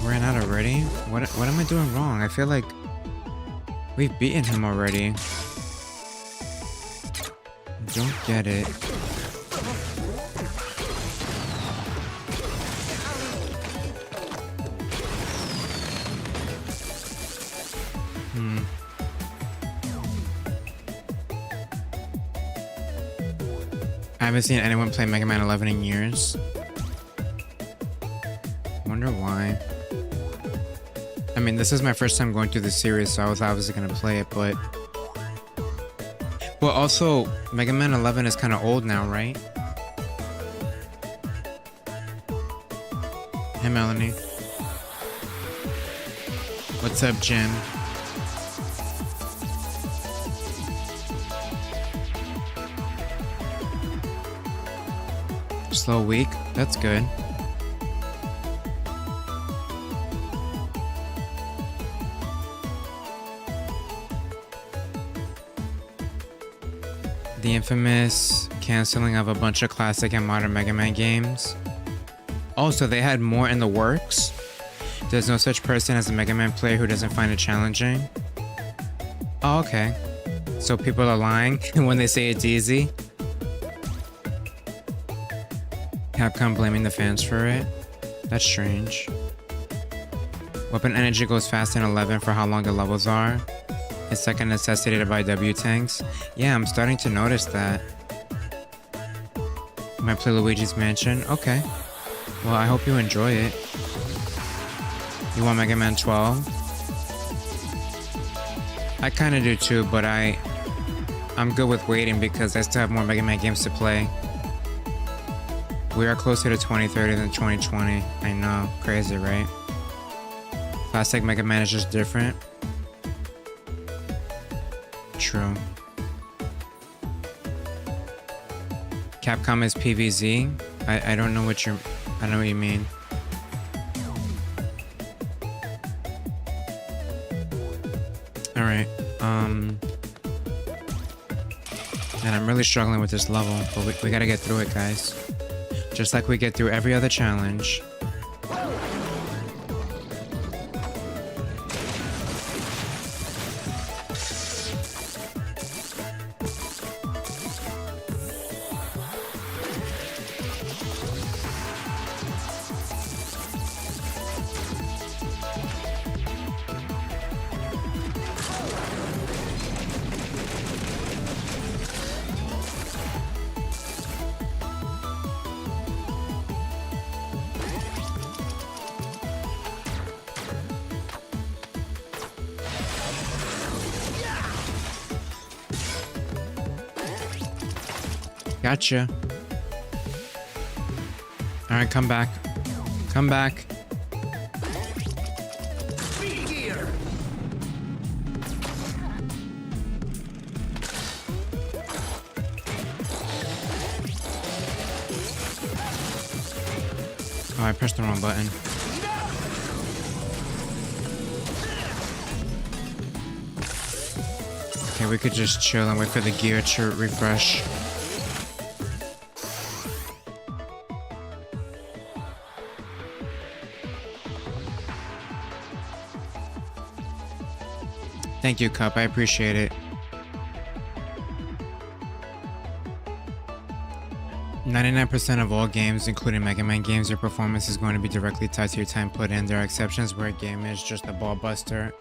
Ran out already? What am I doing wrong? I feel like we've beaten him already. I don't get it. I haven't seen anyone play Mega Man 11 in years. Wonder why. I mean, this is my first time going through the series, so I was obviously gonna play it, but well, also Mega Man 11 is kind of old now, right? Hey, Melanie. What's up, Jim? Slow week? That's good. The infamous canceling of a bunch of classic and modern Mega Man games. Also, they had more in the works. There's no such person as a Mega Man player who doesn't find it challenging. Oh, okay. So people are lying when they say it's easy. Capcom blaming the fans for it. That's strange. Weapon energy goes fast in 11 for how long the levels are. It's like a necessity to buy W tanks. Yeah, I'm starting to notice that. Might play Luigi's Mansion. Okay. Well, I hope you enjoy it. You want Mega Man 12? I kind of do too, but I'm good with waiting because I still have more Mega Man games to play. We are closer to 2030 than 2020. I know, crazy, right? Classic Mega Man is just different. True. Capcom is PVZ? I don't know what you mean. Alright, and I'm really struggling with this level, but we gotta get through it, guys. Just like we get through every other challenge. Gotcha. Alright, come back. Come back. Speed gear. Oh, I pressed the wrong button. Okay, we could just chill and wait for the gear to refresh. Thank you, Cup. I appreciate it. 99% of all games, including Mega Man games, your performance is going to be directly tied to your time put in. There are exceptions where a game is just a ball buster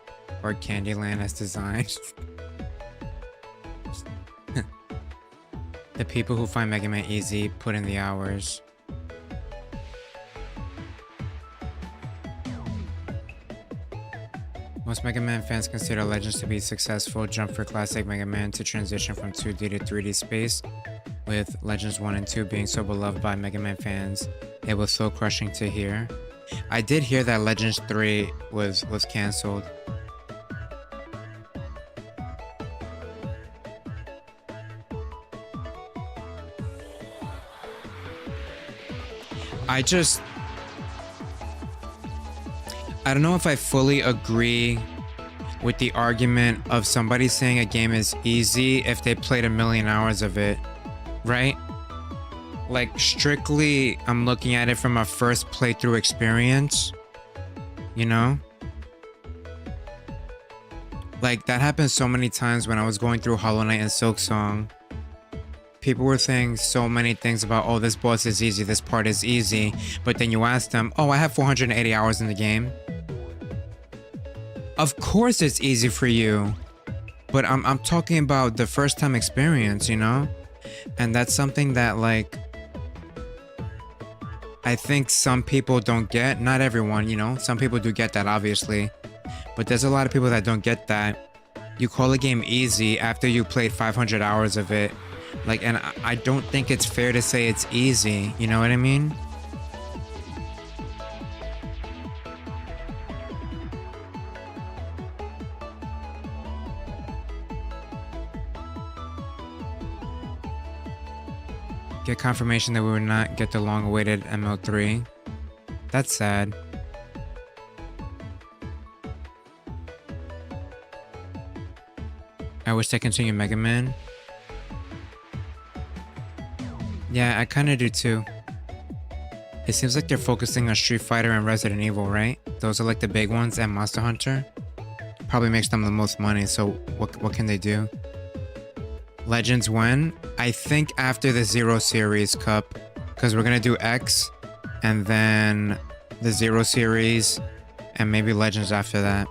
or Candyland as designed. The people who find Mega Man easy put in the hours. Most Mega Man fans consider Legends to be a successful jump for classic Mega Man to transition from 2D to 3D space, with Legends 1 and 2 being so beloved by Mega Man fans. It was so crushing to hear. I did hear that Legends 3 was cancelled. I don't know if I fully agree with the argument of somebody saying a game is easy if they played 1,000,000 hours of it, right? Like, strictly, I'm looking at it from a first playthrough experience, you know? Like, that happened so many times when I was going through Hollow Knight and Silksong. People were saying so many things about, oh, this boss is easy, this part is easy, but then you ask them, oh, I have 480 hours in the game. Of course it's easy for you, but I'm talking about the first time experience, you know? And that's something that, like, I think some people don't get. Not everyone, you know? Some people do get that, obviously. But there's a lot of people that don't get that. You call a game easy after you played 500 hours of it. Like, and I don't think it's fair to say it's easy, you know what I mean? Get confirmation that we would not get the long-awaited ML3. That's sad. I wish they continued Mega Man. Yeah, I kinda do too. It seems like they're focusing on Street Fighter and Resident Evil, right? Those are like the big ones, and Monster Hunter. Probably makes them the most money, so what can they do? Legends when? I think after the Zero Series Cup, because we're gonna do X, and then the Zero Series, and maybe Legends after that.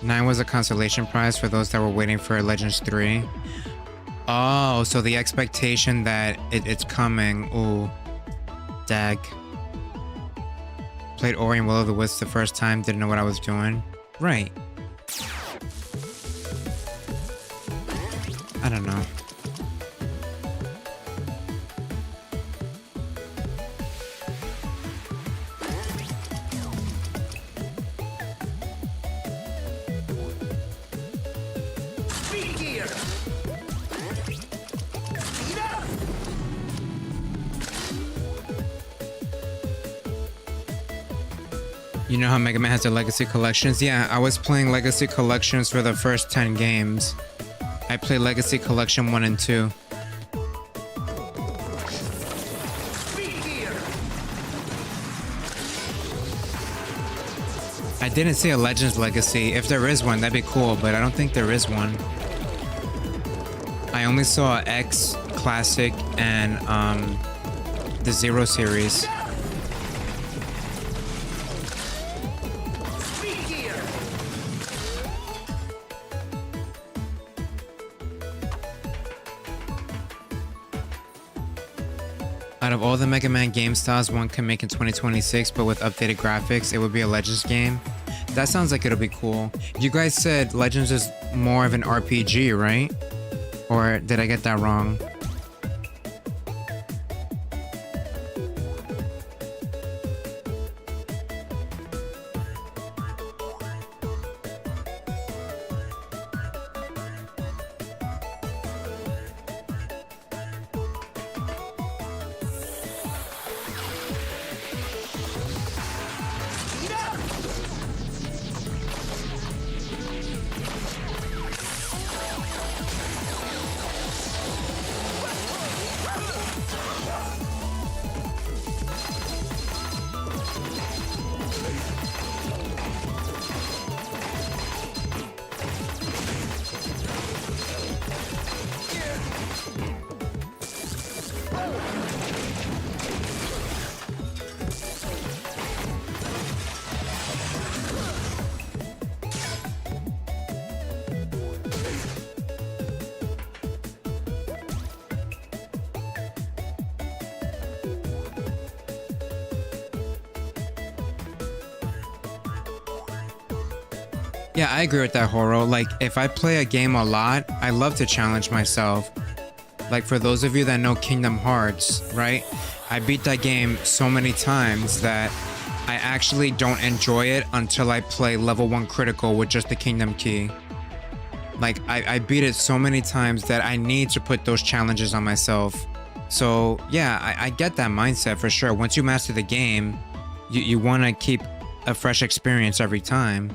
Nine was a consolation prize for those that were waiting for Legends 3. Oh, so the expectation that it's coming. Ooh. Dag. Played Ori and Will of the Wisps the first time, didn't know what I was doing. Right. I don't know. Speed gear. Speed up. You know how Mega Man has the Legacy Collections? Yeah, I was playing Legacy Collections for the first 10 games. I played Legacy Collection 1 and 2. I didn't see a Legends Legacy. If there is one, that'd be cool, but I don't think there is one. I only saw X, Classic, and the Zero series. Out of all the Mega Man game styles one can make in 2026, but with updated graphics, it would be a Legends game. That sounds like it'll be cool. You guys said Legends is more of an RPG, right? Or did I get that wrong? Yeah, I agree with that, Horo. Like, if I play a game a lot, I love to challenge myself. Like, for those of you that know Kingdom Hearts, right? I beat that game so many times that I actually don't enjoy it until I play level 1 critical with just the Kingdom Key. Like, I beat it so many times that I need to put those challenges on myself. So, yeah, I get that mindset for sure. Once you master the game, you want to keep a fresh experience every time.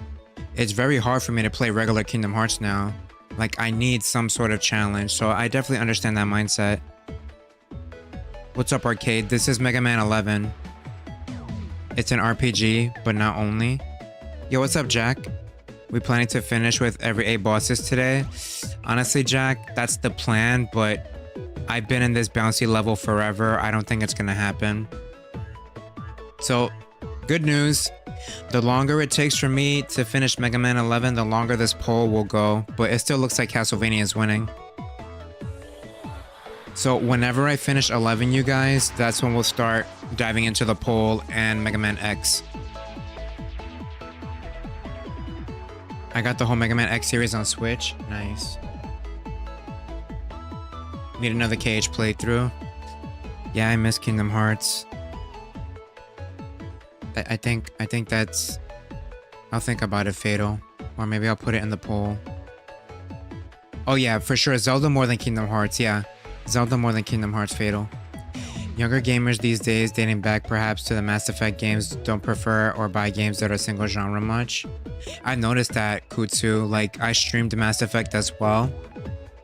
It's very hard for me to play regular Kingdom Hearts now. Like, I need some sort of challenge, so I definitely understand that mindset. What's up, Arcade? This is Mega Man 11. It's an RPG, but not only. Yo, what's up, Jack? We planning to finish with every 8 bosses today? Honestly, Jack, that's the plan, but I've been in this bouncy level forever. I don't think it's gonna happen. So, good news. The longer it takes for me to finish Mega Man 11, the longer this poll will go, but it still looks like Castlevania is winning. So whenever I finish 11, you guys, that's when we'll start diving into the poll and Mega Man X. I got the whole Mega Man X series on Switch. Nice. Need another KH playthrough. Yeah, I miss Kingdom Hearts. I think that's... I'll think about it, Fatal. Or maybe I'll put it in the poll. Oh yeah, for sure. Zelda more than Kingdom Hearts, yeah. Zelda more than Kingdom Hearts, Fatal. Younger gamers these days, dating back perhaps to the Mass Effect games, don't prefer or buy games that are single genre much. I noticed that, Kutsu. Like, I streamed Mass Effect as well.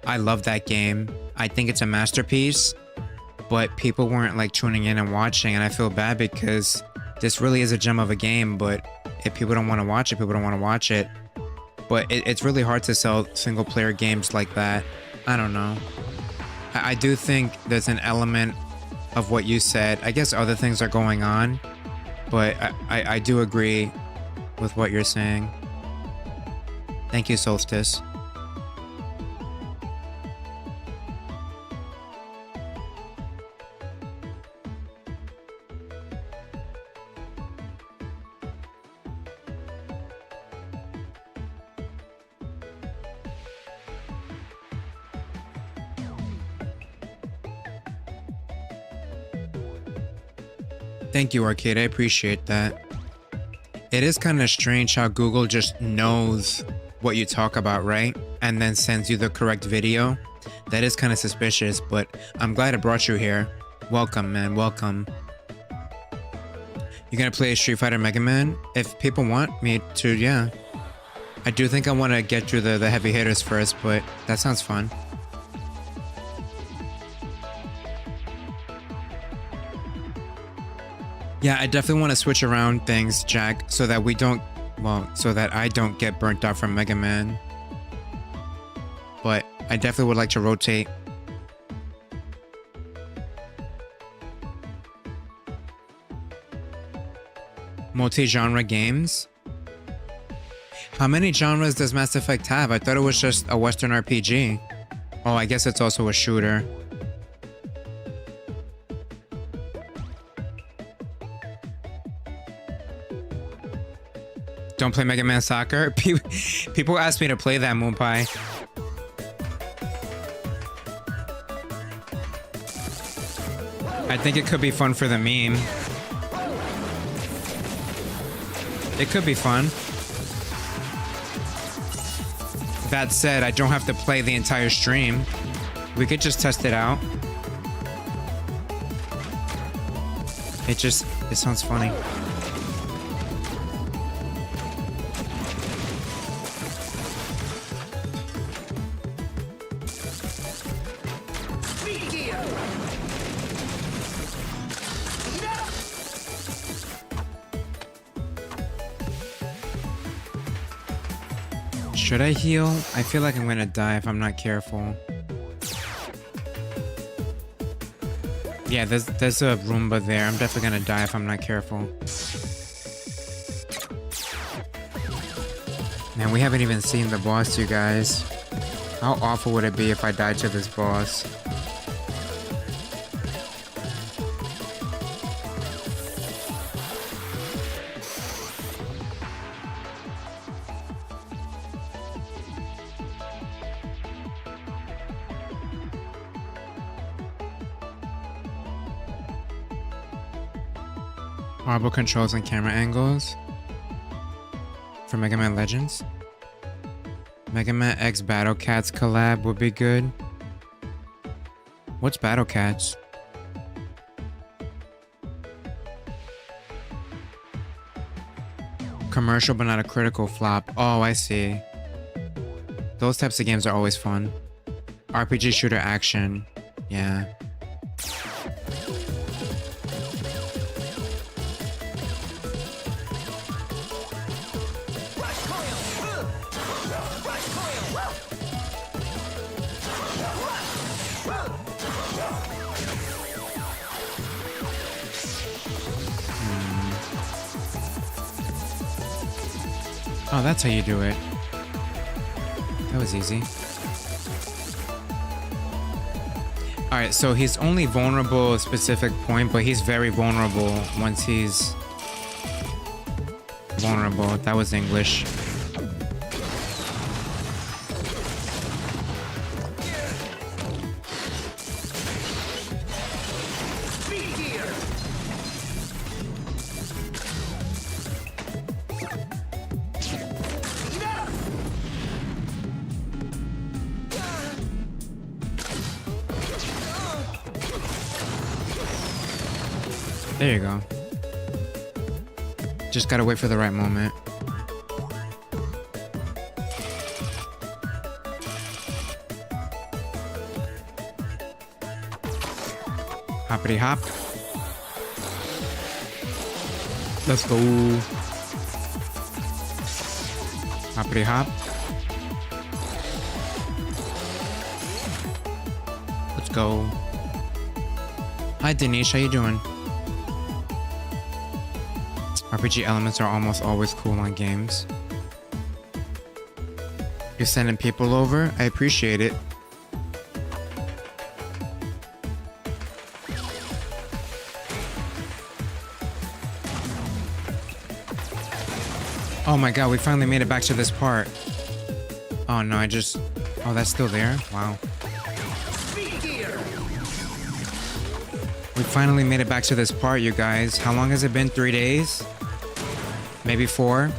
I love that game. I think it's a masterpiece. But people weren't like tuning in and watching, and I feel bad because this really is a gem of a game, but if people don't want to watch it, people don't want to watch it. But it's really hard to sell single player games like that. I don't know. I do think there's an element of what you said. I guess other things are going on, but I do agree with what you're saying. Thank you, Solstice. Thank you, Arcade. I appreciate that. It is kind of strange how Google just knows what you talk about, right? And then sends you the correct video. That is kind of suspicious, but I'm glad it brought you here. Welcome, man. Welcome. You're gonna play Street Fighter Mega Man? If people want me to, yeah. I do think I want to get through the heavy hitters first, but that sounds fun. Yeah, I definitely want to switch around things, Jack, so that we don't, well, so that I don't get burnt out from Mega Man. But I definitely would like to rotate. Multi-genre games? How many genres does Mass Effect have? I thought it was just a Western RPG. Oh, I guess it's also a shooter. Don't play Mega Man Soccer? People ask me to play that, Moonpie. I think it could be fun for the meme. It could be fun. That said, I don't have to play the entire stream. We could just test it out. It sounds funny. Should I heal? I feel like I'm gonna die if I'm not careful. Yeah, there's a Roomba there. I'm definitely gonna die if I'm not careful. Man, we haven't even seen the boss, you guys. How awful would it be if I died to this boss? Horrible controls and camera angles for Mega Man Legends. Mega Man X Battle Cats collab would be good. What's Battle Cats? Commercial but not a critical flop. Oh, I see. Those types of games are always fun. RPG shooter action. Yeah. Oh, that's how you do it. That was easy. Alright, so he's only vulnerable at a specific point, but he's very vulnerable once he's vulnerable. That was English. There you go. Just gotta wait for the right moment. Hoppity hop. Let's go. Hoppity hop. Let's go. Hi Denise, how you doing? RPG elements are almost always cool on games. You're sending people over? I appreciate it. Oh my god, we finally made it back to this part. Oh no, oh, that's still there? Wow. We finally made it back to this part, you guys. How long has it been? 3 days? Maybe 4?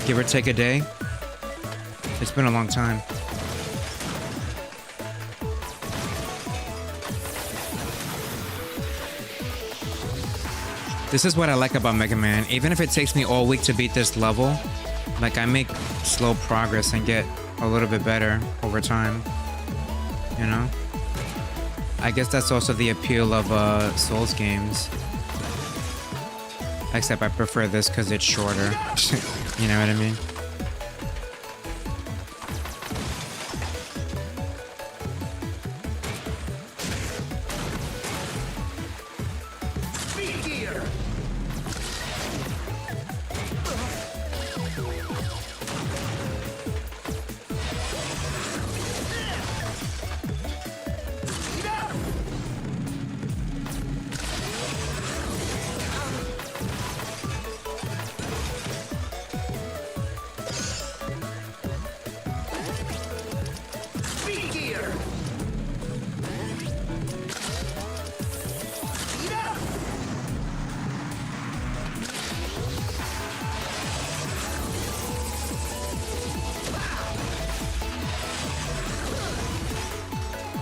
Give or take a day? It's been a long time. This is what I like about Mega Man. Even if it takes me all week to beat this level, like I make slow progress and get a little bit better over time. You know? I guess that's also the appeal of Souls games. Except I prefer this because it's shorter. You know what I mean?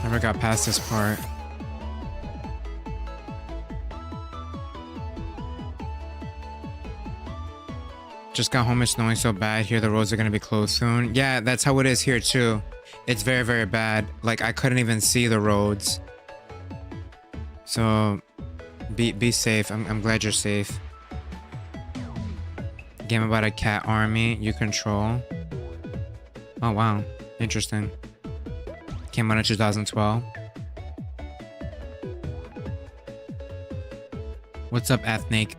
Never got past this part. Just got home, it's snowing so bad here, the roads are gonna be closed soon. Yeah, that's how it is here too. It's very, very bad. Like, I couldn't even see the roads. So, be safe. I'm glad you're safe. Game about a cat army you control. Oh, wow. Interesting. Came out in 2012. What's up, Ethnic?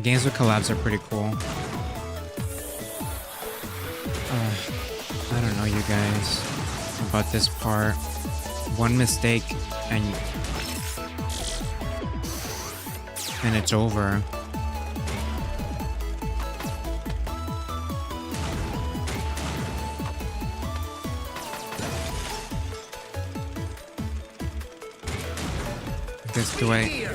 Games with collabs are pretty cool. I don't know, you guys, about this part. One mistake and it's over. This do I?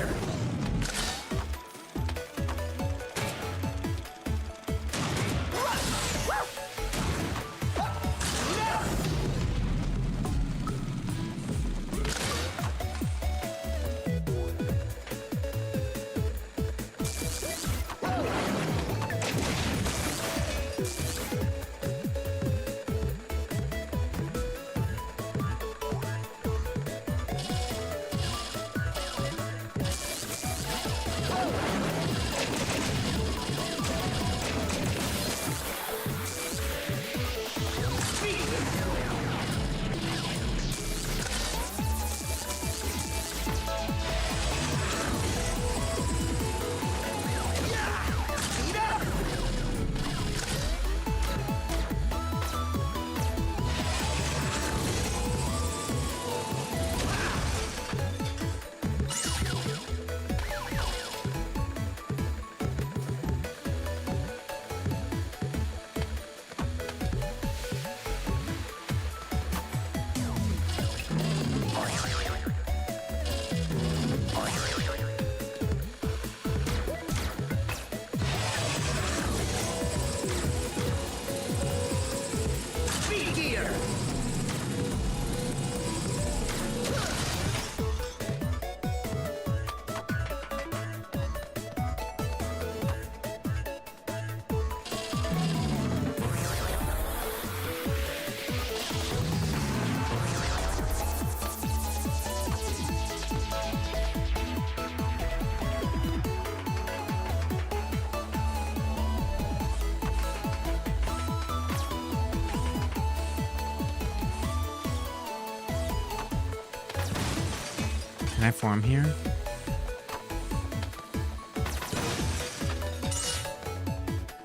Can I farm here?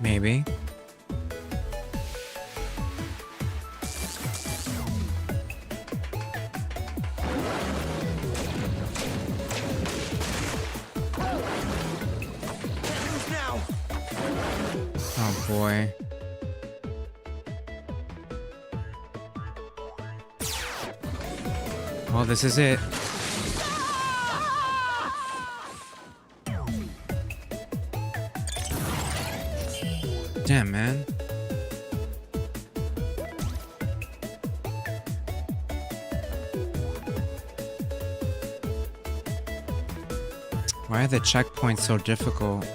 Maybe. Oh boy. Well, this is it. Damn, man. Why are the checkpoints so difficult?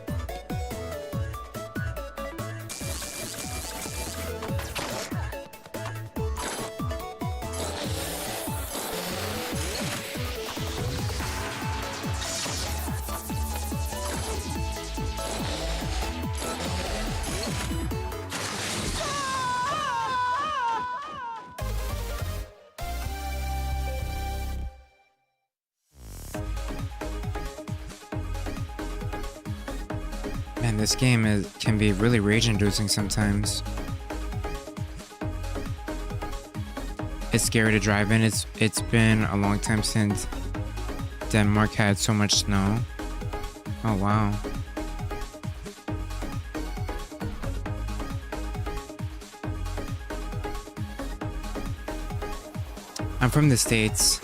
Man, this game can be really rage-inducing sometimes. It's scary to drive in. It's been a long time since Denmark had so much snow. Oh wow. I'm from the States.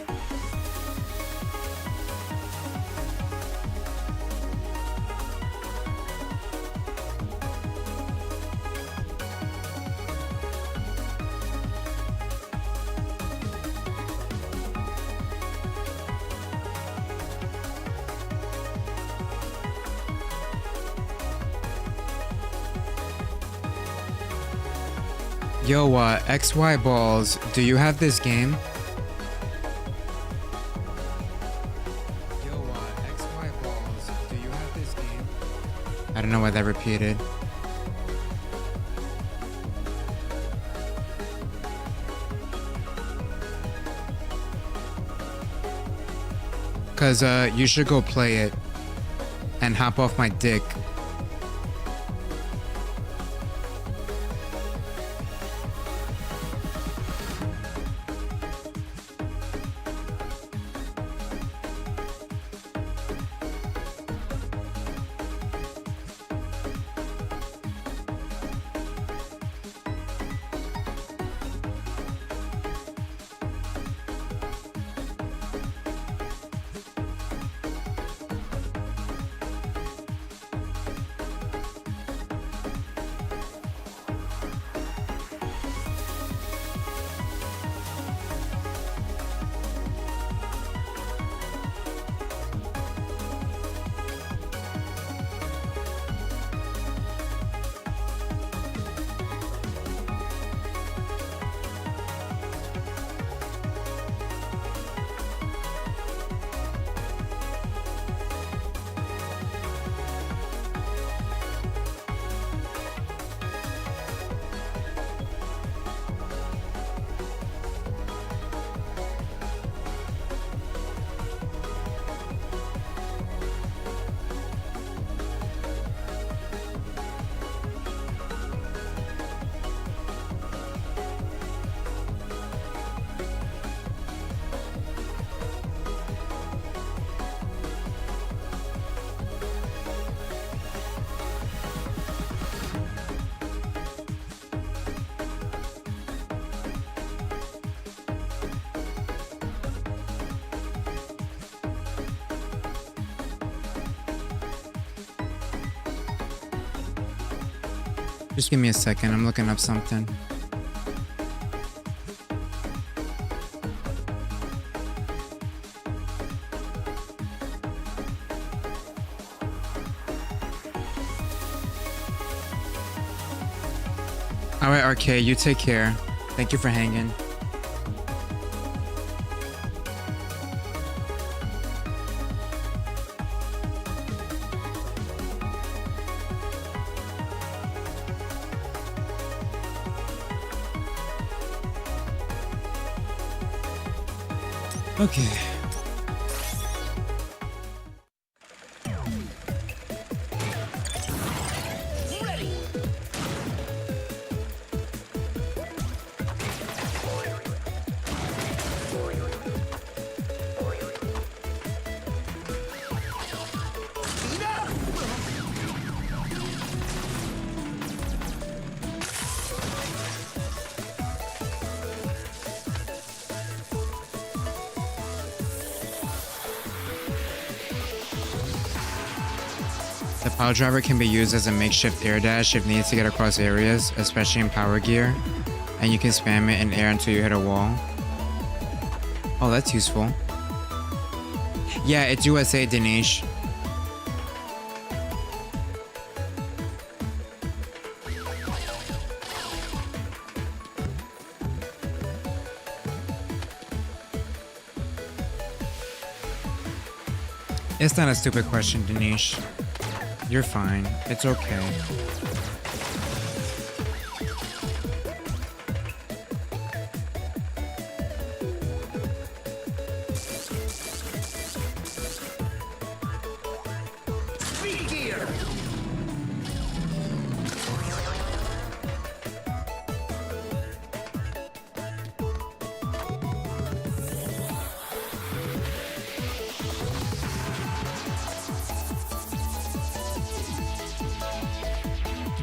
Yo, XY Balls, do you have this game? Yo, XY Balls, do you have this game? I don't know why that repeated. Cause you should go play it and hop off my dick. Just give me a second, I'm looking up something. Alright, RK, you take care. Thank you for hanging. Okay. The pile driver can be used as a makeshift air dash if needed to get across areas, especially in power gear, and you can spam it in air until you hit a wall. Oh, that's useful. Yeah, it's USA, Dinesh. It's not a stupid question, Danish. You're fine. It's okay. Speed gear.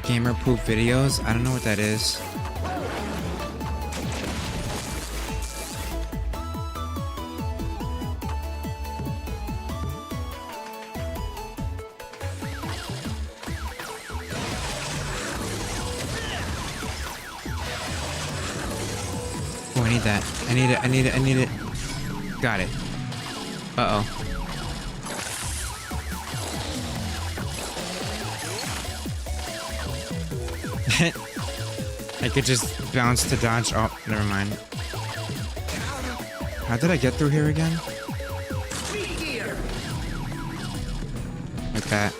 Gamer poop videos? I don't know what that is. Oh, I need that. I need it. I need it. I need it. Got it. Uh-oh. I could just bounce to dodge. Oh, never mind. How did I get through here again? Like that.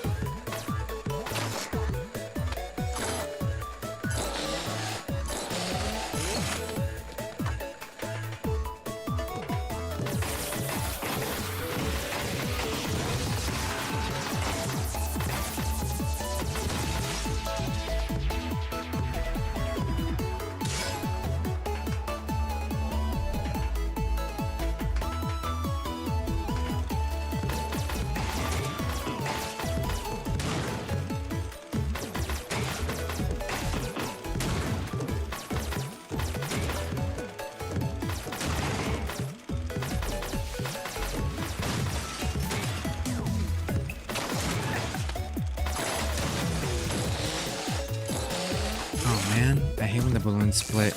Oh man, I hate when the balloons split.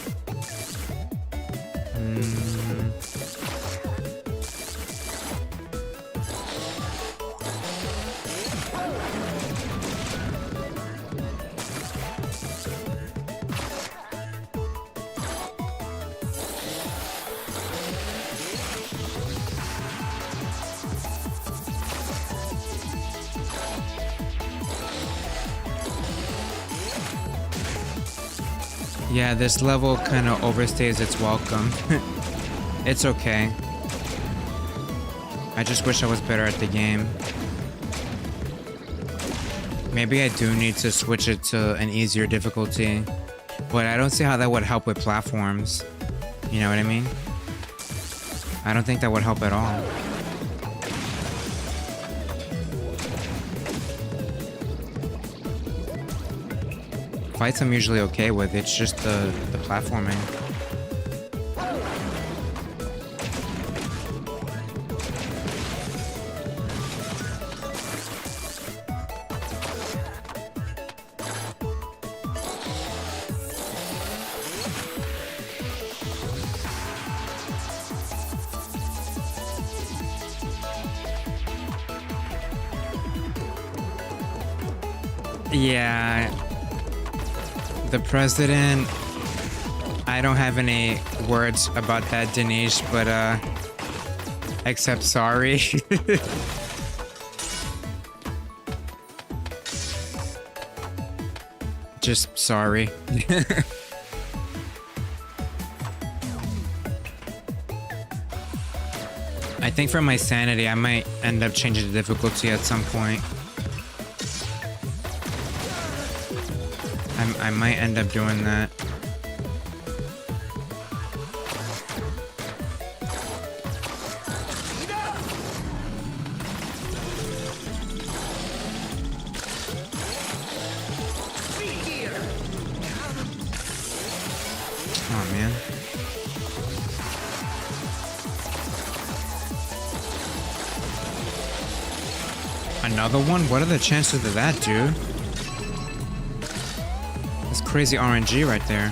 Yeah, this level kind of overstays its welcome. It's okay. I just wish I was better at the game. Maybe I do need to switch it to an easier difficulty, but I don't see how that would help with platforms. You know what I mean? I don't think that would help at all. Fights I'm usually okay with, it's just the platforming. Yeah. The president, I don't have any words about that, Dinesh, but except sorry. Just sorry. I think for my sanity, I might end up changing the difficulty at some point. I might end up doing that. Oh man. Another one? What are the chances of that, dude? That's crazy RNG right there.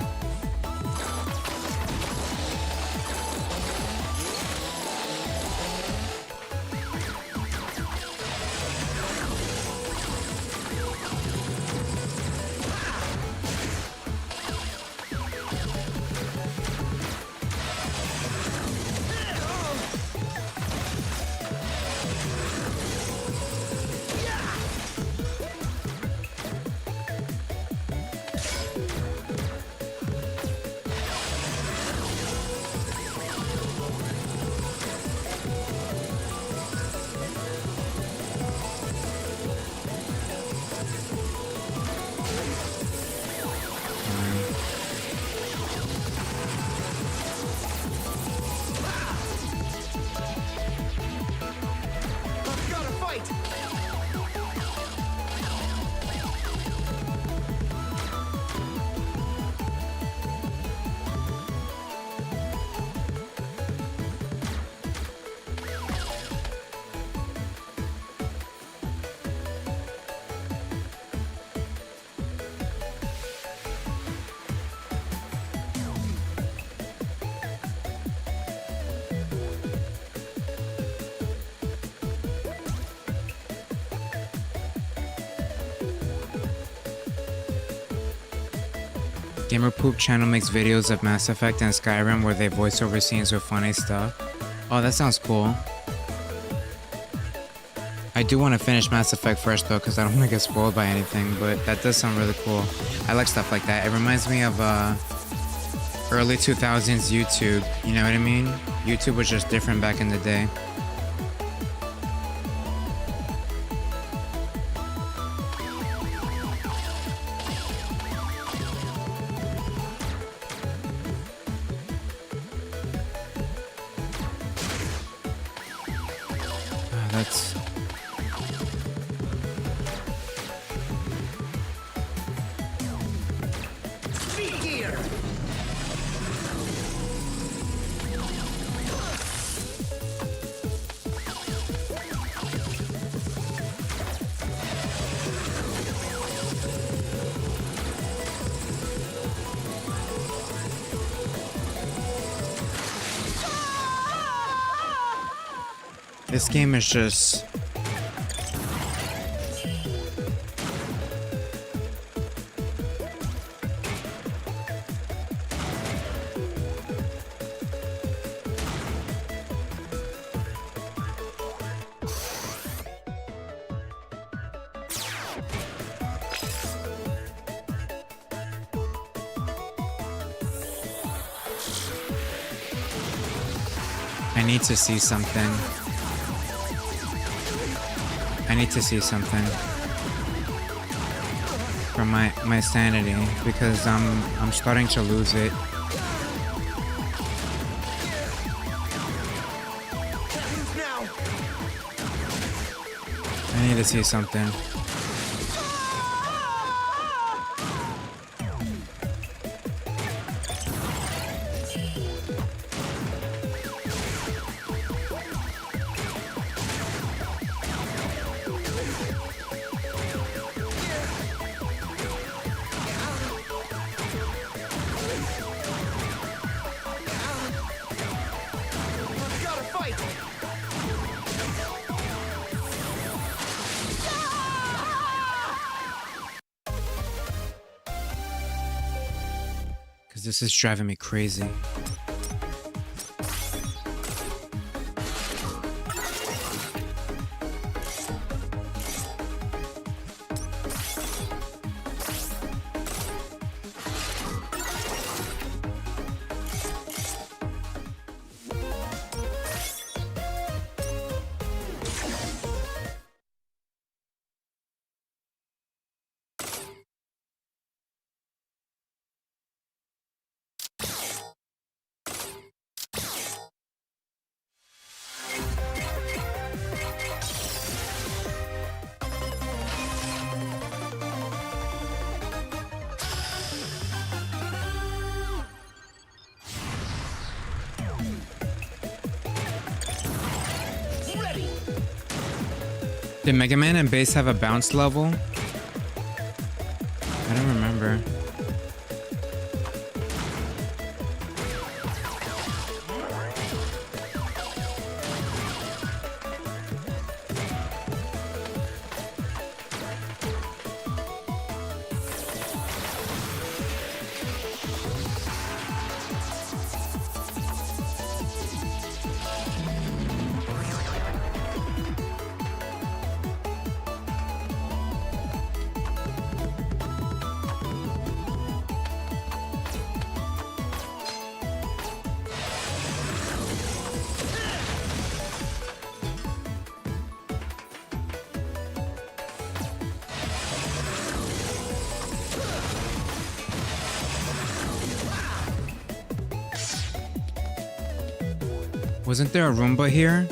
Gamer Poop channel makes videos of Mass Effect and Skyrim where they voice over scenes with funny stuff. Oh, that sounds cool. I do want to finish Mass Effect first though, because I don't want to get spoiled by anything, but that does sound really cool. I like stuff like that. It reminds me of early 2000s YouTube, you know what I mean? YouTube was just different back in the day. That's... Speed gear. This game is just... I need to see something. I need to see something for my sanity, because I'm starting to lose it. I need to see something. Because this is driving me crazy. Did Mega Man and Bass have a bounce level? I don't remember. Wasn't there a Roomba here?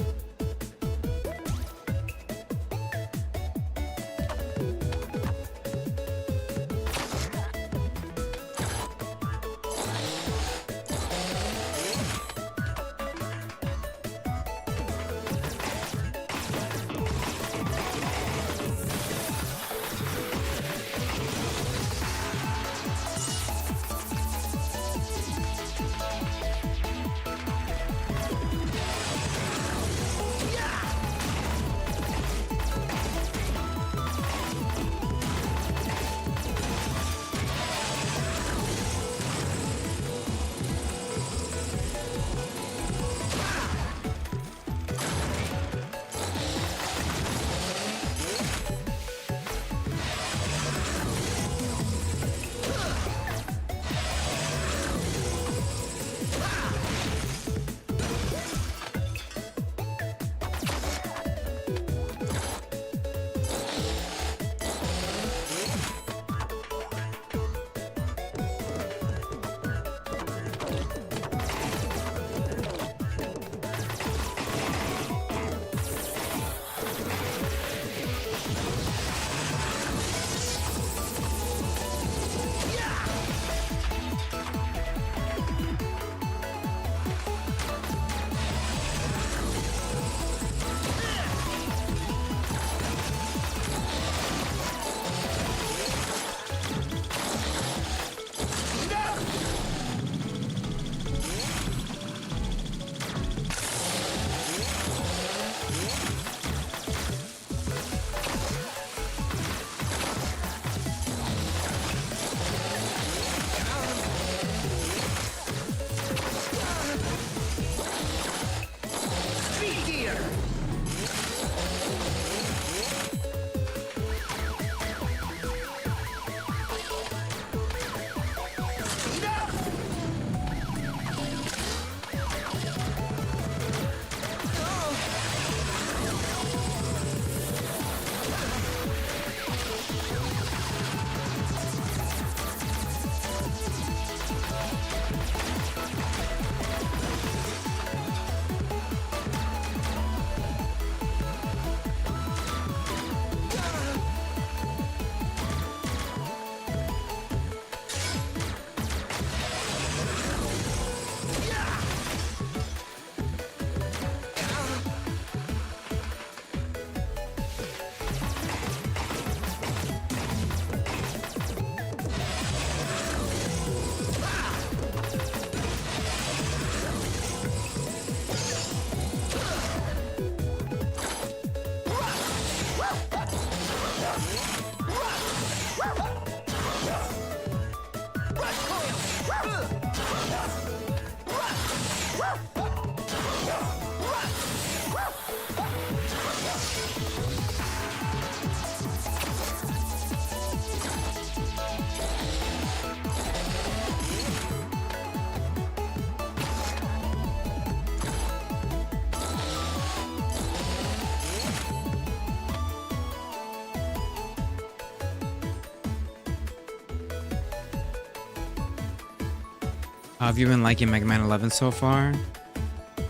How have you been liking Mega Man 11 so far?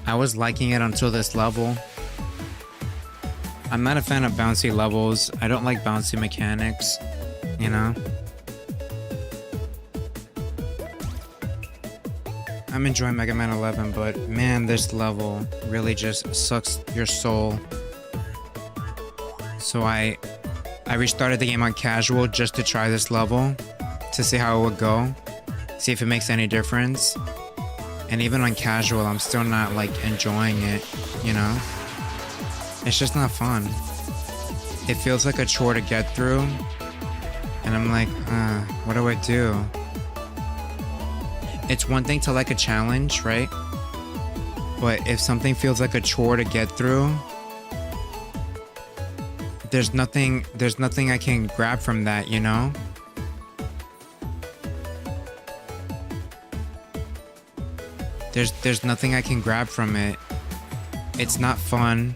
I was liking it until this level. I'm not a fan of bouncy levels. I don't like bouncy mechanics, you know? I'm enjoying Mega Man 11, but man, this level really just sucks your soul. So I restarted the game on casual just to try this level, to see how it would go, see if it makes any difference. And even on casual, I'm still not like enjoying it, you know? It's just not fun. It feels like a chore to get through, and I'm like, what do I do? It's one thing to like a challenge, right? But if something feels like a chore to get through, there's nothing I can grab from that, you know? There's nothing I can grab from it. It's not fun,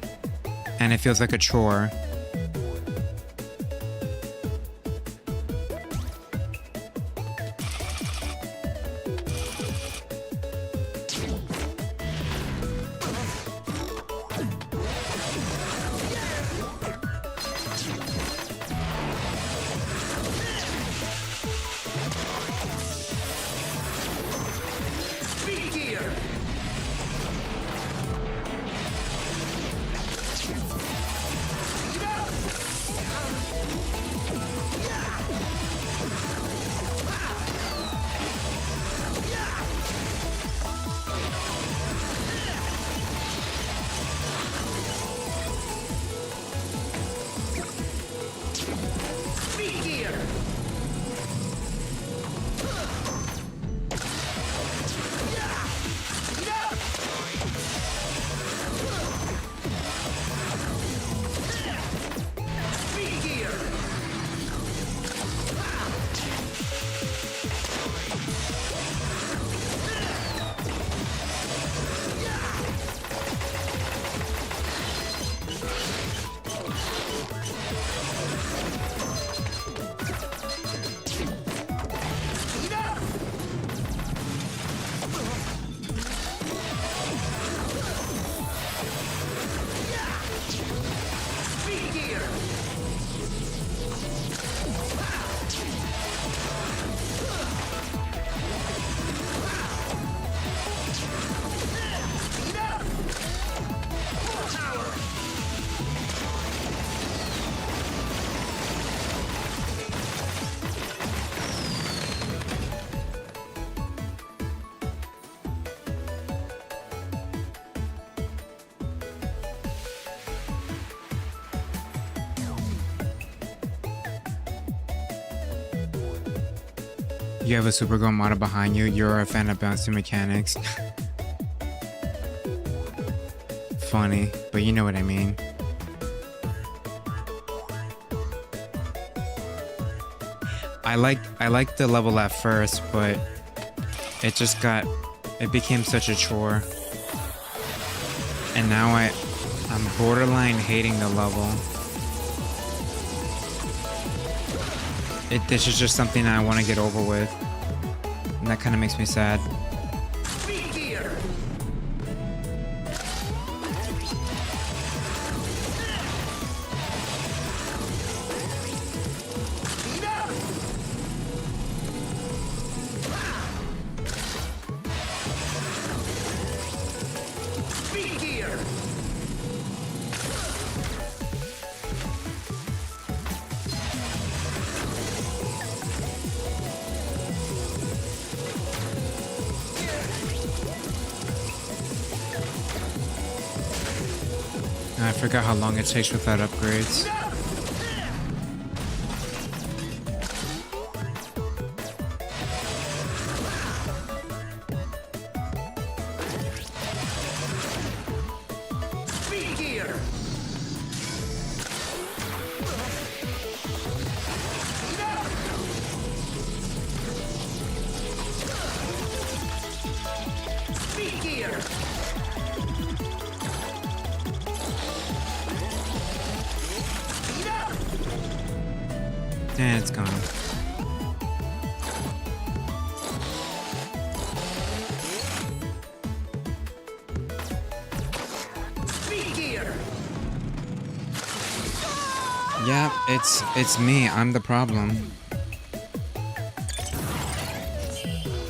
and it feels like a chore. You have a Supergirl model behind you. You're a fan of bouncy mechanics. Funny, but you know what I mean. I liked the level at first, but it became such a chore. And now I'm borderline hating the level. This is just something I want to get over with. And that kind of makes me sad. I forgot how long it takes without upgrades. And it's gone. Yeah, it's me. I'm the problem.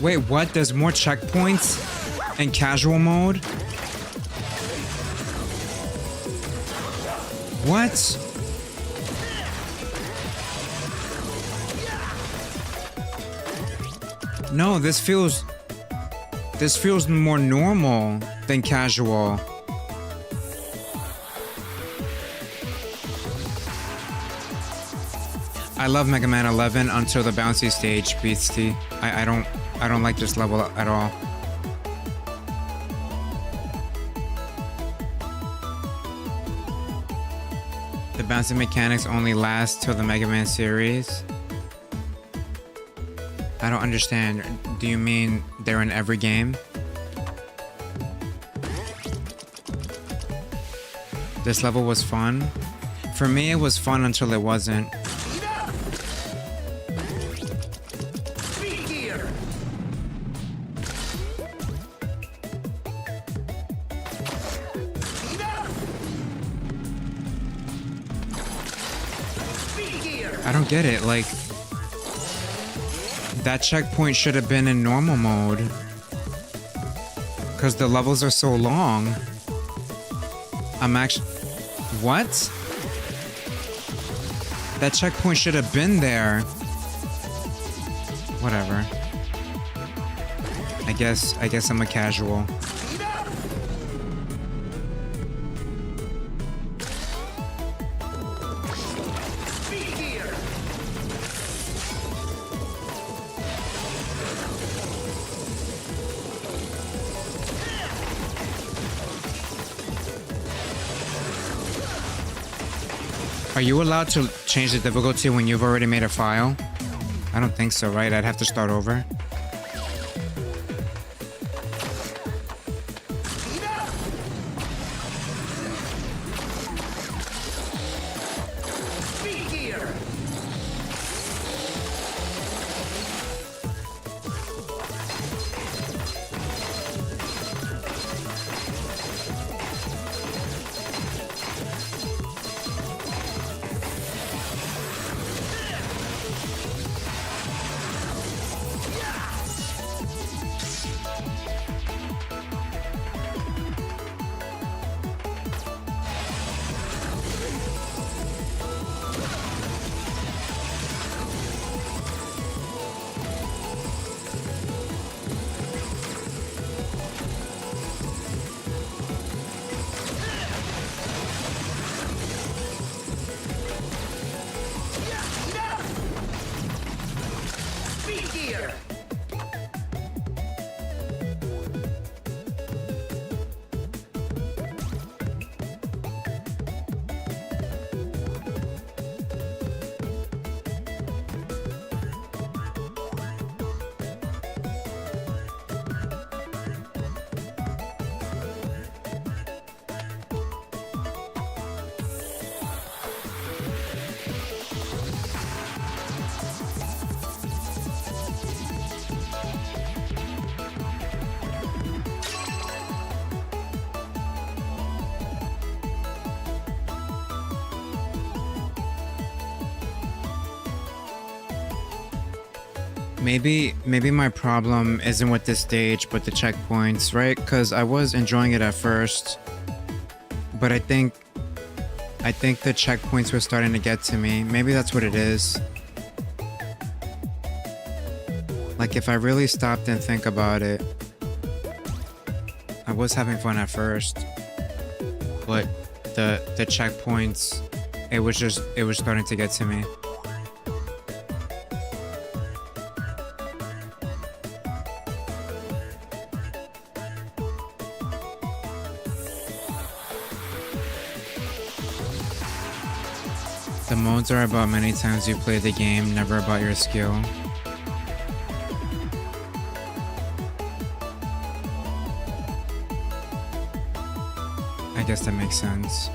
Wait, what? There's more checkpoints in casual mode? What? No, this feels more normal than casual. I love Mega Man 11 until the bouncy stage, Beastie. I don't like this level at all. The bouncing mechanics only last till the Mega Man series. I don't understand. Do you mean they're in every game? This level was fun? For me, it was fun until it wasn't. I don't get it, like... That checkpoint should have been in normal mode. Because the levels are so long. I'm actually... What? That checkpoint should have been there. Whatever. I guess I'm a casual. Are you allowed to change the difficulty when you've already made a file? I don't think so, right? I'd have to start over. Maybe my problem isn't with this stage, but the checkpoints, right? Because I was enjoying it at first, but I think the checkpoints were starting to get to me. Maybe that's what it is. Like, if I really stopped and think about it, I was having fun at first, but the checkpoints, it was starting to get to me. The modes are about many times you play the game, never about your skill. I guess that makes sense.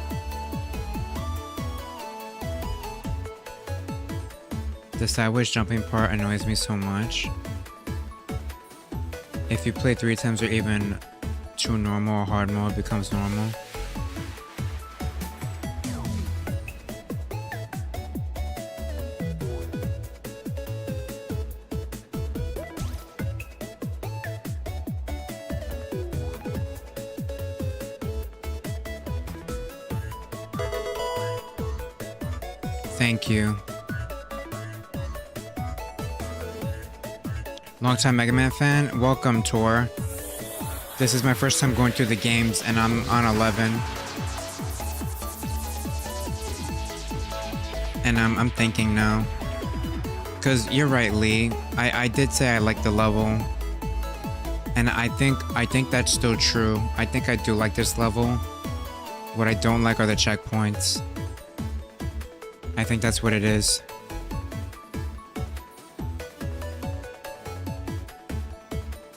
The sideways jumping part annoys me so much. If you play 3 times or even 2 normal or hard mode becomes normal. Thank you. Longtime Mega Man fan, welcome Tor. This is my first time going through the games and I'm on 11. And I'm thinking now. Cause you're right, Lee. I did say I like the level. And I think that's still true. I think I do like this level. What I don't like are the checkpoints. I think that's what it is.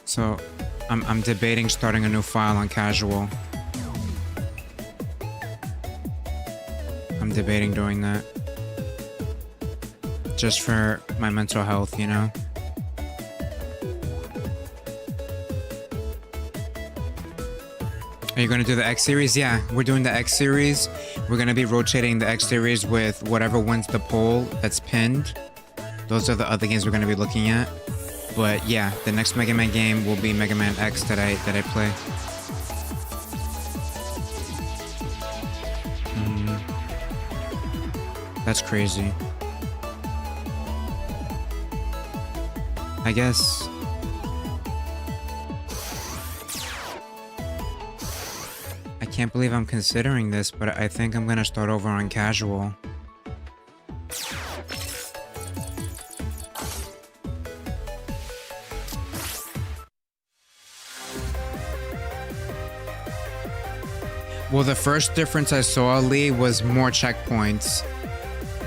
So, I'm debating starting a new file on casual. I'm debating doing that. Just for my mental health, you know? Are you gonna do the X series? Yeah, we're doing the X series. We're gonna be rotating the X series with whatever wins the poll that's pinned. Those are the other games we're gonna be looking at. But yeah, the next Mega Man game will be Mega Man X that I play. That's crazy. I guess. I can't believe I'm considering this, but I think I'm gonna start over on casual. Well, the first difference I saw, Lee, was more checkpoints.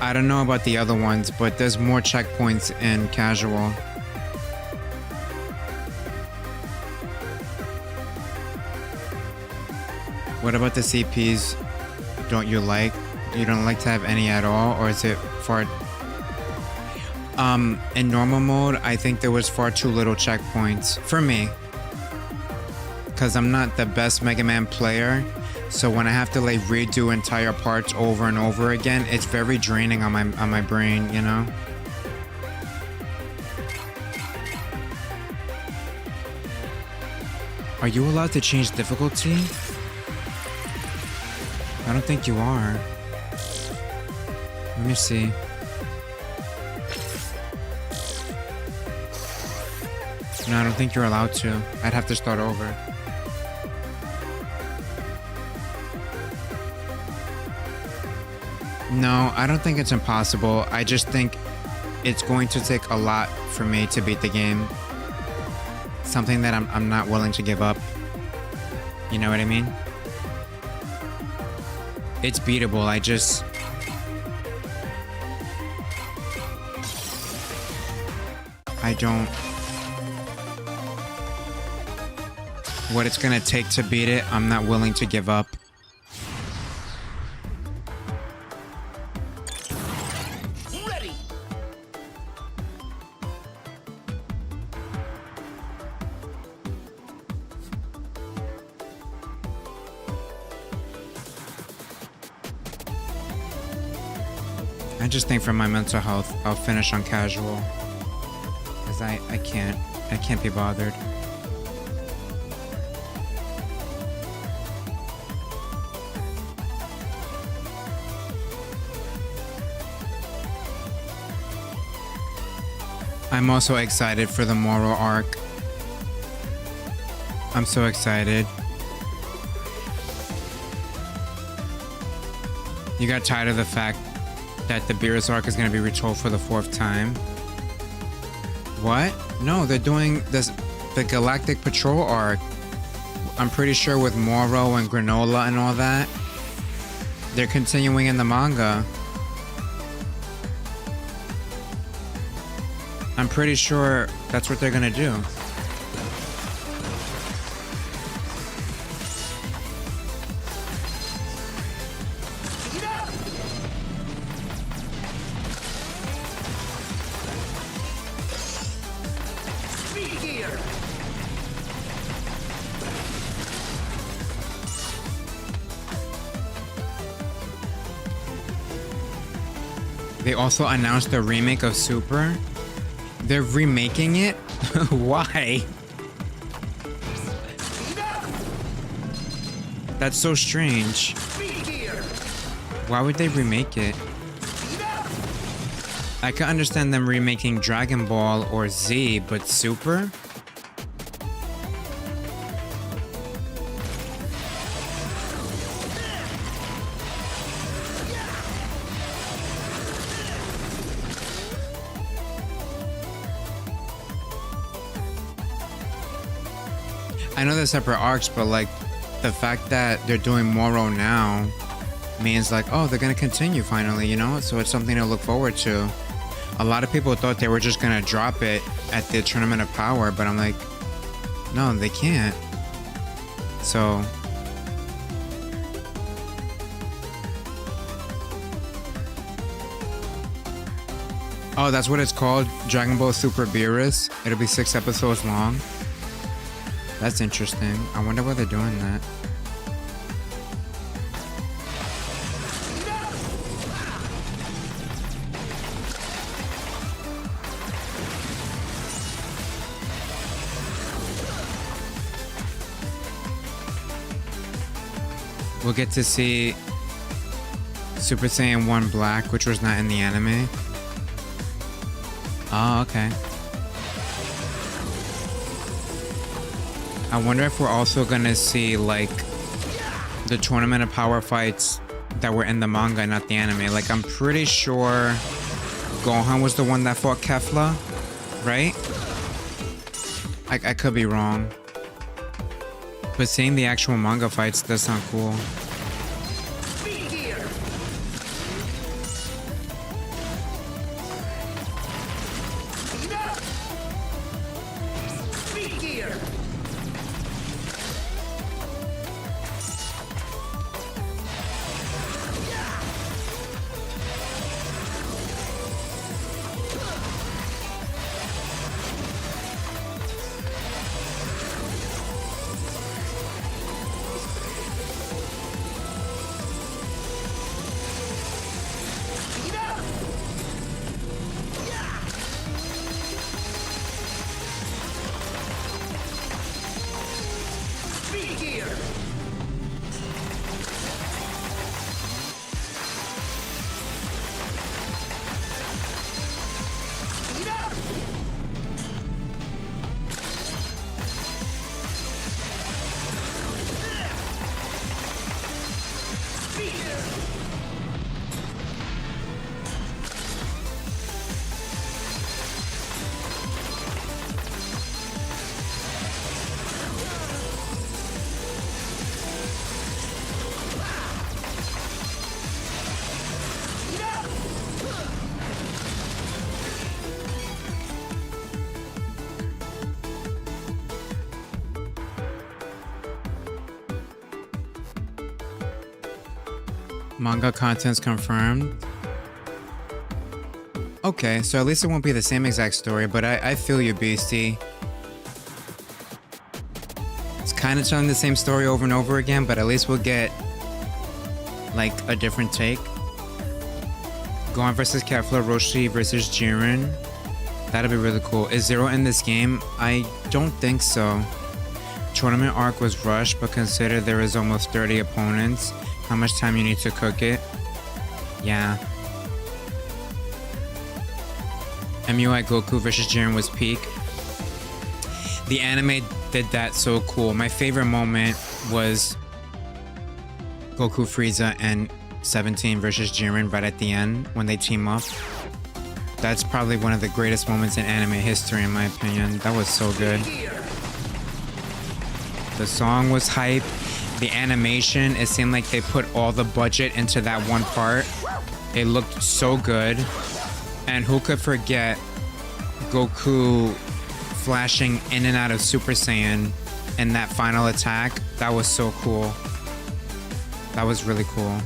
I don't know about the other ones, but there's more checkpoints in casual. What about the CPs? Don't you like? You don't like to have any at all, or is it far? In normal mode, I think there was far too little checkpoints for me. Cause I'm not the best Mega Man player. So when I have to like redo entire parts over and over again, it's very draining on my brain, you know? Are you allowed to change difficulty? I don't think you are. Let me see. No, I don't think you're allowed to. I'd have to start over. No, I don't think it's impossible. I just think it's going to take a lot for me to beat the game. Something that I'm not willing to give up. You know what I mean? It's beatable. I don't... What it's gonna take to beat it, I'm not willing to give up. I just think for my mental health, I'll finish on casual. Cause I can't be bothered. I'm also excited for the Moro arc. I'm so excited. You got tired of the fact that the Beerus arc is going to be retold for the 4th time? What? No, they're doing the Galactic Patrol arc. I'm pretty sure with Moro and Granola and all that. They're continuing in the manga. I'm pretty sure that's what they're gonna do. They also announced a remake of Super. They're remaking it? Why? That's so strange. Why would they remake it? I could understand them remaking Dragon Ball or Z, but Super? I know they're separate arcs, but like the fact that they're doing Moro now means like, oh, they're gonna continue finally, you know? So it's something to look forward to. A lot of people thought they were just gonna drop it at the Tournament of Power, but I'm like, no, they can't. So oh, that's what it's called, Dragon Ball Super Beerus. It'll be 6 episodes long. That's interesting. I wonder why they're doing that. We'll get to see Super Saiyan 1 Black, which was not in the anime. Oh, okay. I wonder if we're also gonna see like the Tournament of Power fights that were in the manga, not the anime. Like I'm pretty sure Gohan was the one that fought Kefla, right? I could be wrong. But seeing the actual manga fights does sound cool. Manga content's confirmed. Okay, so at least it won't be the same exact story, but I feel you, Beastie. It's kind of telling the same story over and over again, but at least we'll get like a different take. Gohan versus Kefla, Roshi versus Jiren. That'll be really cool. Is Zero in this game? I don't think so. Tournament arc was rushed, but consider there is almost 30 opponents. How much time you need to cook it? Yeah. MUI Goku versus Jiren was peak. The anime did that so cool. My favorite moment was Goku, Frieza, and 17 versus Jiren right at the end when they team up. That's probably one of the greatest moments in anime history in my opinion. That was so good. The song was hype. The animation, it seemed like they put all the budget into that one part. It looked so good. And who could forget Goku flashing in and out of Super Saiyan in that final attack? That was so cool. That was really cool.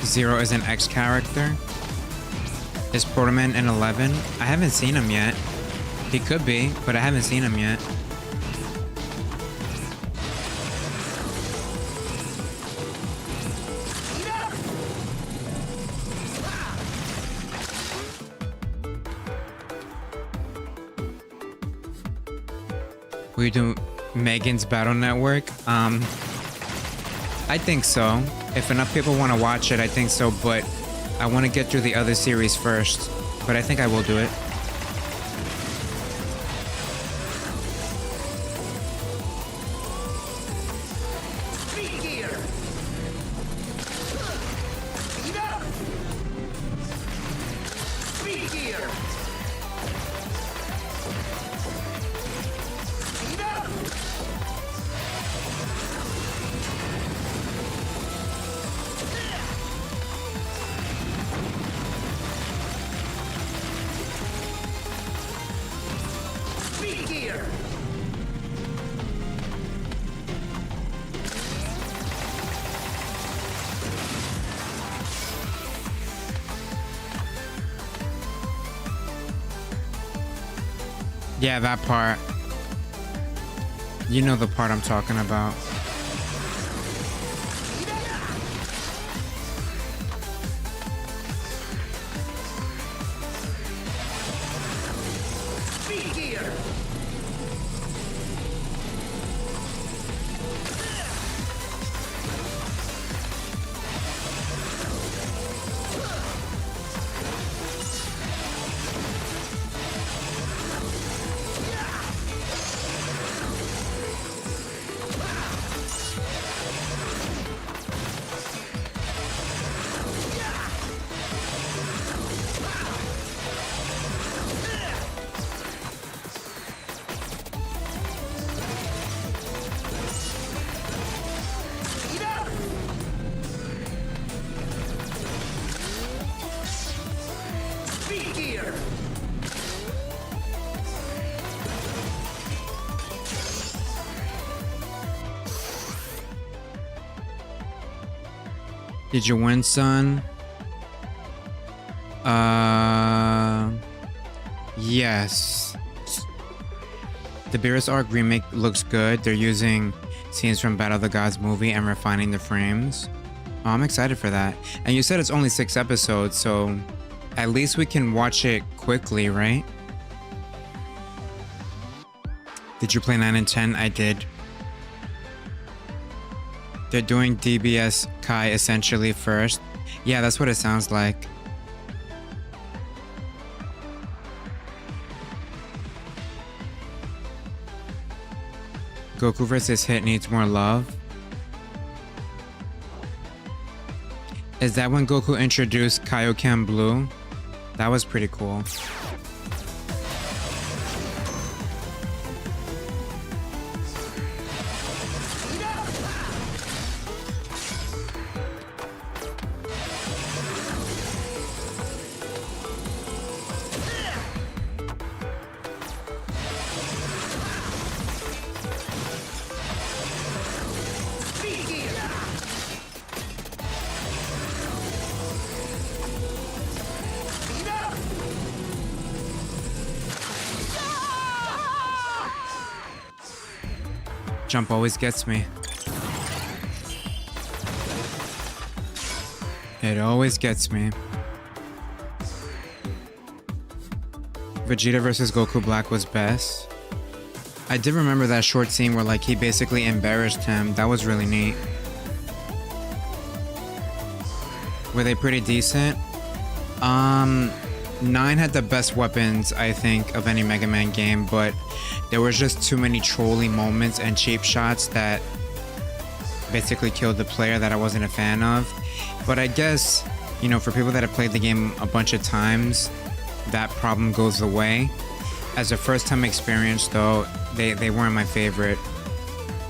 Zero is an X character. Is Portaman in 11? I haven't seen him yet. He could be, but I haven't seen him yet. Will you do Megan's Battle Network? I think so. If enough people want to watch it, I think so, but I want to get through the other series first. But I think I will do it. Speed gear. Speed up. Speed gear. Speed up. Speed gear. Yeah, that part. You know the part I'm talking about. Speed gear. Speed up. Speed gear. Did you win, son? Yes. The Beerus Arc remake looks good. They're using scenes from Battle of the Gods movie and refining the frames. Oh, I'm excited for that. And you said it's only 6 episodes, so at least we can watch it quickly, right? Did you play 9 and 10? I did. They're doing DBS Kai essentially first. Yeah, that's what it sounds like. Goku vs. Hit needs more love. Is that when Goku introduced Kaioken Blue? That was pretty cool. Speed gear. Speed up. Jump always gets me. It always gets me. Vegeta vs. Goku Black was best. I did remember that short scene where like he basically embarrassed him. That was really neat. Were they pretty decent? 9 had the best weapons, I think, of any Mega Man game, but there was just too many trolling moments and cheap shots that basically killed the player that I wasn't a fan of. But I guess, you know, for people that have played the game a bunch of times, that problem goes away. As a first-time experience, though, they weren't my favorite.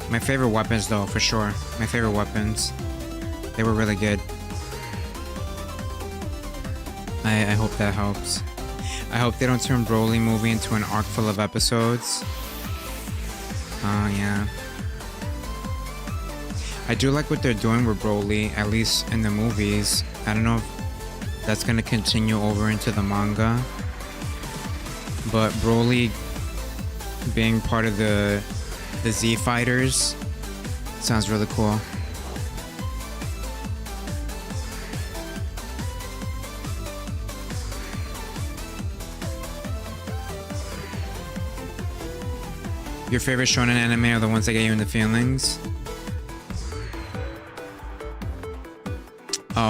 My favorite weapons, though, for sure. My favorite weapons. They were really good. I hope that helps. I hope they don't turn Broly movie into an arc full of episodes. Oh, yeah. I do like what they're doing with Broly, at least in the movies. I don't know if that's gonna continue over into the manga. But Broly being part of the Z Fighters sounds really cool. Your favorite shonen anime are the ones that get you in the feelings? Oh,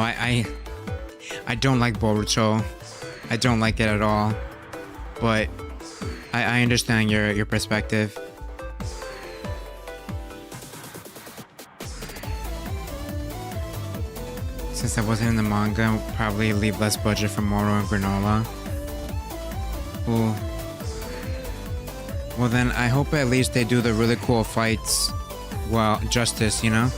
I don't like Boruto. I don't like it at all. But I understand your perspective. Since I wasn't in the manga, I'll probably leave less budget for Moro and Granola. Ooh. Well then, I hope at least they do the really cool fights. Well, justice, you know?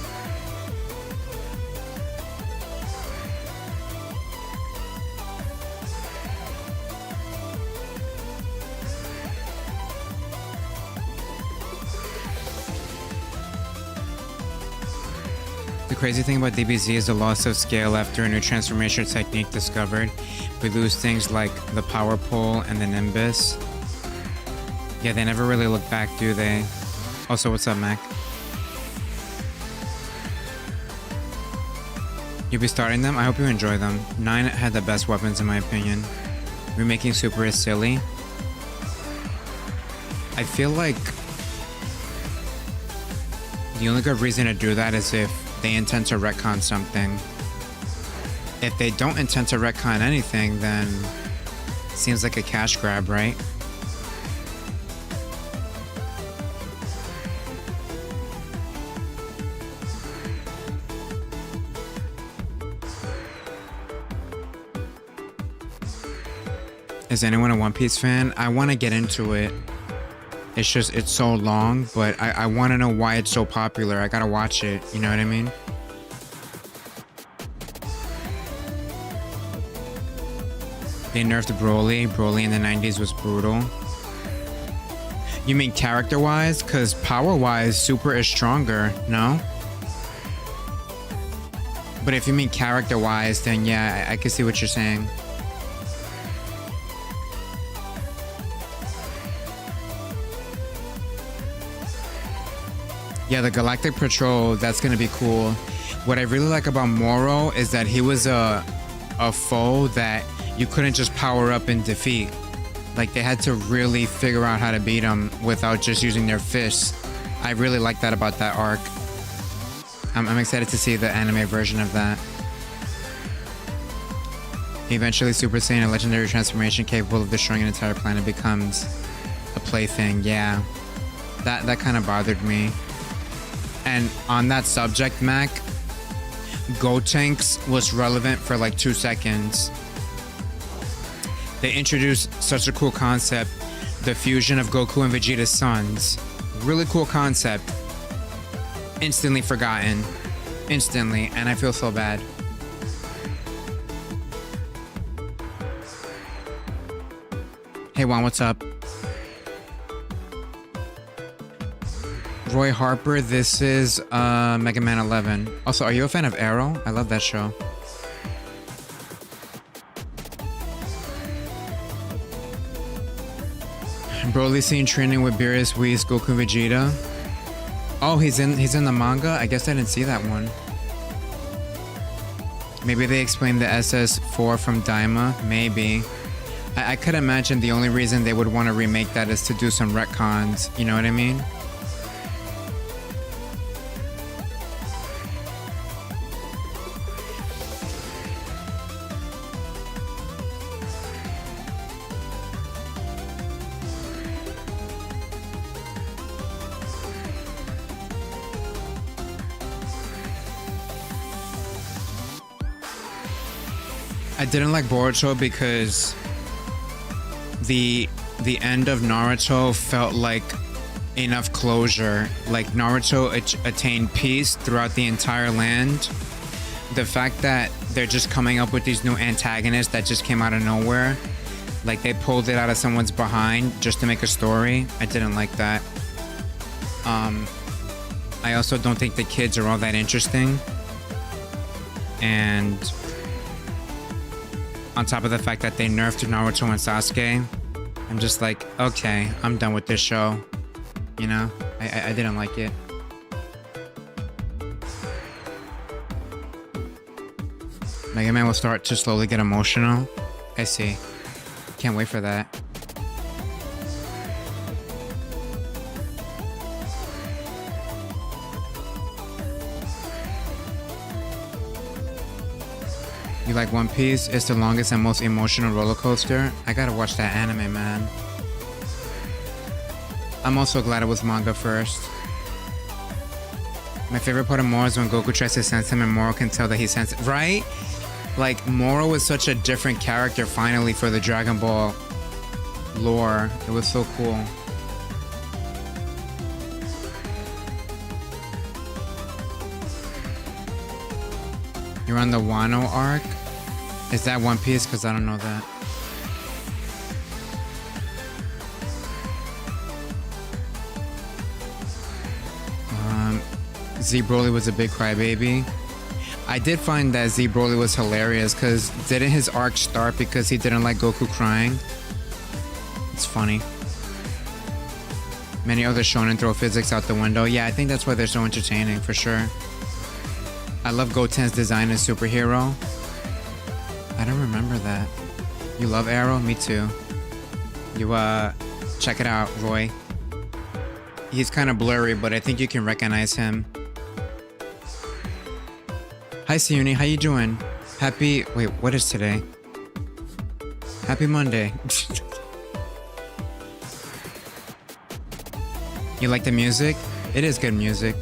The crazy thing about DBZ is the loss of scale after a new transformation technique discovered. We lose things like the power pole and the nimbus. Yeah, they never really look back, do they? Also, what's up, Mac? You'll be starting them? I hope you enjoy them. 9 had the best weapons in my opinion. Remaking Super is silly. I feel like the only good reason to do that is if they intend to retcon something. If they don't intend to retcon anything, then it seems like a cash grab, right? Is anyone a One Piece fan? I want to get into it. It's just, it's so long, but I want to know why it's so popular. I gotta watch it, you know what I mean? They nerfed Broly. Broly in the 90s was brutal. You mean character-wise? Because power-wise, Super is stronger, no? But if you mean character-wise, then yeah, I can see what you're saying. Yeah, the Galactic Patrol, that's gonna be cool. What I really like about Moro is that he was a foe that you couldn't just power up and defeat. Like, they had to really figure out how to beat him without just using their fists. I really like that about that arc. I'm excited to see the anime version of that. Eventually, Super Saiyan, a legendary transformation capable of destroying an entire planet, becomes a plaything. Yeah, that kind of bothered me. And on that subject, Mac, Gotenks was relevant for like 2 seconds. They introduced such a cool concept, the fusion of Goku and Vegeta's sons. Really cool concept. Instantly forgotten. Instantly, and I feel so bad. Hey Juan, what's up? Roy Harper, this is Mega Man 11. Also, are you a fan of Arrow? I love that show. Broly seen training with Beerus, Whis, Goku, Vegeta. Oh, he's in the manga? I guess I didn't see that one. Maybe they explained the SS4 from Daima? Maybe. I could imagine the only reason they would want to remake that is to do some retcons, you know what I mean? I didn't like Boruto because the end of Naruto felt like enough closure. Like, Naruto attained peace throughout the entire land. The fact that they're just coming up with these new antagonists that just came out of nowhere, like they pulled it out of someone's behind just to make a story, I didn't like that. I also don't think the kids are all that interesting. And on top of the fact that they nerfed Naruto and Sasuke, I'm just like, okay, I'm done with this show. You know, I didn't like it. Mega Man will start to slowly get emotional. I see. Can't wait for that. You like One Piece? It's the longest and most emotional roller coaster. I gotta watch that anime, man. I'm also glad it was manga first. My favorite part of Moro is when Goku tries to sense him and Moro can tell that he senses, right? Like, Moro was such a different character finally for the Dragon Ball lore. It was so cool. You're on the Wano arc? Is that One Piece? Because I don't know that. Z Broly was a big crybaby. I did find that Z Broly was hilarious because didn't his arc start because he didn't like Goku crying? It's funny. Many other shonen throw physics out the window. Yeah, I think that's why they're so entertaining, for sure. I love Goten's design as superhero. I don't remember that. You love Arrow? Me too. You, check it out, Roy. He's kind of blurry, but I think you can recognize him. Hi, Siuni. How you doing? Happy... Wait, what is today? Happy Monday. You like the music? It is good music.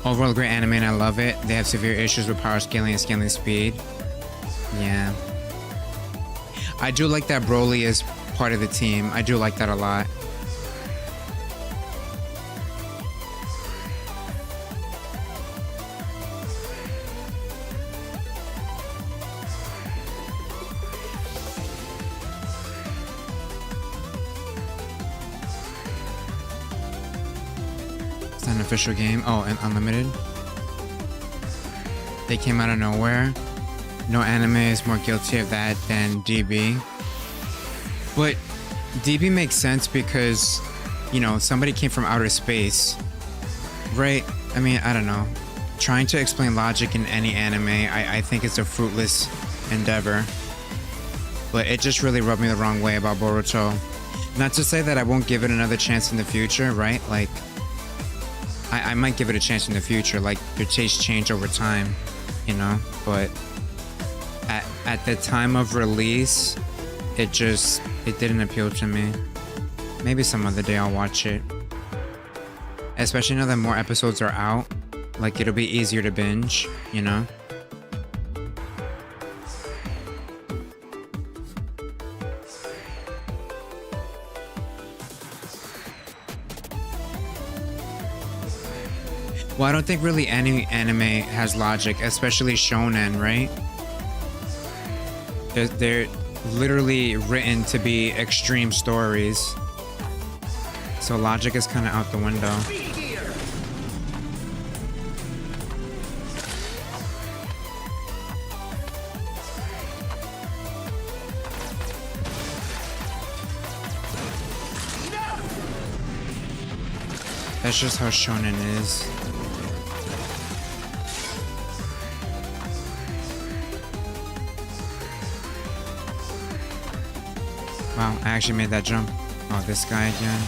Overall, great anime and I love it. They have severe issues with power scaling and scaling speed. Yeah. I do like that Broly is part of the team. I do like that a lot. It's not an official game. Oh, and Unlimited. They came out of nowhere. No anime is more guilty of that than DB. But DB makes sense because, you know, somebody came from outer space, right? I mean, I don't know. Trying to explain logic in any anime, I think it's a fruitless endeavor. But it just really rubbed me the wrong way about Boruto. Not to say that I won't give it another chance in the future, right? Like, I might give it a chance in the future. Like, your tastes change over time, you know? But at the time of release, it didn't appeal to me. Maybe some other day I'll watch it. Especially now that more episodes are out. Like, it'll be easier to binge, you know? Well, I don't think really any anime has logic, especially shonen, right? They're literally written to be extreme stories. So logic is kind of out the window. That's just how shonen is. Wow, I actually made that jump. Oh, this guy again.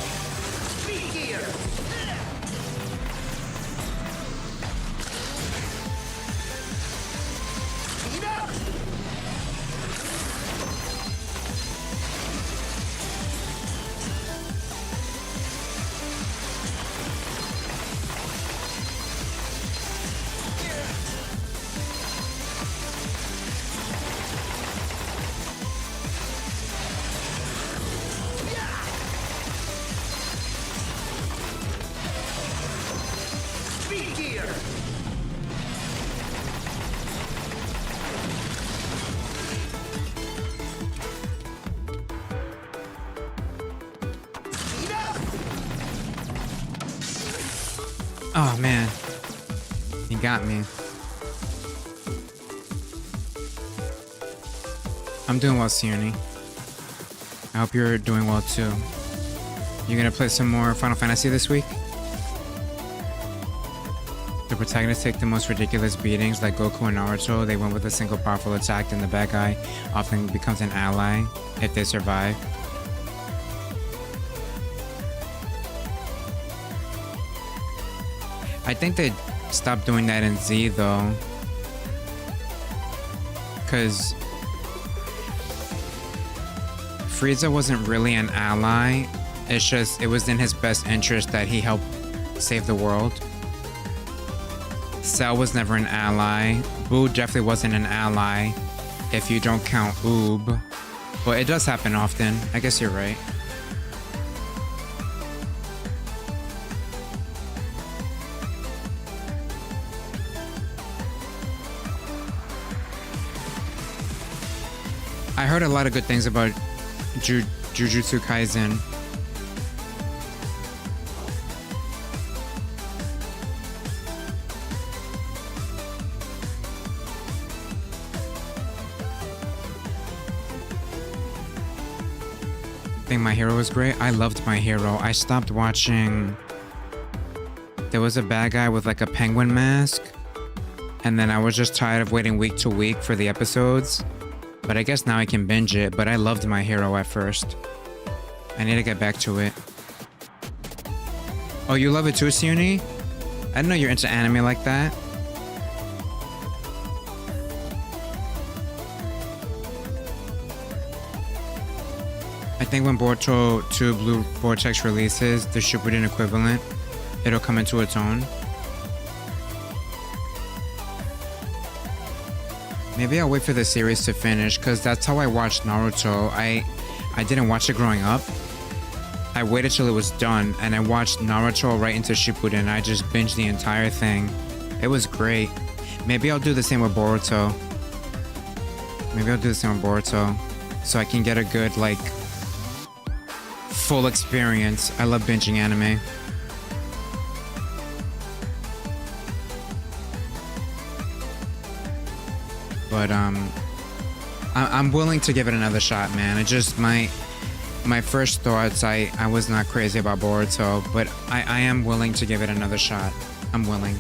Oh man, he got me. I'm doing well, Sione. I hope you're doing well too. You gonna play some more Final Fantasy this week? The protagonists take the most ridiculous beatings like Goku and Naruto. They went with a single powerful attack, and the bad guy often becomes an ally if they survive. I think they stopped doing that in Z though. because Frieza wasn't really an ally. It's just, it was in his best interest that he helped save the world. Cell was never an ally. Boo definitely wasn't an ally if you don't count Oob. But it does happen often. I guess you're right. I heard a lot of good things about Jujutsu Kaisen. I think My Hero was great. I loved My Hero. I stopped watching. There was a bad guy with like a penguin mask, and then I was just tired of waiting week to week for the episodes. But I guess now I can binge it, but I loved My Hero at first. I need to get back to it. Oh, you love it too, Siuni? I didn't know you're into anime like that. I think when Boruto 2 Blue Vortex releases, the Shippuden equivalent, it'll come into its own. Maybe I'll wait for the series to finish, because that's how I watched Naruto. I didn't watch it growing up. I waited till it was done, and I watched Naruto right into Shippuden. I just binged the entire thing. It was great. Maybe I'll do the same with Boruto. So I can get a good, like, full experience. I love binging anime. But I'm willing to give it another shot, man. It just my first thoughts, I was not crazy about Boruto, but I am willing to give it another shot. I'm willing.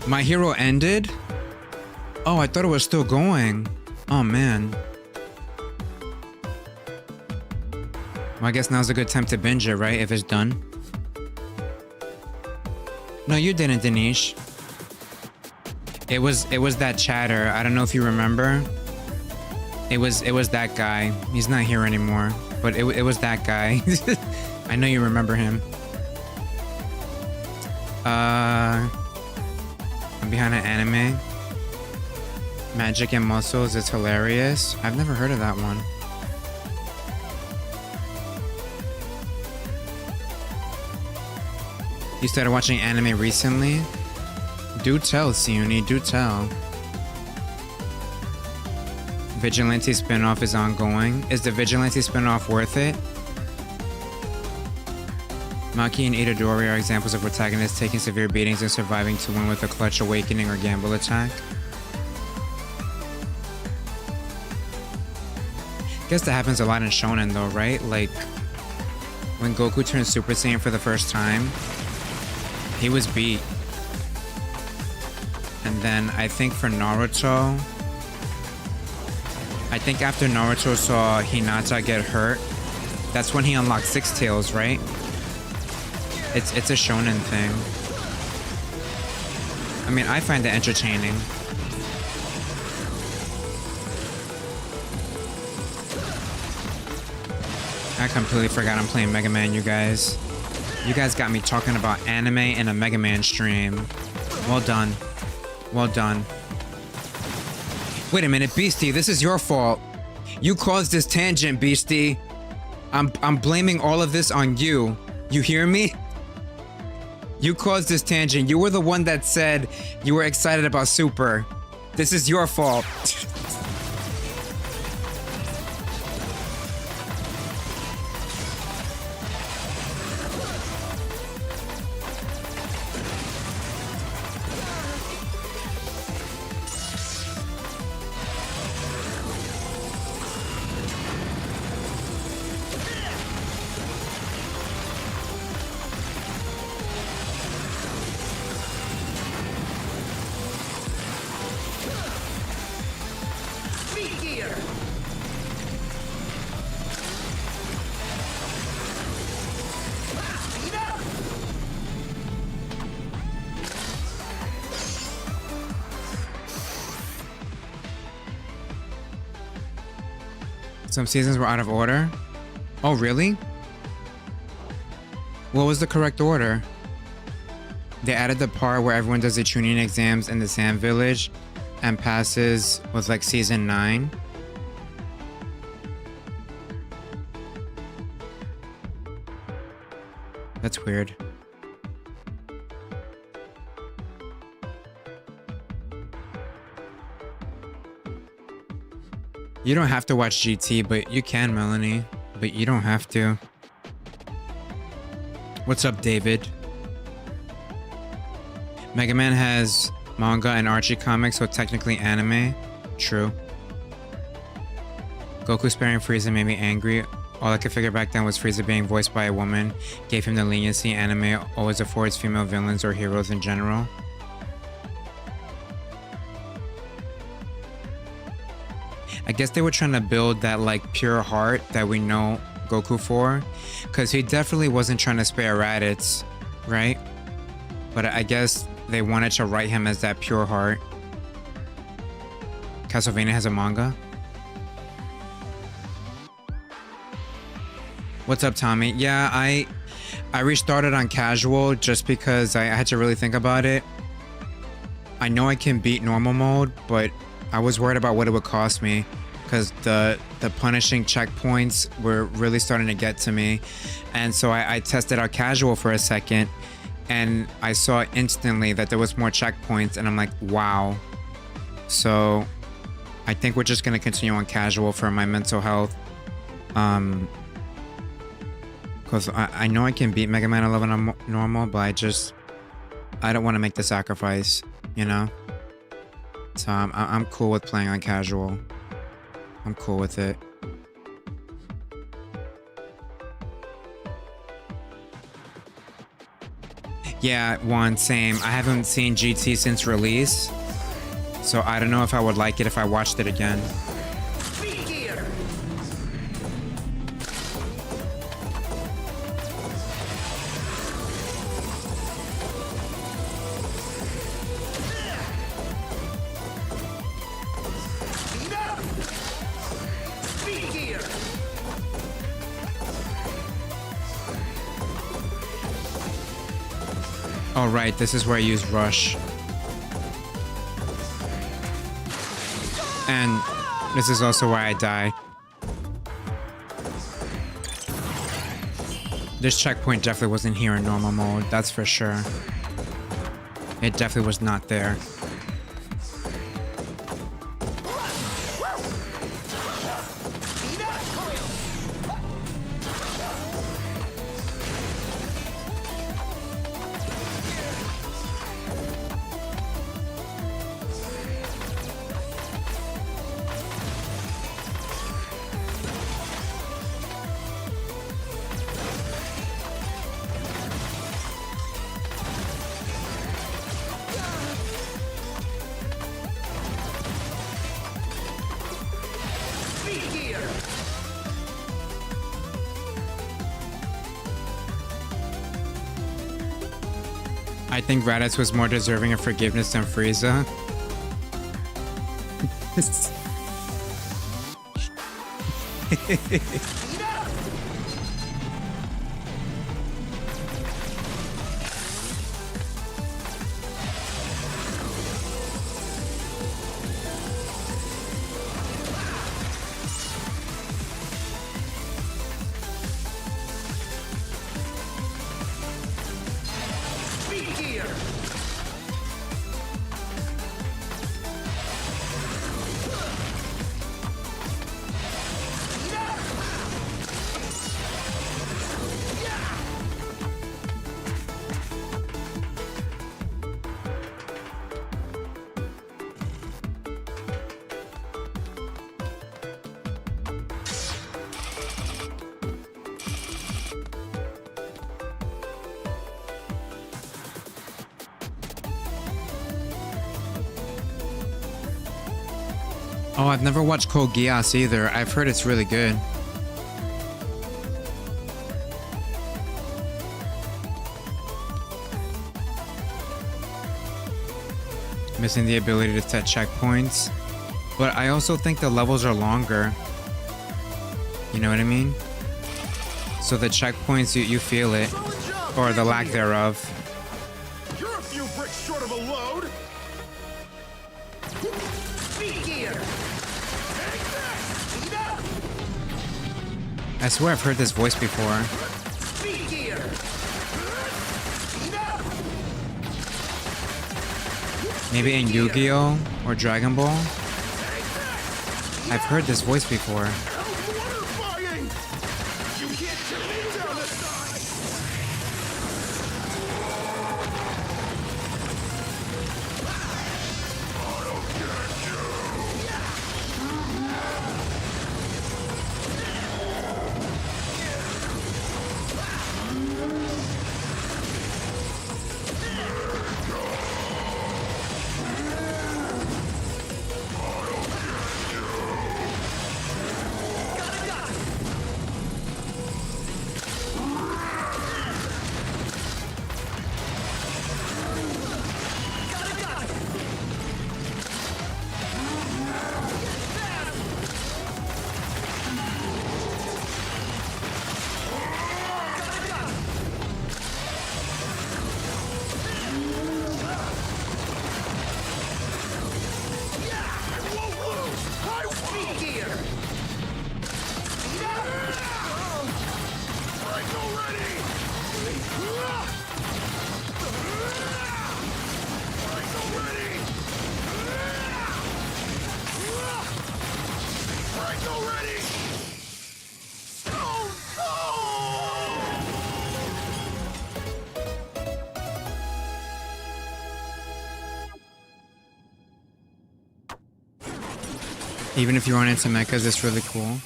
My Hero ended? Oh, I thought it was still going. Oh man. Well, I guess now's a good time to binge it, right? If it's done. No, you didn't, Danish. It was that chatter. I don't know if you remember. It was that guy. He's not here anymore. But it was that guy. I know you remember him. I'm behind an anime. Magic and Muscles. It's hilarious. I've never heard of that one. You started watching anime recently? Do tell, Siuni, do tell. Vigilante spinoff is ongoing. Is the Vigilante spinoff worth it? Maki and Itadori are examples of protagonists taking severe beatings and surviving to win with a clutch awakening or gamble attack. Guess that happens a lot in shonen though, right? Like, when Goku turns Super Saiyan for the first time, he was beat. And then I think for Naruto, I think after Naruto saw Hinata get hurt, that's when he unlocked Six Tails, right? It's a shonen thing. I mean, I find it entertaining. I completely forgot I'm playing Mega Man, you guys. You guys got me talking about anime in a Mega Man stream. Well done. Well done. Wait a minute, Beastie, this is your fault. You caused this tangent, Beastie. I'm blaming all of this on you. You hear me? You caused this tangent. You were the one that said you were excited about Super. This is your fault. Some seasons were out of order. Oh, really? What was the correct order? They added the part where everyone does the tuning exams in the Sand Village and passes was like season 9. That's weird. You don't have to watch GT, but you can, Melanie. But you don't have to. What's up, David? Mega Man has manga and Archie comics, so technically anime. True. Goku sparing Frieza made me angry. All I could figure back then was Frieza being voiced by a woman gave him the leniency anime always affords female villains or heroes in general. I guess they were trying to build that like pure heart that we know Goku for, because he definitely wasn't trying to spare Raditz, right? But I guess they wanted to write him as that pure heart. Castlevania has a manga. What's up, Tommy? Yeah, I restarted on casual just because I had to really think about it. I know I can beat normal mode, but I was worried about what it would cost me because the punishing checkpoints were really starting to get to me. And so I tested out casual for a second and I saw instantly that there was more checkpoints and I'm like, wow. So I think we're just going to continue on casual for my mental health. Because I know I can beat Mega Man 11 on normal, but I don't want to make the sacrifice, you know? So I'm cool with playing on casual. I'm cool with it. Yeah, same. I haven't seen GT since release, so I don't know if I would like it if I watched it again. Oh right, this is where I use Rush. And this is also where I die. This checkpoint definitely wasn't here in normal mode, that's for sure. It definitely was not there. I think Raditz was more deserving of forgiveness than Frieza. Oh, I've never watched Code Geass either. I've heard it's really good. Missing the ability to set checkpoints. But I also think the levels are longer. You know what I mean? So the checkpoints, you feel it, or the lack thereof. You're a few bricks short of a load. Speed gear. Take this. Eat up. I swear I've heard this voice before. Speed gear. Eat up. Maybe in Yu-Gi-Oh! Or Dragon Ball? I've heard this voice before. Mortifying. You can't take me down the side. Even if you run into mechas, it's really cool.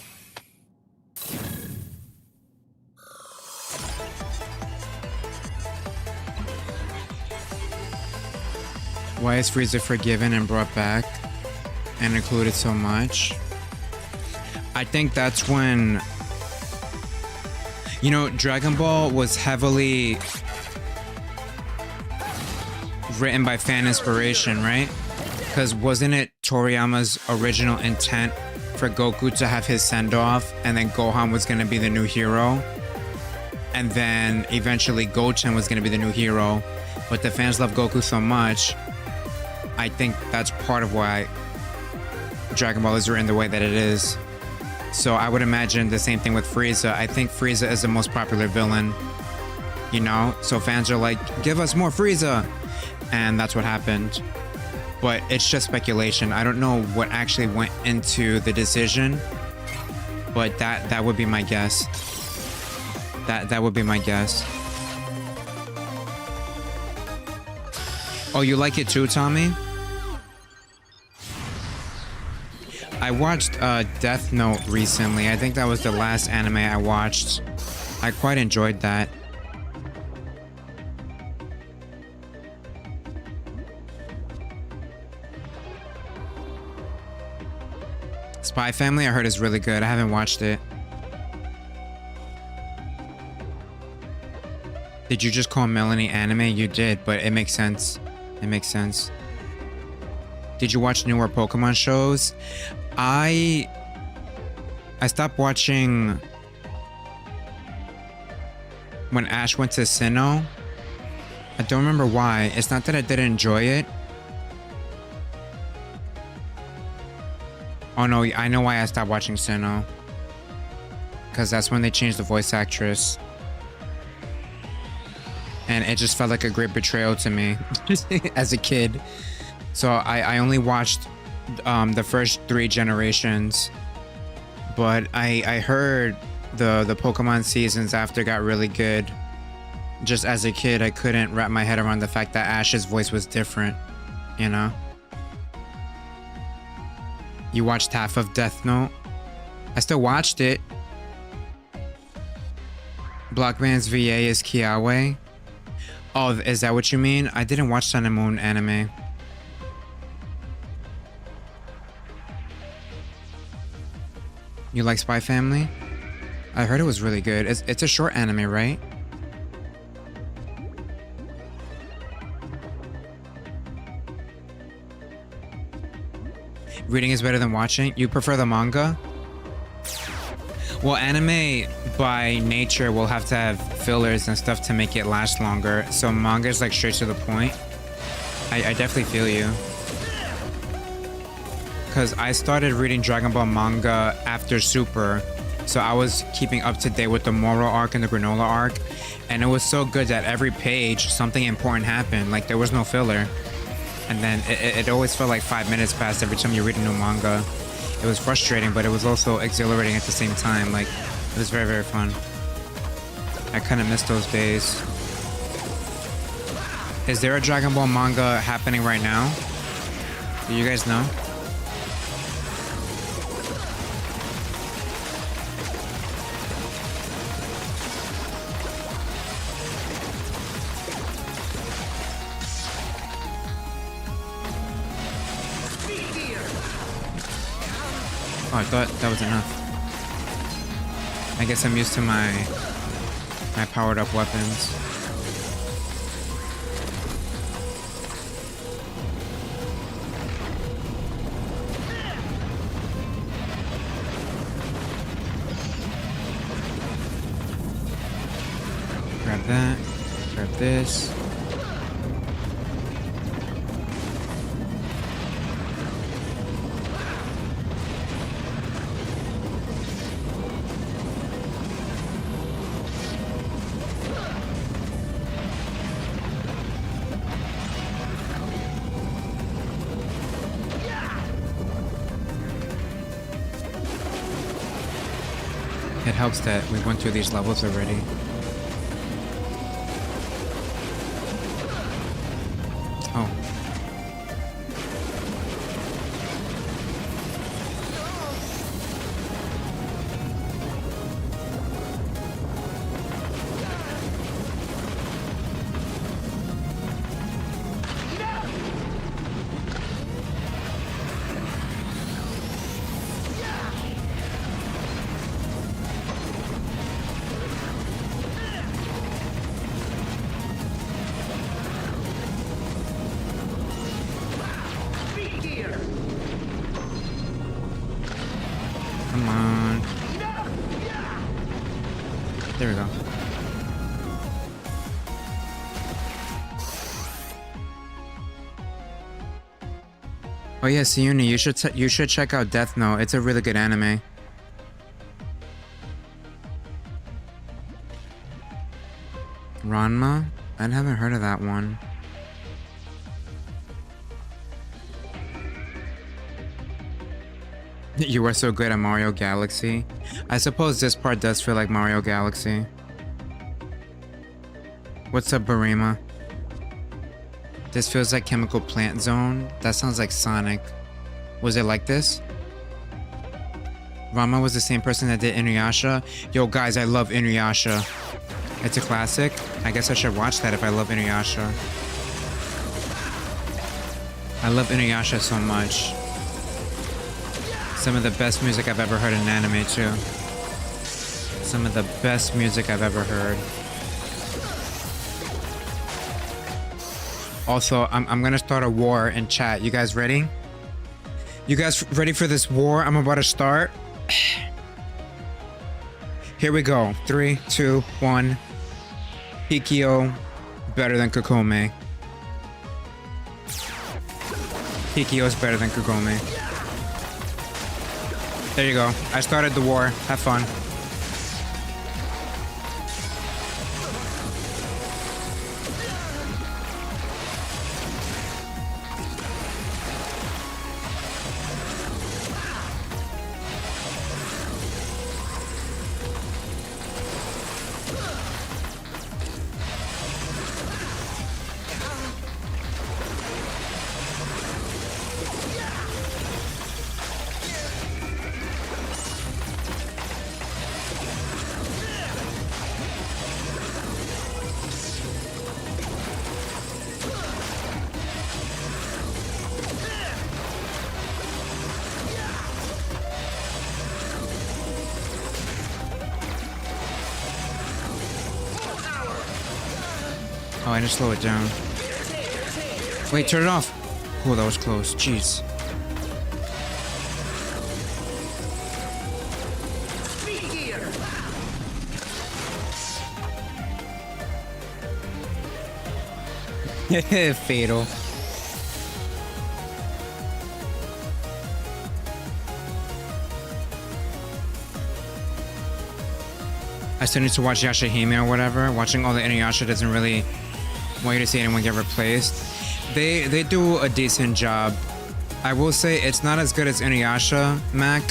Why is Frieza forgiven and brought back and included so much? I think that's when, you know, Dragon Ball was heavily written by fan inspiration, right? Because wasn't it Toriyama's original intent for Goku to have his send-off, and then Gohan was going to be the new hero, and then eventually Goten was going to be the new hero, but the fans love Goku so much, I think that's part of why Dragon Ball is written the way that it is. So I would imagine the same thing with Frieza. I think Frieza is the most popular villain, you know? So fans are like, give us more Frieza! And that's what happened. But it's just speculation. I don't know what actually went into the decision, but that would be my guess. That would be my guess. Oh, you like it too, Tommy? I watched Death Note recently. I think that was the last anime I watched. I quite enjoyed that. Spy Family, I heard is really good. I haven't watched it. Did you just call Melanie anime? You did, but it makes sense. It makes sense. Did you watch newer Pokemon shows? I stopped watching when Ash went to Sinnoh. I don't remember why. It's not that I didn't enjoy it. Oh no, I know why I stopped watching Sinnoh. Because that's when they changed the voice actress. And it just felt like a great betrayal to me as a kid. So I only watched the first 3 generations. But I heard the Pokemon seasons after got really good. Just as a kid, I couldn't wrap my head around the fact that Ash's voice was different, you know? You watched half of Death Note? I still watched it. Blockman's VA is Kiawe. Oh, is that what you mean? I didn't watch Sun and Moon anime. You like Spy Family? I heard it was really good. It's a short anime, right? Reading is better than watching? You prefer the manga? Well, anime by nature will have to have fillers and stuff to make it last longer. So manga is like straight to the point. I definitely feel you. Because I started reading Dragon Ball manga after Super. So I was keeping up to date with the Moro arc and the Granola arc. And it was so good that every page, something important happened. Like there was no filler. And then it always felt like 5 minutes passed every time you read a new manga. It was frustrating, but it was also exhilarating at the same time. Like, it was very, very fun. I kind of miss those days. Is there a Dragon Ball manga happening right now? Do you guys know? Oh, I thought that was enough. I guess I'm used to my powered up weapons. Grab that. Grab this. It helps that we went through these levels already. Oh. Come on. There we go. Oh yeah, Siuni, you should check out Death Note. It's a really good anime. Ranma? I haven't heard of that one. You were so good at Mario Galaxy. I suppose this part does feel like Mario Galaxy. What's up, Barima? This feels like Chemical Plant Zone. That sounds like Sonic. Was it like this? Rama was the same person that did Inuyasha. Yo, guys, I love Inuyasha. It's a classic. I guess I should watch that if I love Inuyasha. I love Inuyasha so much. Some of the best music I've ever heard in anime, too. Some of the best music I've ever heard. Also, I'm gonna start a war in chat. You guys ready? You guys ready for this war I'm about to start? Here we go. 3, 2, 1. Hikyo better than Kokome. Hikyo's better than Kokome. There you go. I started the war. Have fun. Oh, I just slow it down. Wait, turn it off. Oh, that was close. Jeez. Fatal. I still need to watch Yashahime or whatever. Watching all the Inuyasha doesn't really want you to see anyone get replaced. They do a decent job. I will say it's not as good as Inuyasha, Mac,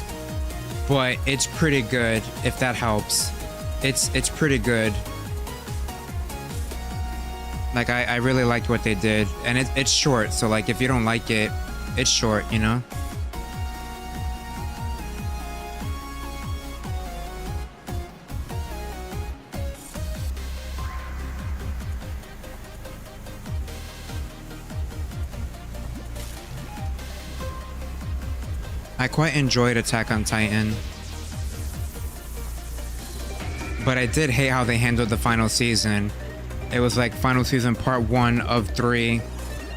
but it's pretty good, if that helps. It's pretty good. Like, I really liked what they did. And it's short, so like if you don't like it, it's short, you know? I quite enjoyed Attack on Titan. But I did hate how they handled the final season. It was like final season part 1 of 3.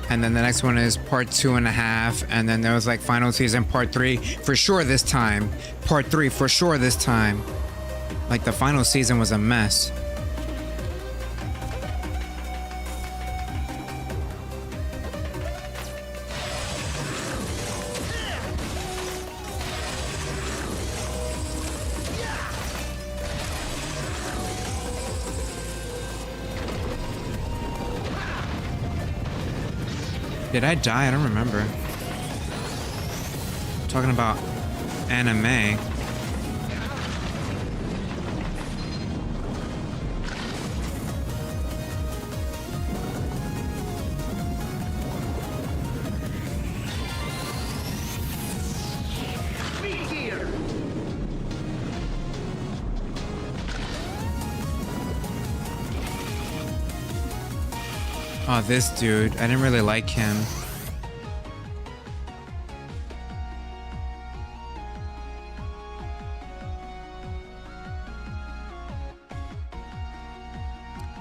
And then the next one is part 2.5. And then there was like final season part 3 for sure this time. Part 3 for sure this time. Like the final season was a mess. Did I die? I don't remember. Talking about anime. Oh, this dude. I didn't really like him.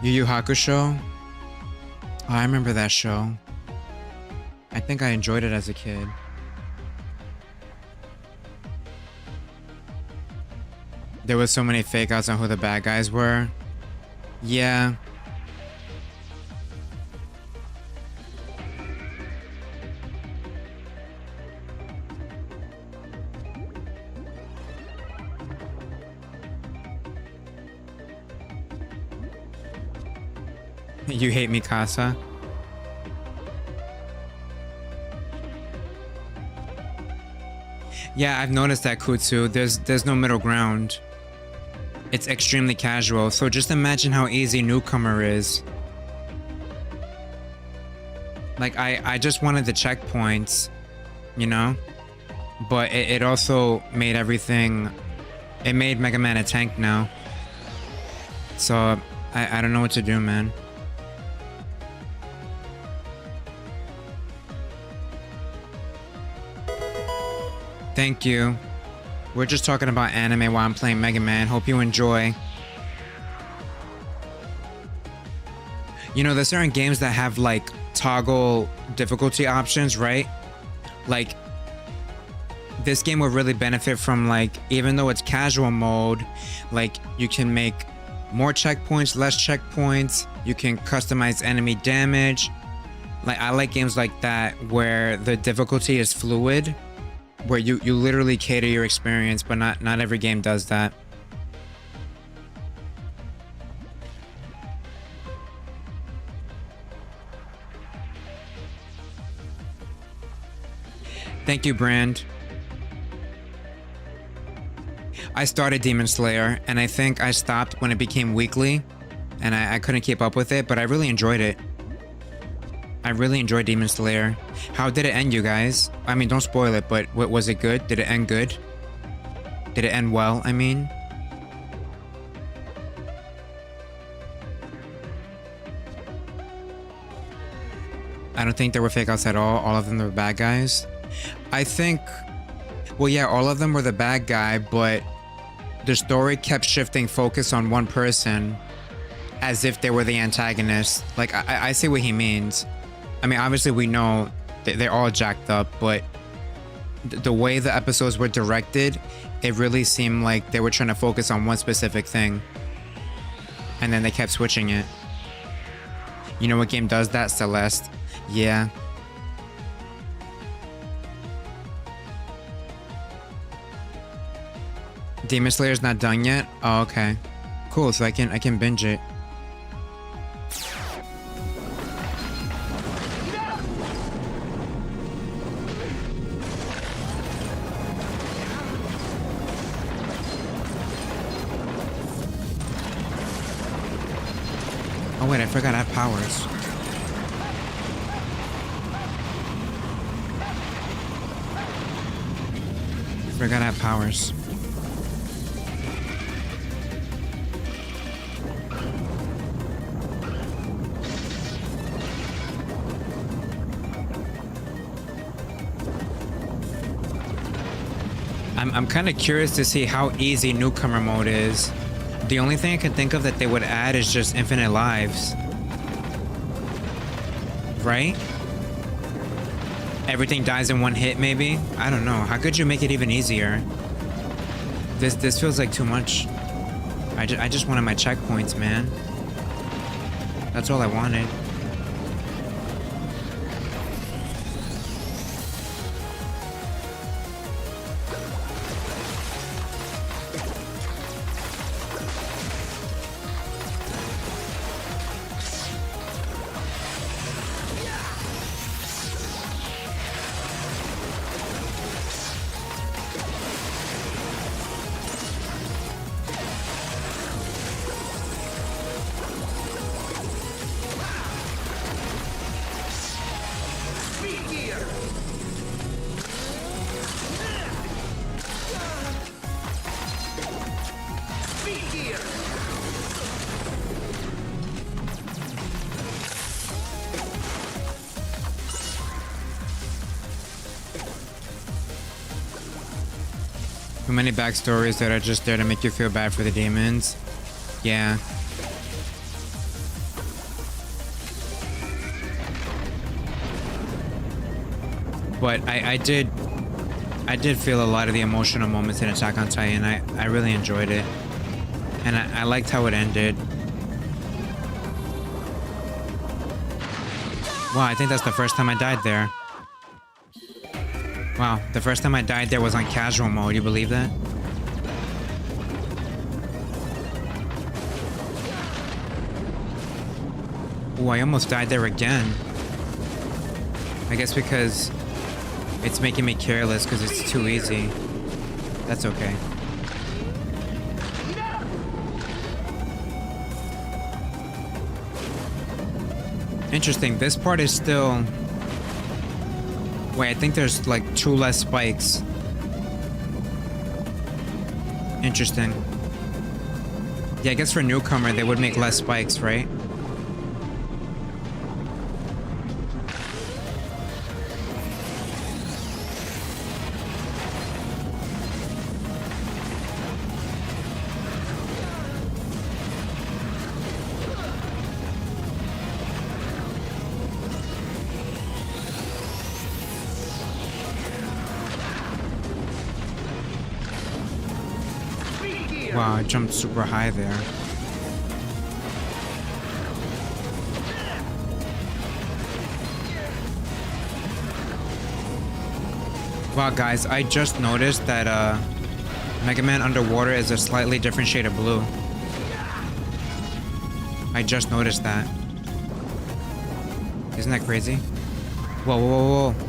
Yu Yu Hakusho? Oh, I remember that show. I think I enjoyed it as a kid. There was so many fake outs on who the bad guys were. Yeah. You hate Mikasa? Yeah, I've noticed that, Kutsu. There's no middle ground. It's extremely casual, so just imagine how easy newcomer is. Like, I just wanted the checkpoints, you know? But it also made everything... It made Mega Man a tank now. So, I don't know what to do, man. Thank you. We're just talking about anime while I'm playing Mega Man. Hope you enjoy. You know, there's certain games that have like toggle difficulty options, right? Like this game would really benefit from like, even though it's casual mode, like you can make more checkpoints, less checkpoints. You can customize enemy damage. Like I like games like that where the difficulty is fluid. Where you literally cater your experience, but not every game does that. Thank you, Brand. I started Demon Slayer, and I think I stopped when it became weekly, and I couldn't keep up with it, but I really enjoyed it. I really enjoyed Demon Slayer. How did it end, you guys? I mean, don't spoil it, but was it good? Did it end good? Did it end well, I mean? I don't think there were fake outs at all. All of them were bad guys. I think... Well, yeah, all of them were the bad guy, but the story kept shifting focus on one person as if they were the antagonist. Like, I see what he means. I mean, obviously we know that they're all jacked up, but the way the episodes were directed, it really seemed like they were trying to focus on one specific thing. And then they kept switching it. You know what game does that? Celeste. Yeah. Demon Slayer's not done yet? Oh, okay. Cool, so I can binge it. Oh wait, I forgot I have powers. Forgot I have powers. I'm kind of curious to see how easy newcomer mode is. The only thing I can think of that they would add is just infinite lives. Right? Everything dies in one hit, maybe? I don't know. How could you make it even easier? This feels like too much. I just wanted my checkpoints, man. That's all I wanted. Too many backstories that are just there to make you feel bad for the demons. Yeah. But I did feel a lot of the emotional moments in Attack on Titan. I really enjoyed it. And I liked how it ended. Wow, I think that's the first time I died there. Wow, the first time I died there was on casual mode. You believe that? Ooh, I almost died there again. I guess because it's making me careless because it's too easy. That's okay. Interesting, this part is still... Wait, I think there's like 2 less spikes. Interesting. Yeah, I guess for newcomer they would make less spikes, right? Wow, I jumped super high there. Wow, guys, I just noticed that Mega Man Underwater is a slightly different shade of blue. I just noticed that. Isn't that crazy? Whoa, whoa, whoa, whoa.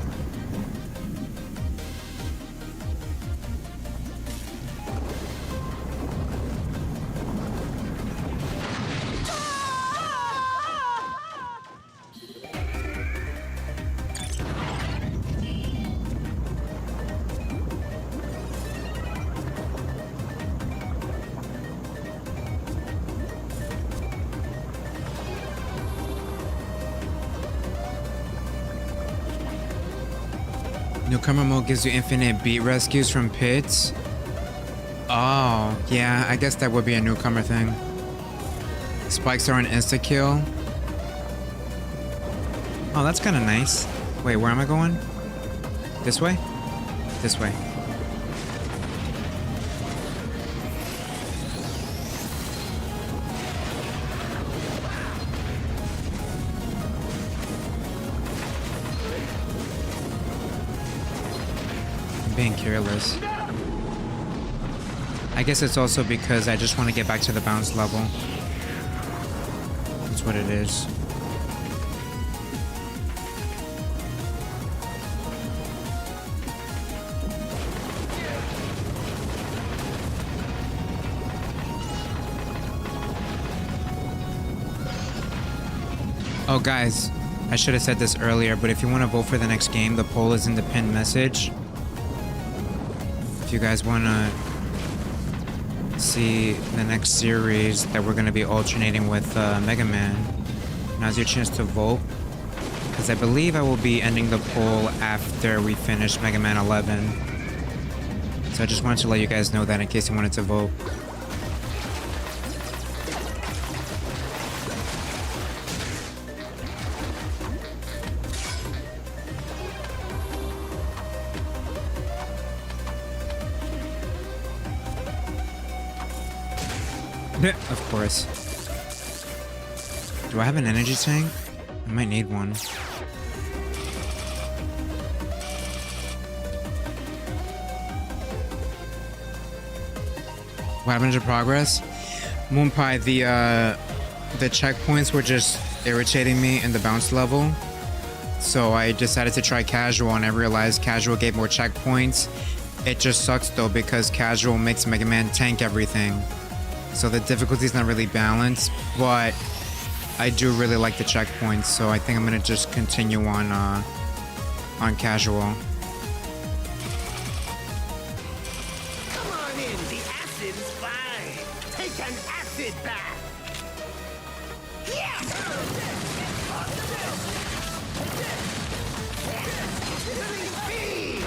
Newcomer mode gives you infinite beat rescues from pits. Oh, yeah, I guess that would be a newcomer thing. Spikes are an insta-kill. Oh, that's kind of nice. Wait, where am I going? This way? This way. being careless. I guess it's also because I just want to get back to the bounce level. That's what it is. Oh guys, I should have said this earlier, but if you want to vote for the next game, the poll is in the pinned message. If you guys want to see the next series that we're going to be alternating with Mega Man, now's your chance to vote. Because I believe I will be ending the poll after we finish Mega Man 11. So I just wanted to let you guys know that in case you wanted to vote. Of course. Do I have an energy tank? I might need one. What happened to progress? Moonpie, the checkpoints were just irritating me in the bounce level. So I decided to try casual and I realized casual gave more checkpoints. It just sucks though because casual makes Mega Man tank everything. So the difficulty's not really balanced, but I do really like the checkpoints, so I think I'm gonna just continue on casual. Come on in, the acid's fine. Take an acid bath. Yeah! Living feed!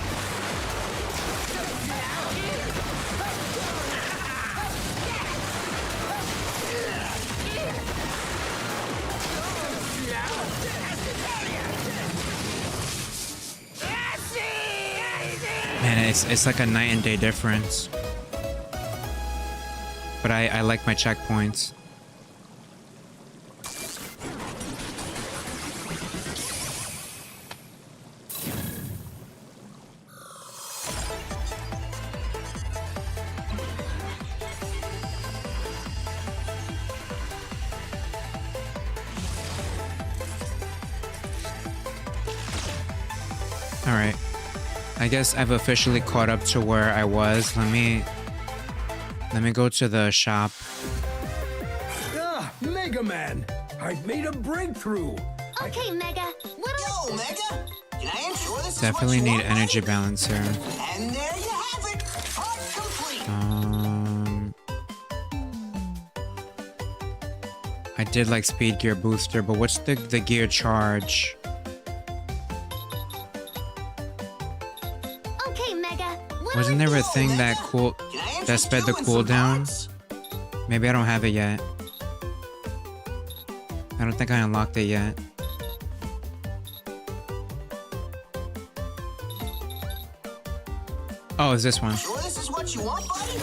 Man, it's like a night and day difference. But I like my checkpoints. All right. I guess I've officially caught up to where I was. Let me go to the shop. Ah, Mega Man! I've made a breakthrough! Okay, Mega. What'll... Yo, Mega! Can I ensure this is Definitely what you need want, energy buddy? balancer. And there you have it! Part complete! I did like speed gear booster, but what's the gear charge? Okay, Mega. What'll Wasn't there a Yo, thing that Mega, can I that interest sped the you in some cooldown? parts? Maybe I don't have it yet. I don't think I unlocked it yet. Oh, is this one? Sure this is what you want, buddy?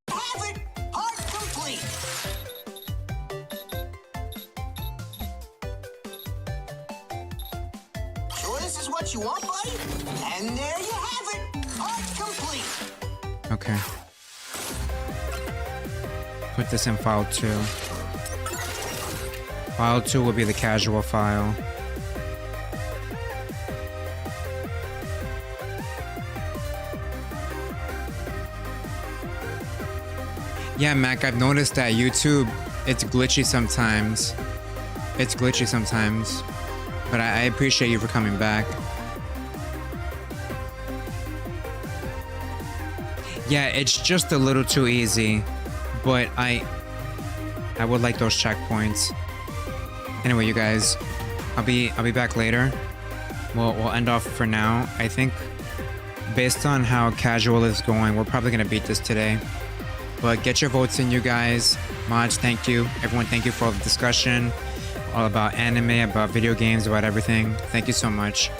Have it! Part complete! Sure this is what you want, buddy? And there you have it! Part complete! Okay. Put this in file 2. File 2 will be the casual file. Yeah, Mac, I've noticed that YouTube, it's glitchy sometimes. It's glitchy sometimes. But I appreciate you for coming back. Yeah, it's just a little too easy. But I would like those checkpoints. Anyway, you guys, I'll be back later. We'll end off for now. I think based on how casual is going, we're probably gonna beat this today. But get your votes in, you guys. Mods, thank you. Everyone, thank you for all the discussion, all about anime, about video games, about everything. Thank you so much.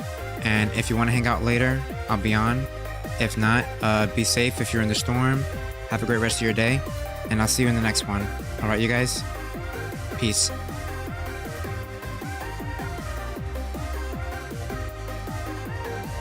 And if you want to hang out later, I'll be on. If not, be safe if you're in the storm. Have a great rest of your day, and I'll see you in the next one. All right, you guys? Peace.